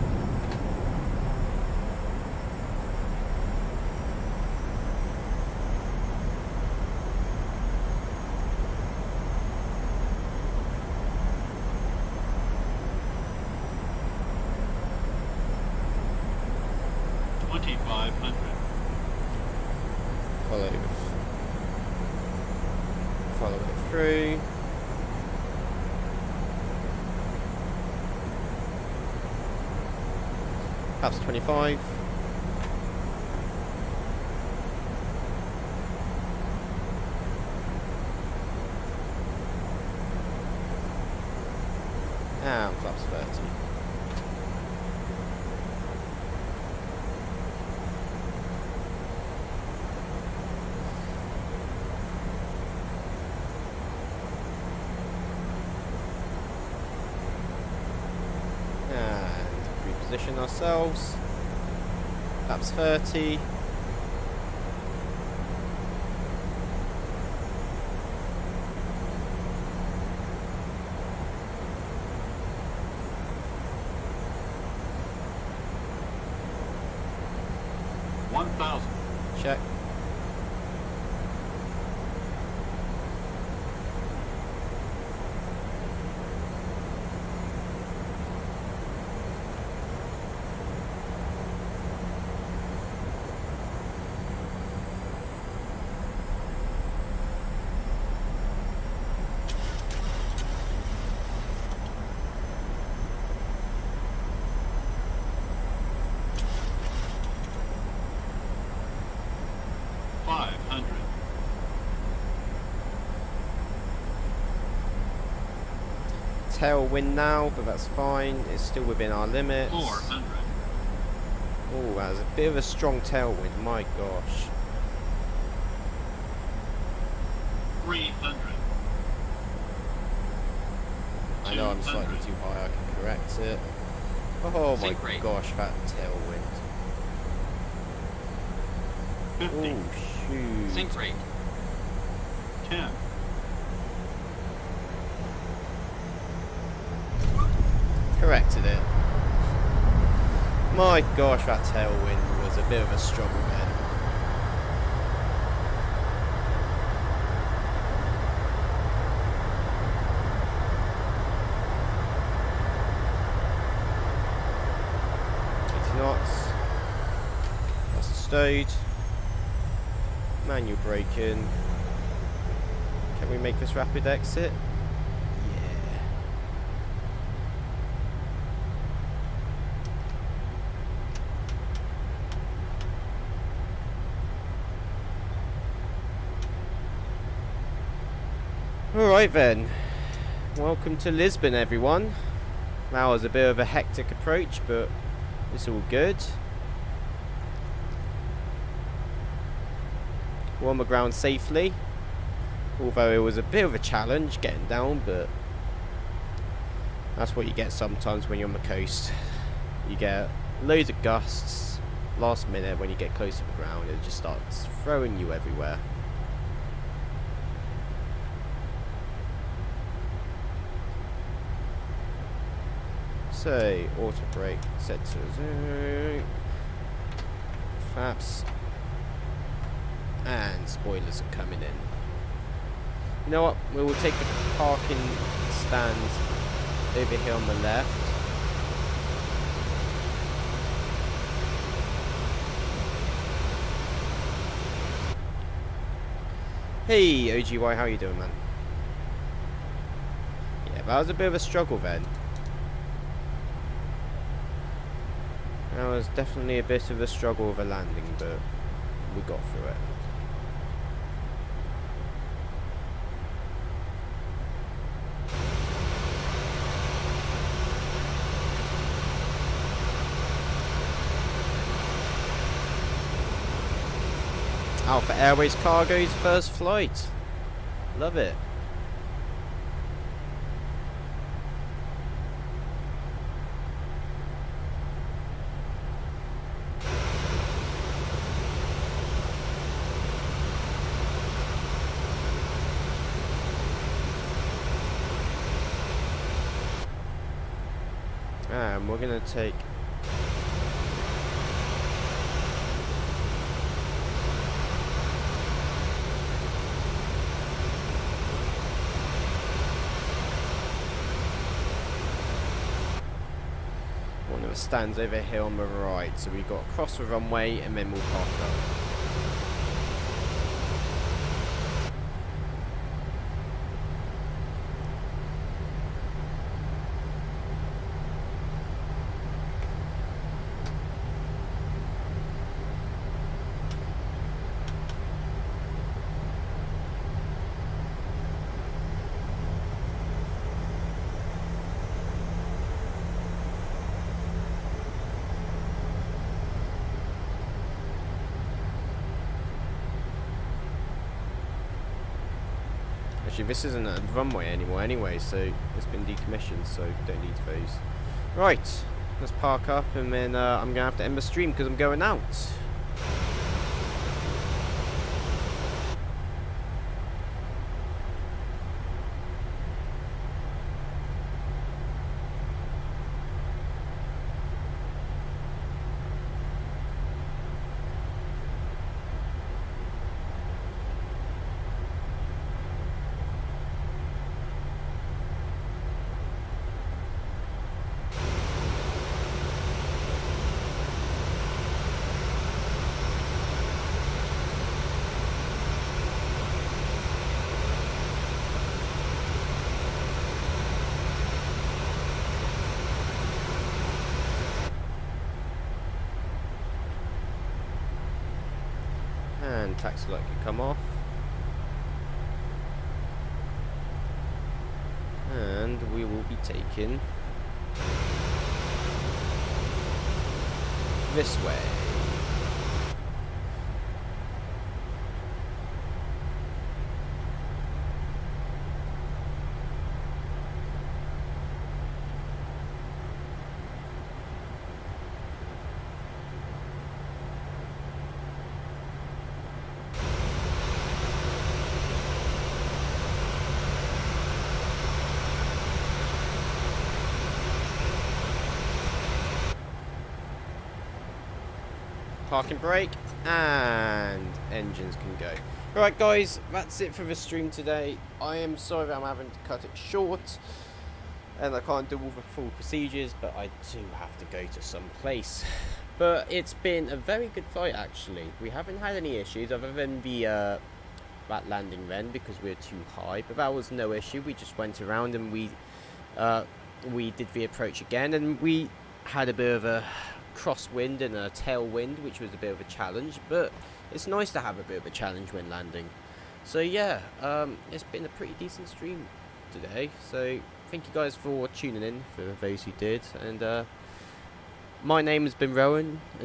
Follow it through. Perhaps 25. And flaps 30. Position ourselves. Perhaps 30. Check. tailwind now, but that's fine. It's still within our limits. 400. Oh, that was a bit of a strong tailwind. My gosh. 300. I know I'm slightly too high. I can correct it. Oh my gosh, that tailwind. 50. Oh shoot. Sink rate. 10. Corrected it. My gosh, that tailwind was a bit of a struggle then. Knots. That's stowed. Manual braking. Can we make this rapid exit? Yeah. Alright then. Welcome to Lisbon, everyone. That was a bit of a hectic approach, but it's all good. We're on the ground safely. Although it was a bit of a challenge getting down, but that's what you get sometimes when you're on the coast. You get loads of gusts. Last minute when you get close to the ground, it just starts throwing you everywhere. So, auto brake set to 0. Flaps. And spoilers are coming in. You know what? We will take the parking stand over here on the left. Hey, OGY, how you doing, man? Yeah, that was a bit of a struggle then. That was definitely a bit of a struggle with a landing, but we got through it. Alpha Airways Cargo's first flight. Love it. And we're going to take one of the stands over here on the right. So we've got across the runway and then we'll park up. Actually, this isn't a runway anymore anyway, so it's been decommissioned, so don't need those. Right, let's park up and then I'm going to have to end the stream because I'm going out. And taxi light can come off. And we will be taking this way. Parking brake, and engines can go. Alright guys, that's it for the stream today. I am sorry that I'm having to cut it short, and I can't do all the full procedures, but I do have to go to some place. But it's been a very good flight actually. We haven't had any issues other than the that landing then, because we were too high, but that was no issue. We just went around and we did the approach again, and we had a bit of a crosswind and a tailwind, which was a bit of a challenge, but it's nice to have a bit of a challenge when landing. So yeah, it's been a pretty decent stream today, so thank you guys for tuning in, for those who did, and my name has been Rowan, and